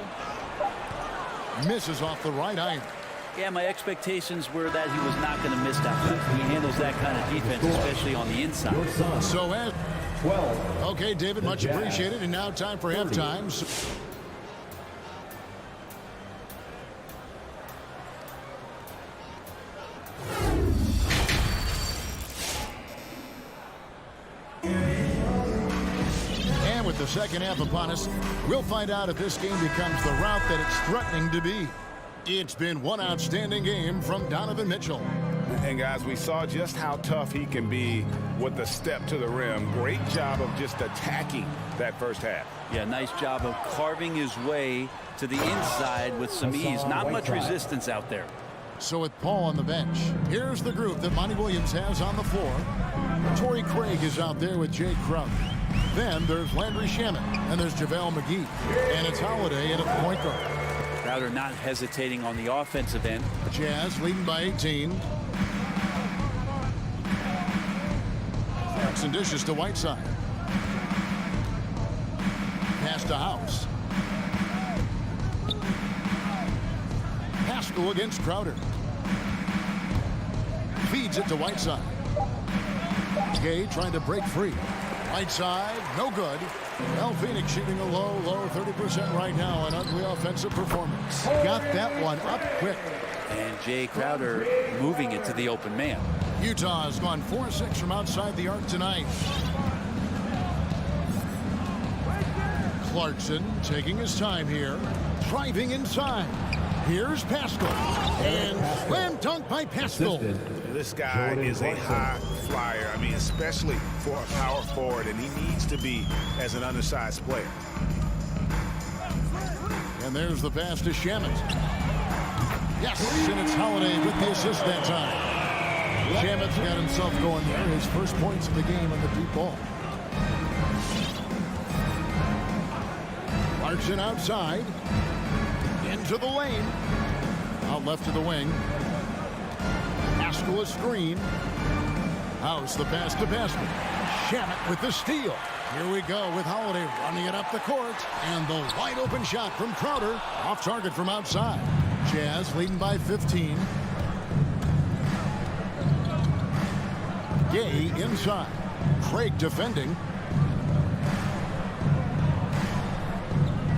Misses off the right iron. Yeah, my expectations were that he was not going to miss that. He handles that kind of defense, especially on the inside. So as 12. Okay, David, much appreciated. And now time for halftime. And with the second half upon us, we'll find out if this game becomes the route that it's threatening to be. It's been one outstanding game from Donovan Mitchell. And guys, we saw just how tough he can be with the step to the rim. Great job of just attacking that first half. Yeah, nice job of carving his way to the inside with some ease. Not much resistance out there. So with Paul on the bench, here's the group that Monty Williams has on the floor. Torrey Craig is out there with Jay Crowder. Then there's Landry Shamet, and there's JaVale McGee. And it's Holiday in at point guard. Crowder not hesitating on the offensive end. Jazz leading by 18. Jackson dishes to Whiteside. Pass to House. Pascal against Crowder. Feeds it to Whiteside. Gay trying to break free. Right side, no good. Well, Phoenix shooting a low 30% right now. An ugly offensive performance. Got that one up quick. And Jay Crowder moving it to the open man. Utah has gone 4-6 from outside the arc tonight. Clarkson taking his time here. Driving inside. Here's Pascal. And slam dunk by Pascal. This guy is a high flyer. I mean, especially for a power forward, and he needs to be as an undersized player. And there's the pass to Shamet. Yes, and it's Holiday with the assist that time. Shamet's got himself going there. His first points of the game on the deep ball. Clarkson outside. Into the lane. Out left to the wing. Pascal a screen. House the pass to Pascal. Shamet with the steal. Here we go with Holiday running it up the court. And the wide open shot from Crowder. Off target from outside. Jazz leading by 15. Gay inside. Craig defending.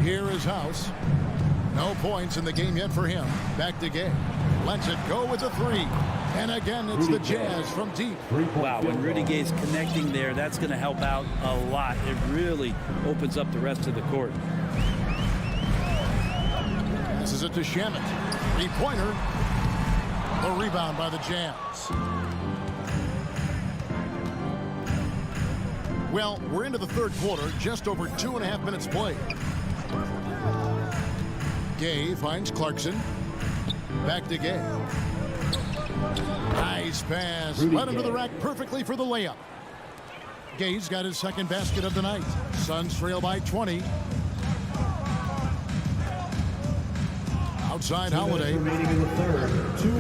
Here is House. No points in the game yet for him. Back to Gay. Lets it go with a 3. And again, it's the Jazz from deep. Wow, when Rudy Gay's connecting there, that's going to help out a lot. It really opens up the rest of the court. This is it to Shamet. 3-pointer. The rebound by the Jazz. Well, we're into the third quarter, just over 2.5 minutes played. Gay finds Clarkson. Back to Gay. Nice pass. Led him to the rack perfectly for the layup. Gay's got his second basket of the night. Suns trail by 20. Outside Holiday.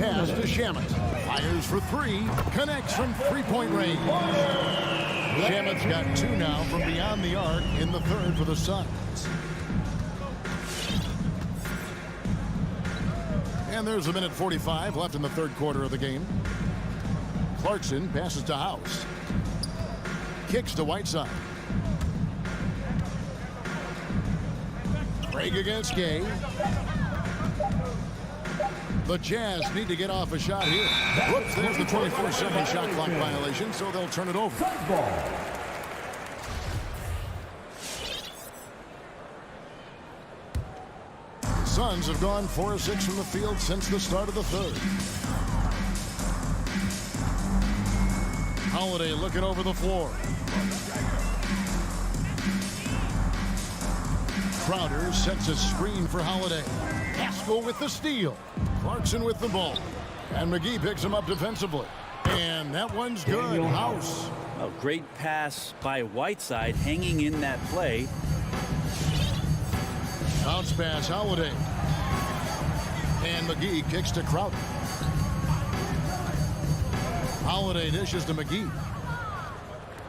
Pass to Shamet. Fires for three. Connects from three-point range. Shamet's got two now from beyond the arc in the third for the Suns. And there's a minute 45 left in the third quarter of the game. Clarkson passes to House. Kicks to Whiteside. Craig against Gay. The Jazz need to get off a shot here. Whoops, there's the 24-second shot clock violation, so they'll turn it over. Suns have gone 4 of 6 from the field since the start of the third. Holiday looking over the floor. Crowder sets a screen for Holiday. Haskell with the steal. Clarkson with the ball. And McGee picks him up defensively. And that one's good. House. Oh, great pass by Whiteside, hanging in that play. Bounce pass, Holiday. And McGee kicks to Crowder. Holiday dishes to McGee.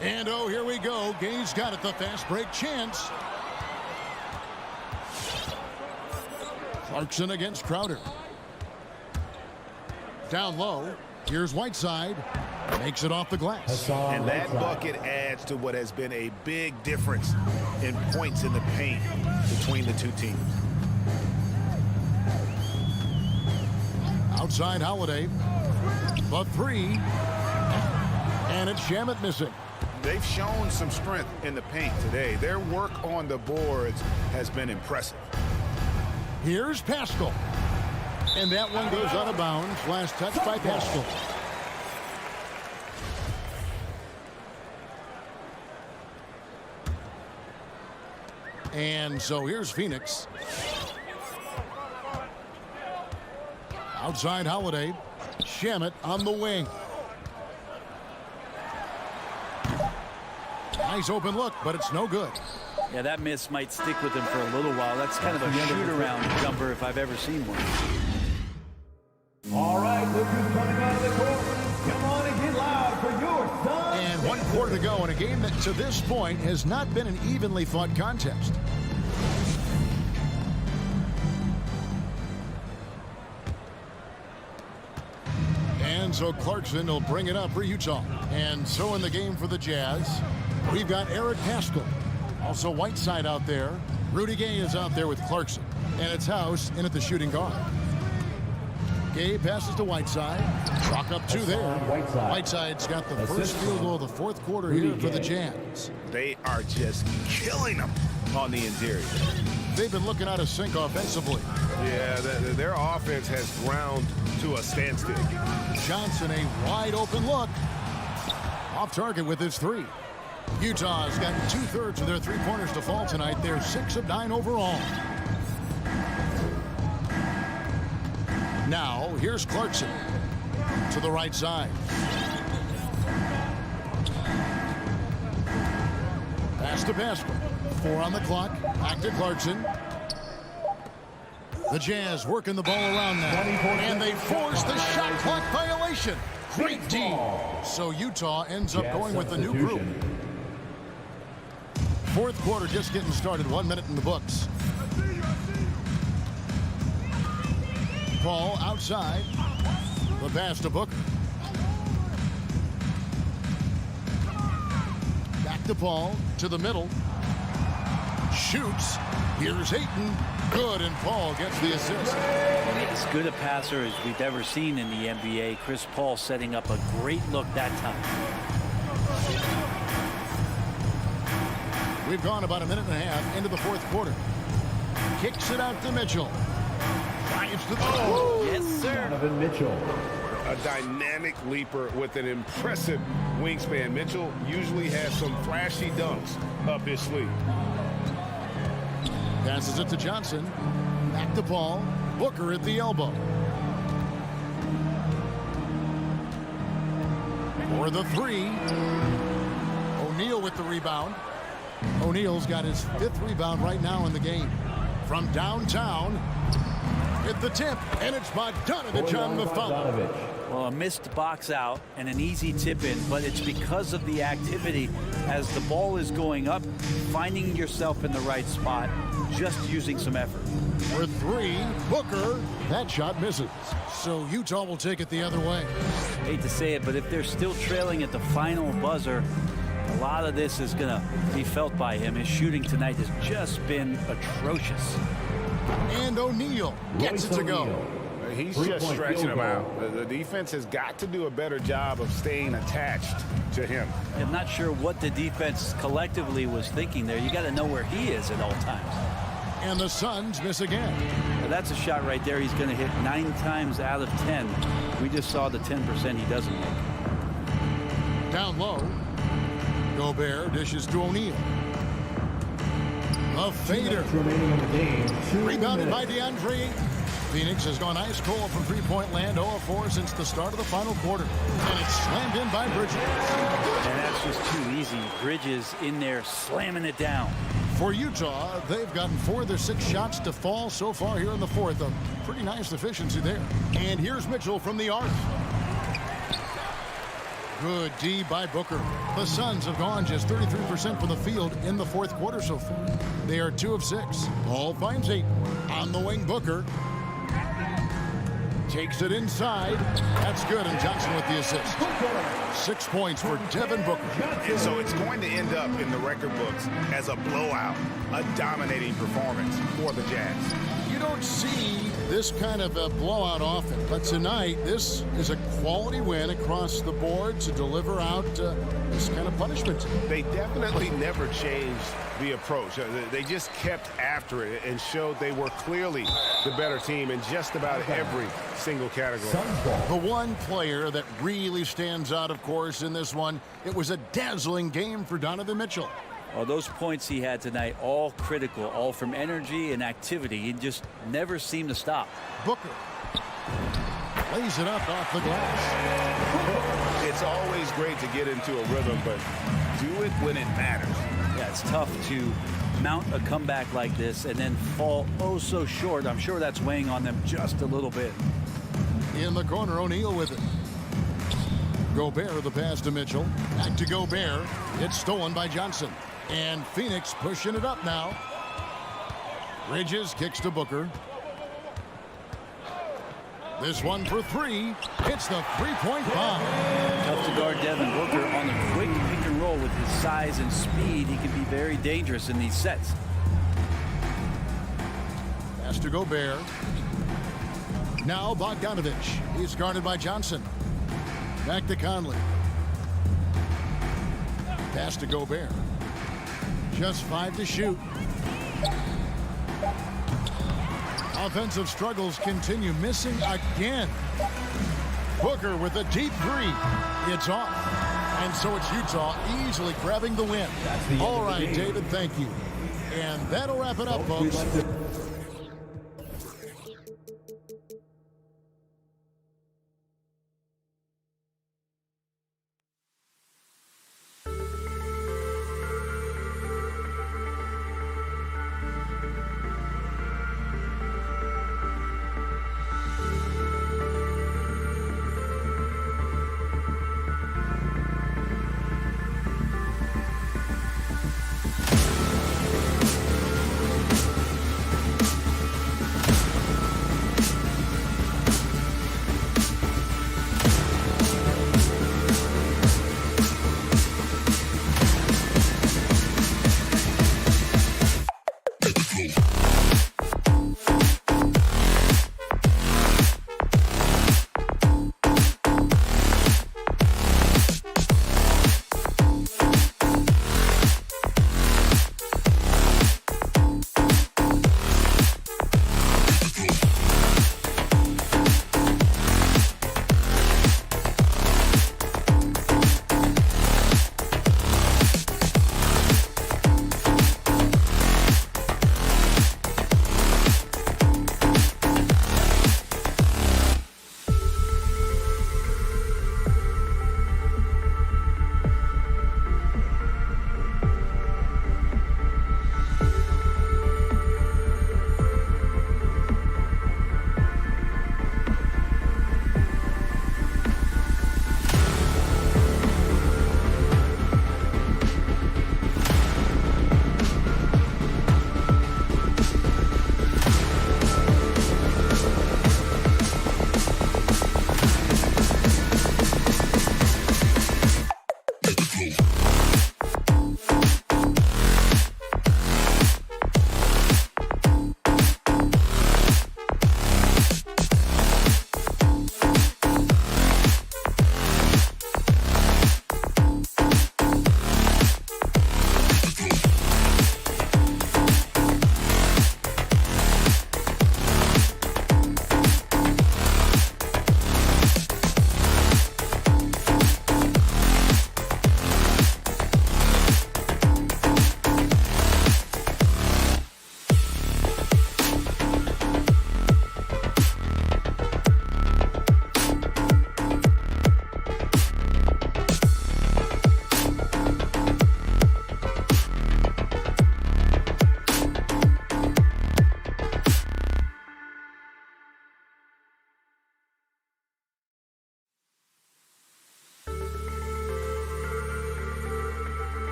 And oh, here we go. Gay's got it, the fast break chance. Clarkson against Crowder. Down low. Here's Whiteside. Makes it off the glass. And that bucket adds to what has been a big difference in points in the paint between the two teams. Outside Holiday. The three. And it's Shamet missing. They've shown some strength in the paint today. Their work on the boards has been impressive. Here's Pascal. And that one goes out of bounds. Last touch by Pascal. And so here's Phoenix. Outside Holiday. Shamet on the wing. Nice open look, but it's no good. Yeah, that miss might stick with him for a little while. That's kind of a shoot-around jumper if I've ever seen one. All right, look who's coming out of the court. Come on and get loud for your Suns. And 1 quarter to go in a game that to this point has not been an evenly fought contest. And so Clarkson will bring it up for Utah. And so in the game for the Jazz, we've got Eric Pascal. Also Whiteside out there. Rudy Gay is out there with Clarkson. And it's House in at the shooting guard. Gay passes to Whiteside. Chalk up two there. Whiteside's got the first field goal of the fourth quarter here for the Jazz. They are just killing them on the interior. They've been looking out of sync offensively. Yeah, their offense has ground to a standstill. Johnson, a wide open look. Off target with his three. Utah's got 2/3 of their three-pointers to fall tonight. They're 6 of 9 overall. Now, here's Clarkson to the right side. Pass to Pascal. 4 on the clock. Back to Clarkson. The Jazz working the ball around now. And they force the shot clock violation. Great D. So Utah ends up going with the new group. Fourth quarter just getting started. 1 minute in the books. Paul outside. The pass to Booker. Back to Paul. To the middle. Shoots. Here's Ayton. Good, and Paul gets the assist. As good a passer as we've ever seen in the NBA. Chris Paul setting up a great look that time. We've gone about a minute and a half into the fourth quarter. Kicks it out to Mitchell. Drives to the yes, sir. Donovan Mitchell. A dynamic leaper with an impressive wingspan. Mitchell usually has some flashy dunks up his sleeve. Passes it to Johnson. Back to Paul. Booker at the elbow. for the three. O'Neal with the rebound. O'Neal's got his 5th rebound right now in the game. From downtown, hit the tip, and it's Bogdanovich on the foul. Well, a missed box out and an easy tip in, but it's because of the activity as the ball is going up, finding yourself in the right spot, just using some effort. For three, Booker. That shot misses. So Utah will take it the other way. Hate to say it, but if they're still trailing at the final buzzer, a lot of this is going to be felt by him. His shooting tonight has just been atrocious. And O'Neal gets it to go. He's just stretching him out. The defense has got to do a better job of staying attached to him. I'm not sure what the defense collectively was thinking there. You got to know where he is at all times. And the Suns miss again. Well, that's a shot right there. He's going to hit 9 times out of 10. We just saw the 10% he doesn't make. Down low. Gobert dishes to O'Neal. A fader. Rebounded by DeAndre Ayton. Phoenix has gone ice cold from three-point land, 0-4 since the start of the final quarter. And it's slammed in by Bridges. And that's just too easy. Bridges in there slamming it down. For Utah, they've gotten 4 of their 6 shots to fall so far here in the 4th. A pretty nice efficiency there. And here's Mitchell from the arc. Good D by Booker. The Suns have gone just 33% from the field in the 4th quarter so far. They are 2 of 6. Paul finds 8. On the wing, Booker. Takes it inside. That's good, and Johnson with the assist. 6 points for Devin Booker. And so it's going to end up in the record books as a blowout, a dominating performance for the Jazz. You don't see this kind of a blowout often, but tonight this is a quality win across the board to deliver out this kind of punishment. They definitely never changed the approach. They just kept after it and showed they were clearly the better team in just about every single category. The one player that really stands out, of course, in this one, it was a dazzling game for Donovan Mitchell. Well, those points he had tonight, all critical, all from energy and activity. He just never seemed to stop. Booker lays it up off the glass. It's always great to get into a rhythm, but do it when it matters. Yeah, it's tough to mount a comeback like this and then fall oh so short. I'm sure that's weighing on them just a little bit. In the corner, O'Neal with it. Gobert, the pass to Mitchell. Back to Gobert. It's stolen by Johnson. And Phoenix pushing it up now. Bridges kicks to Booker. This one for 3. It's the three-point bomb. Tough to guard Devin Booker on the quick pick and roll with his size and speed. He can be very dangerous in these sets. Pass to Gobert. Now Bogdanovich. He's guarded by Johnson. Back to Conley. Pass to Gobert. Just 5 to shoot. Offensive struggles continue, missing again. Booker with a deep 3. It's off. And so it's Utah easily grabbing the win. All right, David, thank you. And that'll wrap it up, folks.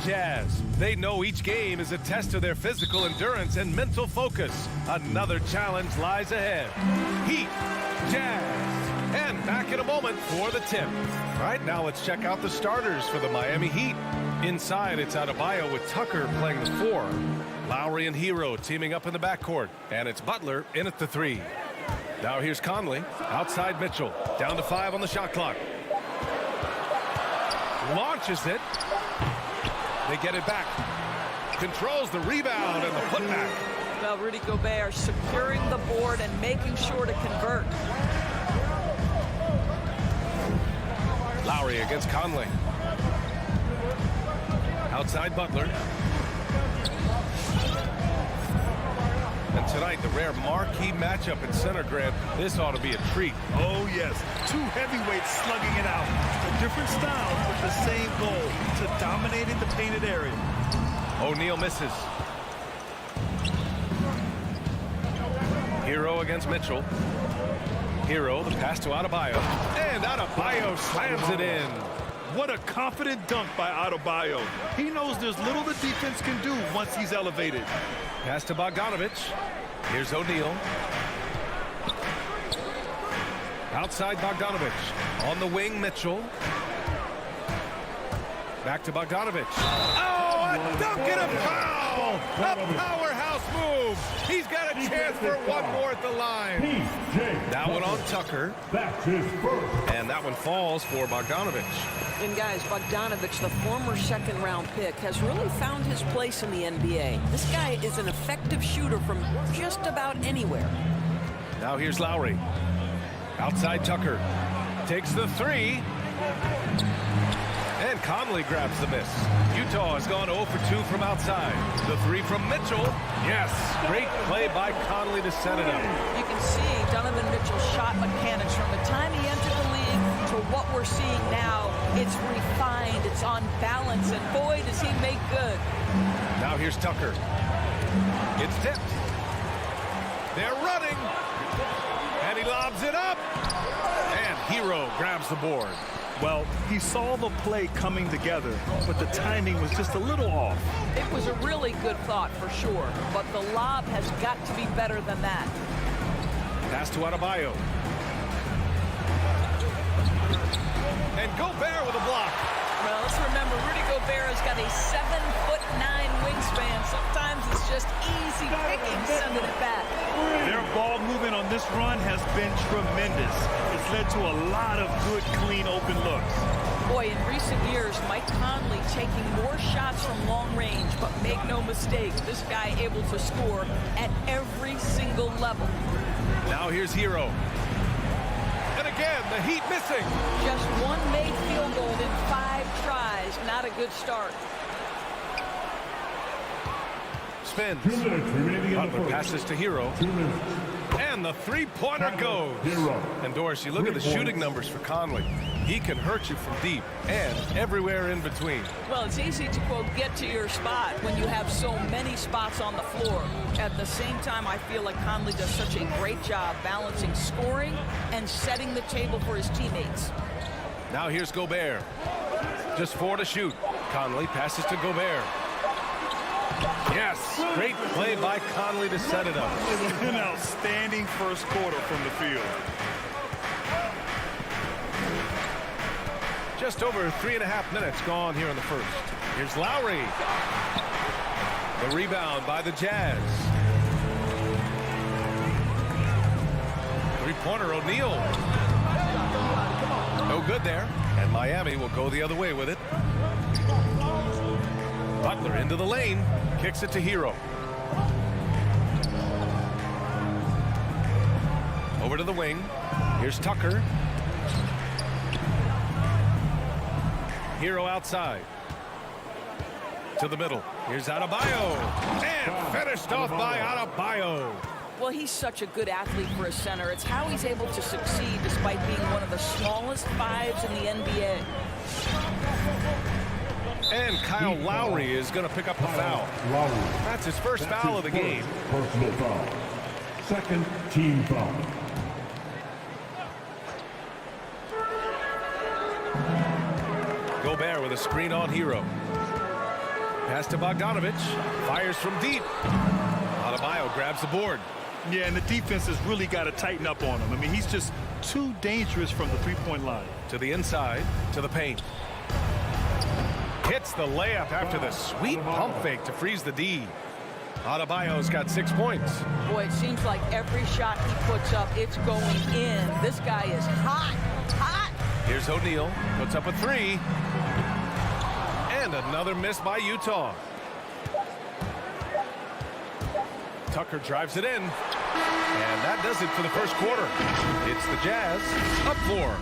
Jazz. They know each game is a test of their physical endurance and mental focus. Another challenge lies ahead. Heat, Jazz. And back in a moment for the tip. All right, now let's check out the starters for the Miami Heat. Inside, it's Adebayo with Tucker playing the 4. Lowry and Hero teaming up in the backcourt. And it's Butler in at the 3. Now here's Conley. Outside Mitchell. Down to 5 on the shot clock. Launches it. They get it back. Controls the rebound and the putback. Well, Rudy Gobert securing the board and making sure to convert. Lowry against Conley. Outside Butler. And tonight, the rare marquee matchup in center, Grant. This ought to be a treat. Oh, yes. Two heavyweights slugging it out. A different style, but the same goal, to dominate in the painted area. O'Neal misses. Hero against Mitchell. Hero, the pass to Adebayo. And Adebayo slams it in. What a confident dunk by Adebayo. He knows there's little the defense can do once he's elevated. Pass to Bogdanovich. Here's O'Neal. Outside Bogdanovich. On the wing, Mitchell. Back to Bogdanovich. Oh, a dunk and a foul! A powerhouse move. He's got a chance for one more at the line. That one on Tucker. And that one falls for Bogdanovich. And guys, Bogdanovich, the former second-round pick, has really found his place in the NBA. This guy is an effective shooter from just about anywhere. Now here's Lowry. Outside Tucker. Takes the 3. And Conley grabs the miss. Utah has gone 0 for 2 from outside. The 3 from Mitchell. Yes, great play by Conley to set it up. You can see Donovan Mitchell's shot mechanics from the time he entered the league to what we're seeing now. It's refined, it's on balance, and boy, does he make good. Now here's Tucker. It's tipped. They're running. And he lobs it up. And Hero grabs the board. Well, he saw the play coming together, but the timing was just a little off. It was a really good thought for sure, but the lob has got to be better than that. Pass to Adebayo. And Gobert with a block. Well, let's remember, Rudy Gobert has got a 7'9" wingspan. Sometimes it's just easy picking sending it back. Their ball movement on this run has been tremendous. It's led to a lot of good, clean, open looks. Boy, in recent years, Mike Conley taking more shots from long range, but make no mistake, this guy able to score at every single level. Now here's Hero. And again, the Heat missing. Just one made field goal in 5 tries. Not a good start. Spins. Butler passes to Hero. And the three-pointer goes. And Doris, you look at the shooting numbers for Conley. He can hurt you from deep and everywhere in between. Well, it's easy to, quote, get to your spot when you have so many spots on the floor. At the same time, I feel like Conley does such a great job balancing scoring and setting the table for his teammates. Now here's Gobert. Just 4 to shoot. Conley passes to Gobert. Yes, great play by Conley to set it up. An outstanding first quarter from the field. Just over 3.5 minutes gone here in the first. Here's Lowry. The rebound by the Jazz. Three-pointer, O'Neal. No good there. And Miami will go the other way with it. Butler into the lane. Kicks it to Hero. Over to the wing. Here's Tucker. Hero outside. To the middle. Here's Adebayo. And finished off by Adebayo. Well, he's such a good athlete for a center. It's how he's able to succeed despite being one of the smallest 5s in the NBA. And Kyle Lowry is going to pick up the foul. That's his first foul of the game. Personal foul. Second team foul. Gobert with a screen on Hero. Pass to Bogdanovich. Fires from deep. Adebayo grabs the board. Yeah, and the defense has really got to tighten up on him. I mean, he's just too dangerous from the three-point line. To the inside, to the paint. Hits the layup after the sweet pump fake to freeze the D. Adebayo's got 6 points. Boy, it seems like every shot he puts up, it's going in. This guy is hot, hot. Here's O'Neal, puts up a 3. And another miss by Utah. Tucker drives it in. And that does it for the first quarter. It's the Jazz up 4.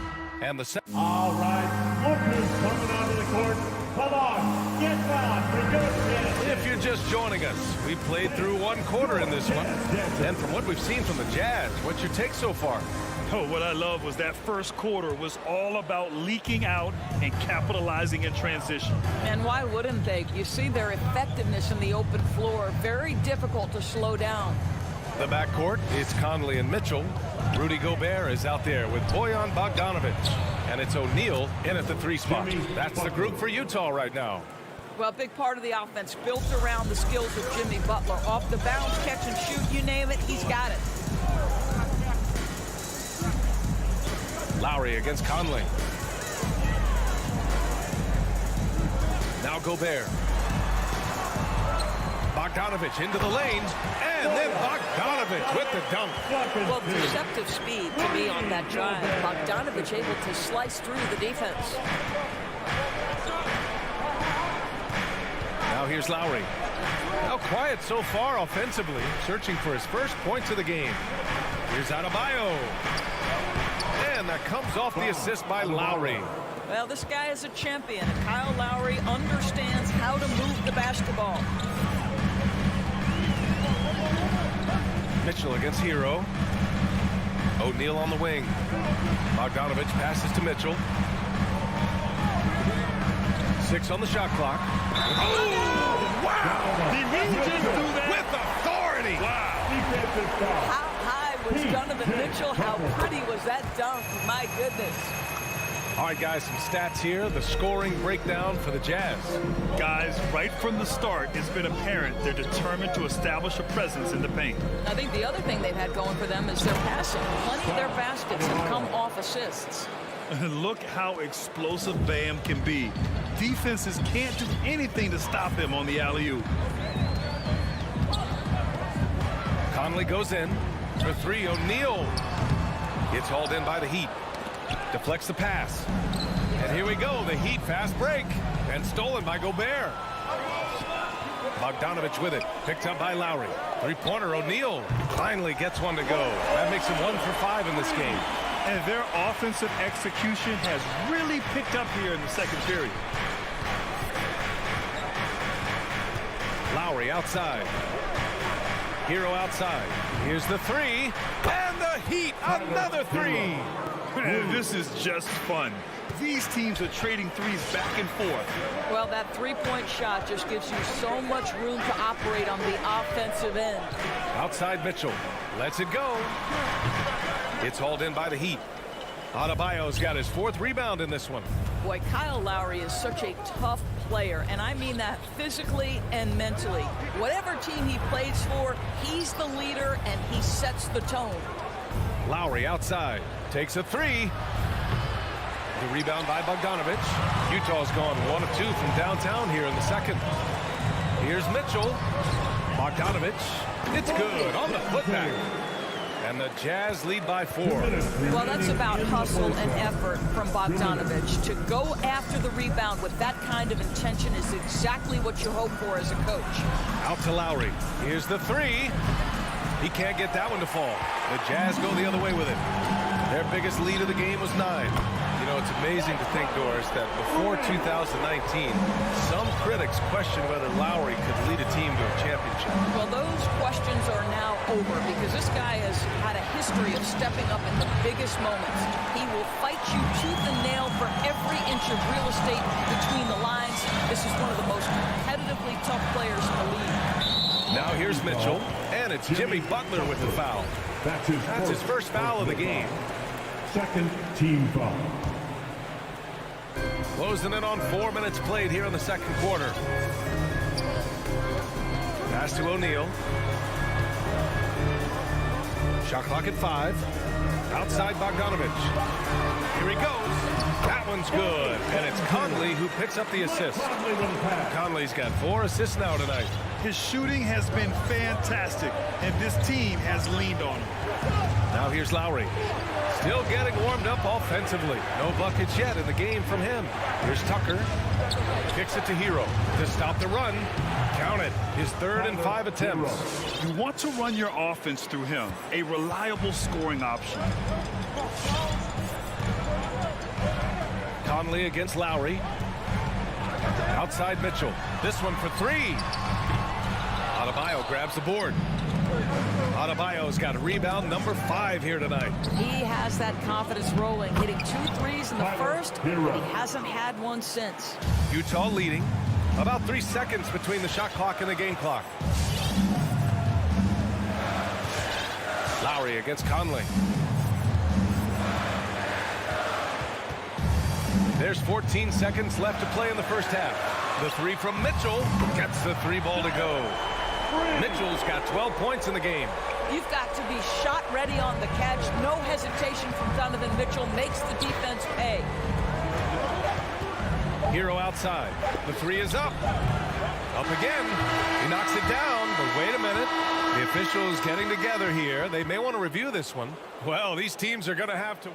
And the second. All right, Booker's coming onto the court. Come on, get down for your If you're just joining us, we played through 1 quarter in this one. And from what we've seen from the Jazz, what's your take so far? Oh, what I love was that first quarter was all about leaking out and capitalizing in transition. And why wouldn't they? You see their effectiveness in the open floor. Very difficult to slow down. The backcourt, it's Conley and Mitchell. Rudy Gobert is out there with Bojan Bogdanovic. And it's O'Neal in at the 3 spot. That's the group for Utah right now. Well, a big part of the offense built around the skills of Jimmy Butler. Off the bounce, catch and shoot, you name it, he's got it. Lowry against Conley. Now Gobert. Bogdanovich into the lanes, and then Bogdanovich with the dunk. Well, deceptive speed to me on that drive. Bogdanovich able to slice through the defense. Now here's Lowry. Now quiet so far offensively, searching for his first points of the game. Here's Adebayo. And that comes off the assist by Lowry. Well, this guy is a champion. Kyle Lowry understands how to move the basketball. Mitchell against Hero. O'Neal on the wing. Bogdanovich passes to Mitchell. 6 on the shot clock. Oh, wow! Did he just do that? With authority! Wow! How high was Donovan Mitchell? How pretty was that dunk? My goodness. All right, guys, some stats here. The scoring breakdown for the Jazz. Guys, right from the start, it's been apparent they're determined to establish a presence in the paint. I think the other thing they've had going for them is their passing. Plenty of their baskets have come off assists. Look how explosive Bam can be. Defenses can't do anything to stop him on the alley-oop. Conley goes in for 3. O'Neal. It's hauled in by the Heat. Deflects the pass. And here we go. The Heat fast break. And stolen by Gobert. Bogdanovich with it. Picked up by Lowry. 3-pointer. O'Neal finally gets one to go. That makes him 1 for 5 in this game. And their offensive execution has really picked up here in the second period. Lowry outside. Hero outside. Here's the 3. And the Heat, another 3. This is just fun. These teams are trading threes back and forth. Well, that three-point shot just gives you so much room to operate on the offensive end. Outside Mitchell. Lets it go. It's hauled in by the Heat. Adebayo's got his 4th rebound in this one. Boy, Kyle Lowry is such a tough player, and I mean that physically and mentally. Whatever team he plays for, he's the leader, and he sets the tone. Lowry outside. Takes a 3. The rebound by Bogdanovich. Utah's gone 1 of 2 from downtown here in the second. Here's Mitchell. Bogdanovich. It's good on the putback. And the Jazz lead by 4. Well, that's about hustle and effort from Bogdanovich. To go after the rebound with that kind of intention is exactly what you hope for as a coach. Out to Lowry. Here's the 3. He can't get that one to fall. The Jazz go the other way with it. Their biggest lead of the game was 9. You know, it's amazing to think, Doris, that before 2019, some critics questioned whether Lowry could lead a team to a championship. Well, those questions are now over because this guy has had a history of stepping up in the biggest moments. He will fight you tooth and nail for every inch of real estate between the lines. This is one of the most competitively tough players in the league. Now here's Mitchell, and it's Jimmy Butler with the foul. That's his first foul of the game. Second team foul. Closing in on 4 minutes played here in the second quarter. Pass to O'Neal. Shot clock at 5. Outside Bogdanovich. Here he goes. That one's good. And it's Conley who picks up the assist. Conley's got 4 assists now tonight. His shooting has been fantastic, and this team has leaned on him. Now here's Lowry. Still getting warmed up offensively. No buckets yet in the game from him. Here's Tucker. Kicks it to Hero to stop the run. Count it. His 3rd and 5 attempts. You want to run your offense through him. A reliable scoring option. Conley against Lowry. Outside Mitchell. This one for 3. Adebayo grabs the board. Adebayo's got a rebound number 5 here tonight. He has that confidence rolling, hitting 2 threes in the first, but he hasn't had one since. Utah leading. About 3 seconds between the shot clock and the game clock. Lowry against Conley. There's 14 seconds left to play in the first half. The 3 from Mitchell gets the 3 ball to go. Mitchell's got 12 points in the game. You've got to be shot ready on the catch. No hesitation from Donovan Mitchell. Makes the defense pay. Hero outside. The 3 is up. Up again. He knocks it down, but wait a minute. The officials getting together here. They may want to review this one. Well, these teams are going to have to...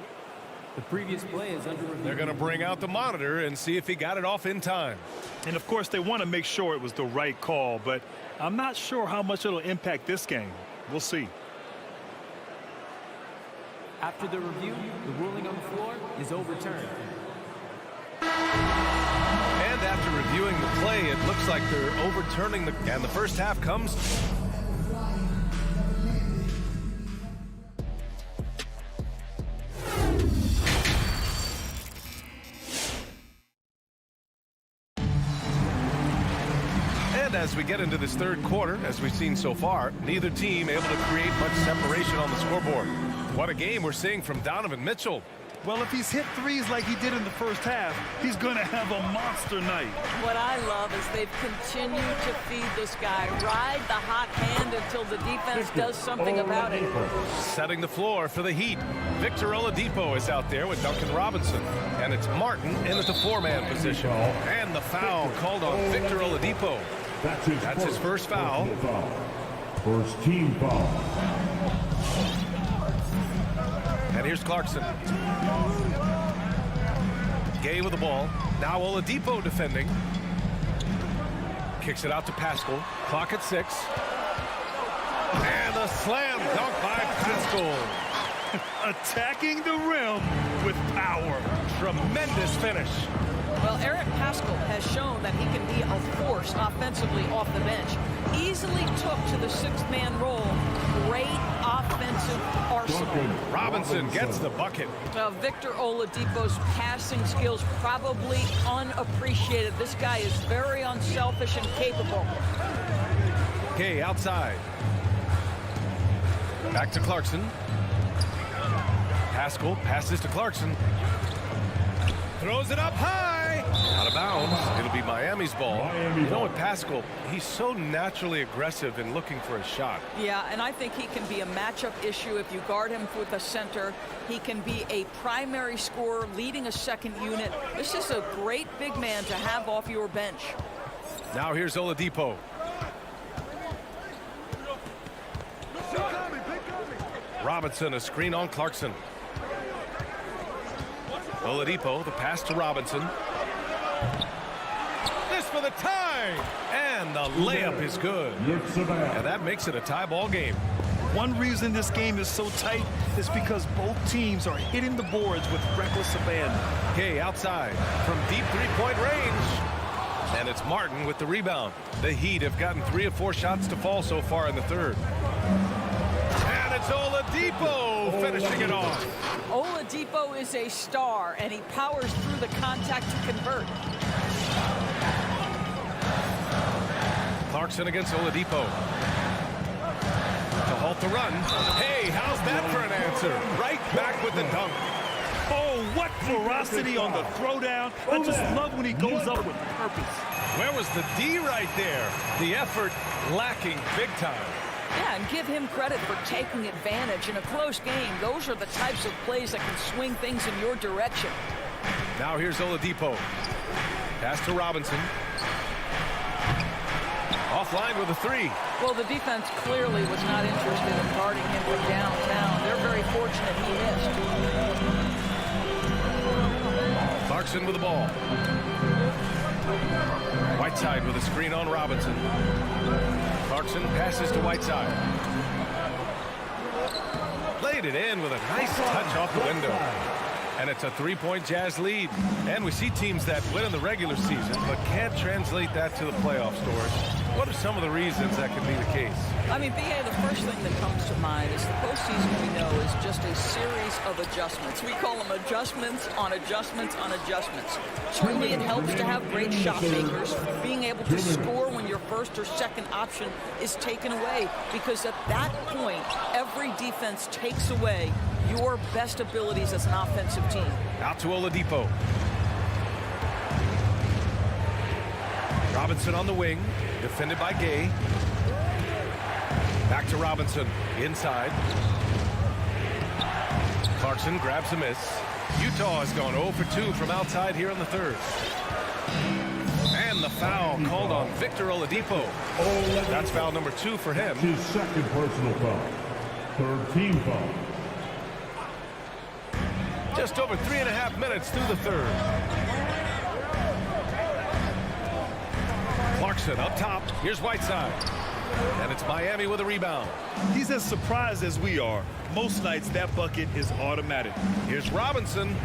The previous play is under review. They're going to bring out the monitor and see if he got it off in time. And, of course, they want to make sure it was the right call, but I'm not sure how much it'll impact this game. We'll see. After the review, the ruling on the floor is overturned. And after reviewing the play, it looks like they're overturning the... And the first half comes... As we get into this third quarter, as we've seen so far, neither team able to create much separation on the scoreboard. What a game we're seeing from Donovan Mitchell. Well, if he's hit threes like he did in the first half, he's going to have a monster night. What I love is they've continued to feed this guy. Ride the hot hand until the defense does something about it. Setting the floor for the Heat. Victor Oladipo is out there with Duncan Robinson. And it's Martin in at the 4-man position. And the foul called on Victor Oladipo. That's his first foul. First team foul. And here's Clarkson. Gay with the ball. Now Oladipo defending. Kicks it out to Pascal. Clock at 6. And a slam dunk by Pascal. Attacking the rim with power. Tremendous finish. Well, Eric Pascal has shown that he can be a force offensively off the bench. Easily took to the 6-man role. Great offensive arsenal. Robinson gets the bucket. Victor Oladipo's passing skills probably unappreciated. This guy is very unselfish and capable. Okay, outside. Back to Clarkson. Pascal passes to Clarkson. Throws it up high. Out of bounds. It'll be Miami's ball. You know what, Pascal, he's so naturally aggressive in looking for a shot. Yeah, and I think he can be a matchup issue if you guard him with a center. He can be a primary scorer leading a second unit. This is a great big man to have off your bench. Now here's Oladipo. Robinson, a screen on Clarkson. Oladipo, the pass to Robinson. This for the tie! And the layup is good. And that makes it a tie ball game. One reason this game is so tight is because both teams are hitting the boards with reckless abandon. Okay, outside from deep three-point range. And it's Martin with the rebound. The Heat have gotten 3 of 4 shots to fall so far in the third. And it's Oladipo finishing it off. Oladipo is a star, and he powers through the contact to convert. Clarkson against Oladipo. To halt the run. Hey, how's that for an answer? Right back with the dunk. Oh, what ferocity on the throwdown. I just love when he goes up with purpose. Where was the D right there? The effort lacking big time. Yeah, and give him credit for taking advantage in a close game. Those are the types of plays that can swing things in your direction. Now here's Oladipo. Pass to Robinson. Offline with a three. Well, the defense clearly was not interested in guarding him from downtown. They're very fortunate he missed. Clarkson with the ball. Whiteside with a screen on Robinson. Clarkson passes to Whiteside. Laid it in with a nice touch off the window. And it's a three-point Jazz lead. And we see teams that win in the regular season but can't translate that to the playoff stores. What are some of the reasons that could be the case? I mean, B.A., the first thing that comes to mind is the postseason, we know, is just a series of adjustments. We call them adjustments on adjustments on adjustments. Certainly it helps to have great shot makers, being able to score when your first or second option is taken away, because at that point, every defense takes away your best abilities as an offensive team. Out to Oladipo. Robinson on the wing, defended by Gay. Back to Robinson, inside. Clarkson grabs a miss. Utah has gone 0 for 2 from outside here in the third. And the foul called on Victor Oladipo. That's foul number 2 for him. His second personal foul. Third team foul. Just over 3.5 minutes through the third. Clarkson up top. Here's Whiteside. And it's Miami with a rebound. He's as surprised as we are. Most nights that bucket is automatic. Here's Robinson.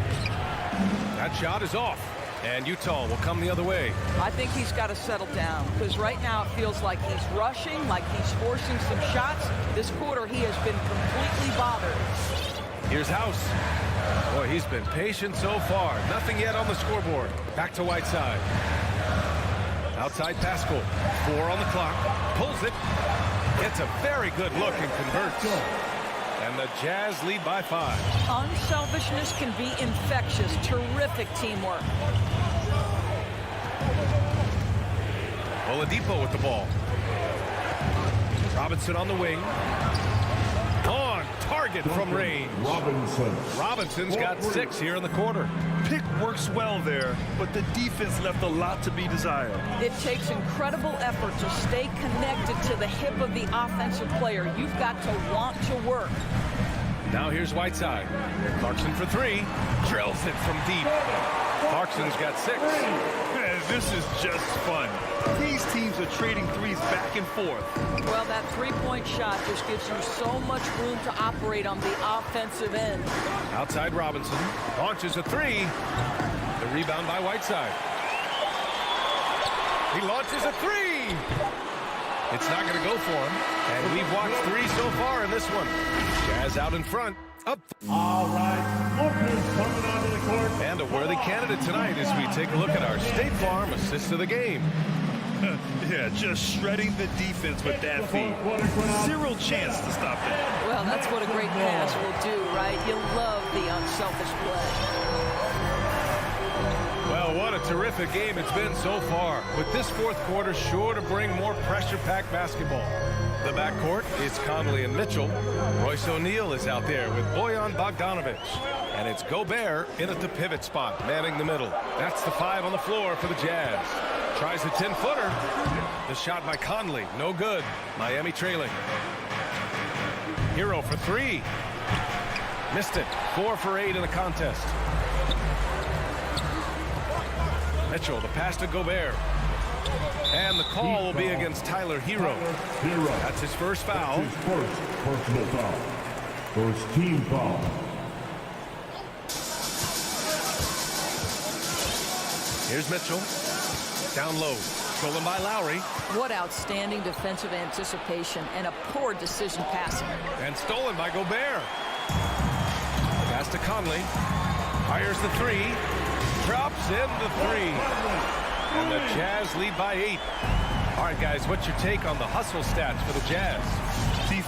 That shot is off. And Utah will come the other way. I think he's got to settle down, because right now it feels like he's rushing, like he's forcing some shots. This quarter he has been completely bothered. Here's House. Boy, he's been patient so far. Nothing yet on the scoreboard. Back to Whiteside. Outside Pascal. 4 on the clock. Pulls it. Gets a very good look and converts. And the Jazz lead by 5. Unselfishness can be infectious. Terrific teamwork. Oladipo with the ball. Robinson on the wing. On target from range. Robinson's got 6 here in the quarter. Pick works well there, but the defense left a lot to be desired. It takes incredible effort to stay connected to the hip of the offensive player. You've got to want to work. Now here's Whiteside. Clarkson for 3. Drills it from deep. Clarkson's got 6. This is just fun. These teams are trading threes back and forth. Well, that three-point shot just gives you so much room to operate on the offensive end. Outside Robinson. Launches a 3. The rebound by Whiteside. He launches a 3. It's not going to go for him. And we've watched 3 so far in this one. Jazz out in front. Up. All right, Booker's coming onto the court. And a worthy candidate tonight as we take a look at our State Farm assist of the game. Yeah, just shredding the defense with that feed. 0 chance to stop that. Well, that's what a great pass will do, right? You love the unselfish play. Well, what a terrific game it's been so far. With this fourth quarter sure to bring more pressure-packed basketball. The backcourt is Conley and Mitchell. Royce O'Neal is out there with Bojan Bogdanovic. And it's Gobert in at the pivot spot, manning the middle. That's the 5 on the floor for the Jazz. Tries a 10-footer. The shot by Conley, no good. Miami trailing. Hero for 3. Missed it. 4 for 8 in the contest. Mitchell, the pass to Gobert. And the call will be against Tyler Hero. That's his first foul. His first personal foul. First team foul. Here's Mitchell. Down low. Stolen by Lowry. What outstanding defensive anticipation and a poor decision passing. And stolen by Gobert. Pass to Conley. Fires the 3. Drops in the 3. And the Jazz lead by 8. All right, guys, what's your take on the hustle stats for the Jazz?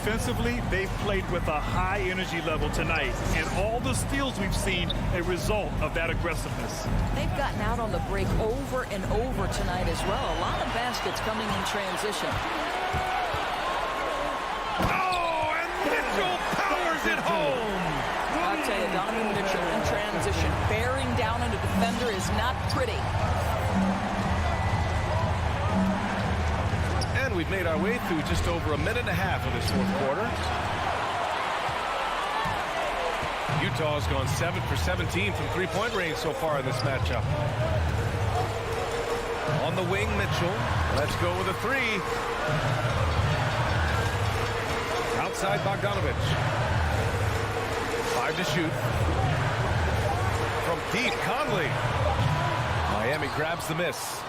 Defensively, they've played with a high energy level tonight, and all the steals we've seen a result of that aggressiveness. They've gotten out on the break over and over tonight as well. A lot of baskets coming in transition. Oh, and Mitchell powers it home. I'll tell you, Donovan Mitchell in transition, bearing down on a defender is not pretty. And we've made our way through just over a minute and a half of this fourth quarter. Utah's gone 7 for 17 from three-point range so far in this matchup. On the wing, Mitchell. Let's go with a three. Outside Bogdanovich. 5 to shoot. From deep, Conley. Miami grabs the miss.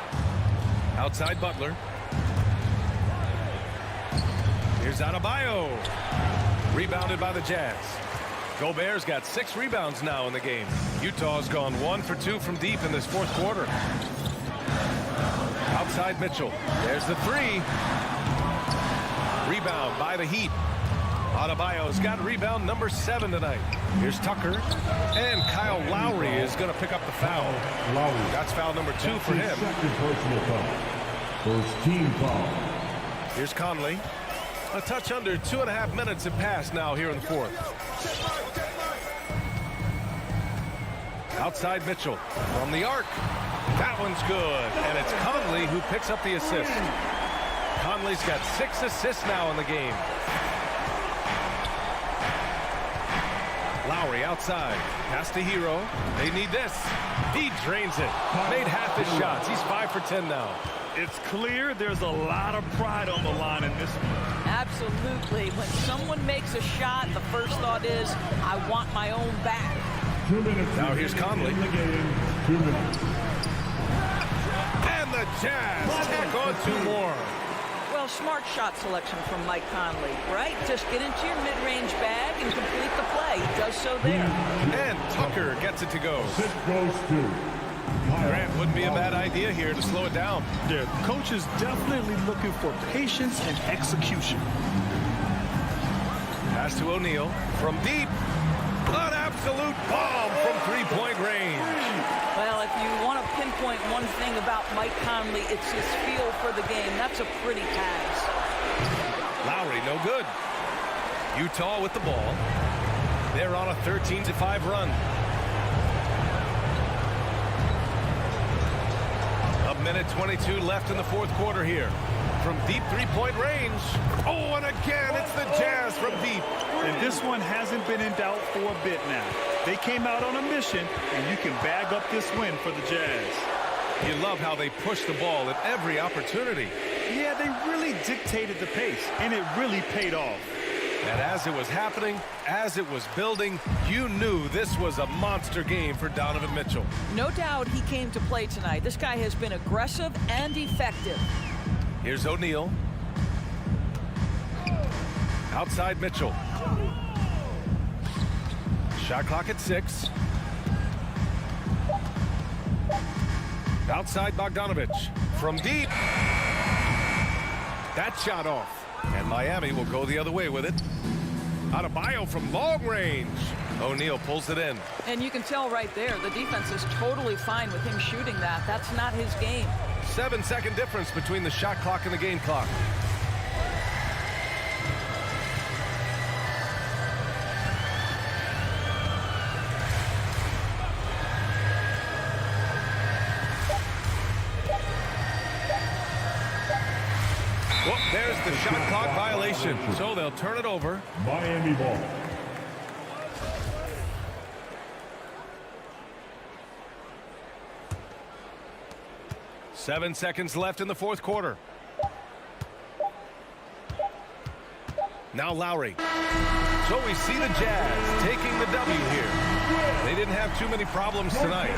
Outside Butler. Here's Adebayo. Rebounded by the Jazz. Gobert's got 6 rebounds now in the game. Utah's gone 1 for 2 from deep in this fourth quarter. Outside Mitchell. There's the three. Rebound by the Heat. Adebayo's got rebound number 7 tonight. Here's Tucker. And Kyle Lowry is going to pick up the foul. That's foul number 2 for him. First team foul. Here's Conley. A touch under 2.5 minutes have passed now here in the fourth. Outside Mitchell from the arc. That one's good. And it's Conley who picks up the assist. Conley's got 6 assists now in the game. Lowry outside. Pass to Hero. They need this. He drains it. Made half his shots. He's 5 for 10 now. It's clear there's a lot of pride on the line in this one. Absolutely. When someone makes a shot, the first thought is, I want my own back. 2 minutes. Now here's Conley. 2 minutes. And the Jazz tack on 2 more. Well, smart shot selection from Mike Conley, right? Just get into your mid-range bag and complete the play. He does so there. And Tucker gets it to go. It goes to Grant wouldn't be a bad idea here to slow it down. The coach is definitely looking for patience and execution. Pass to O'Neal from deep. An absolute bomb from three-point range. Well, if you want to pinpoint one thing about Mike Conley, it's his feel for the game. That's a pretty pass. Lowry, no good. Utah with the ball. They're on a 13-5 run. A minute 22 left in the fourth quarter here. From deep three-point range. Oh, and again, it's the Jazz from deep. And this one hasn't been in doubt for a bit now. They came out on a mission, and you can bag up this win for the Jazz. You love how they push the ball at every opportunity. Yeah, they really dictated the pace, and it really paid off. And as it was happening, as it was building, you knew this was a monster game for Donovan Mitchell. No doubt he came to play tonight. This guy has been aggressive and effective. Here's O'Neal. Outside Mitchell. Shot clock at 6. Outside Bogdanovich. From deep. That shot off. And Miami will go the other way with it. Adebayo from long range. O'Neal pulls it in. And you can tell right there, the defense is totally fine with him shooting that. That's not his game. 7-second difference between the shot clock and the game clock. Well, there's the shot clock violation. So they'll turn it over. Miami ball. Seven seconds left in the fourth quarter. Now Lowry. So we see the Jazz taking the W here. They didn't have too many problems tonight.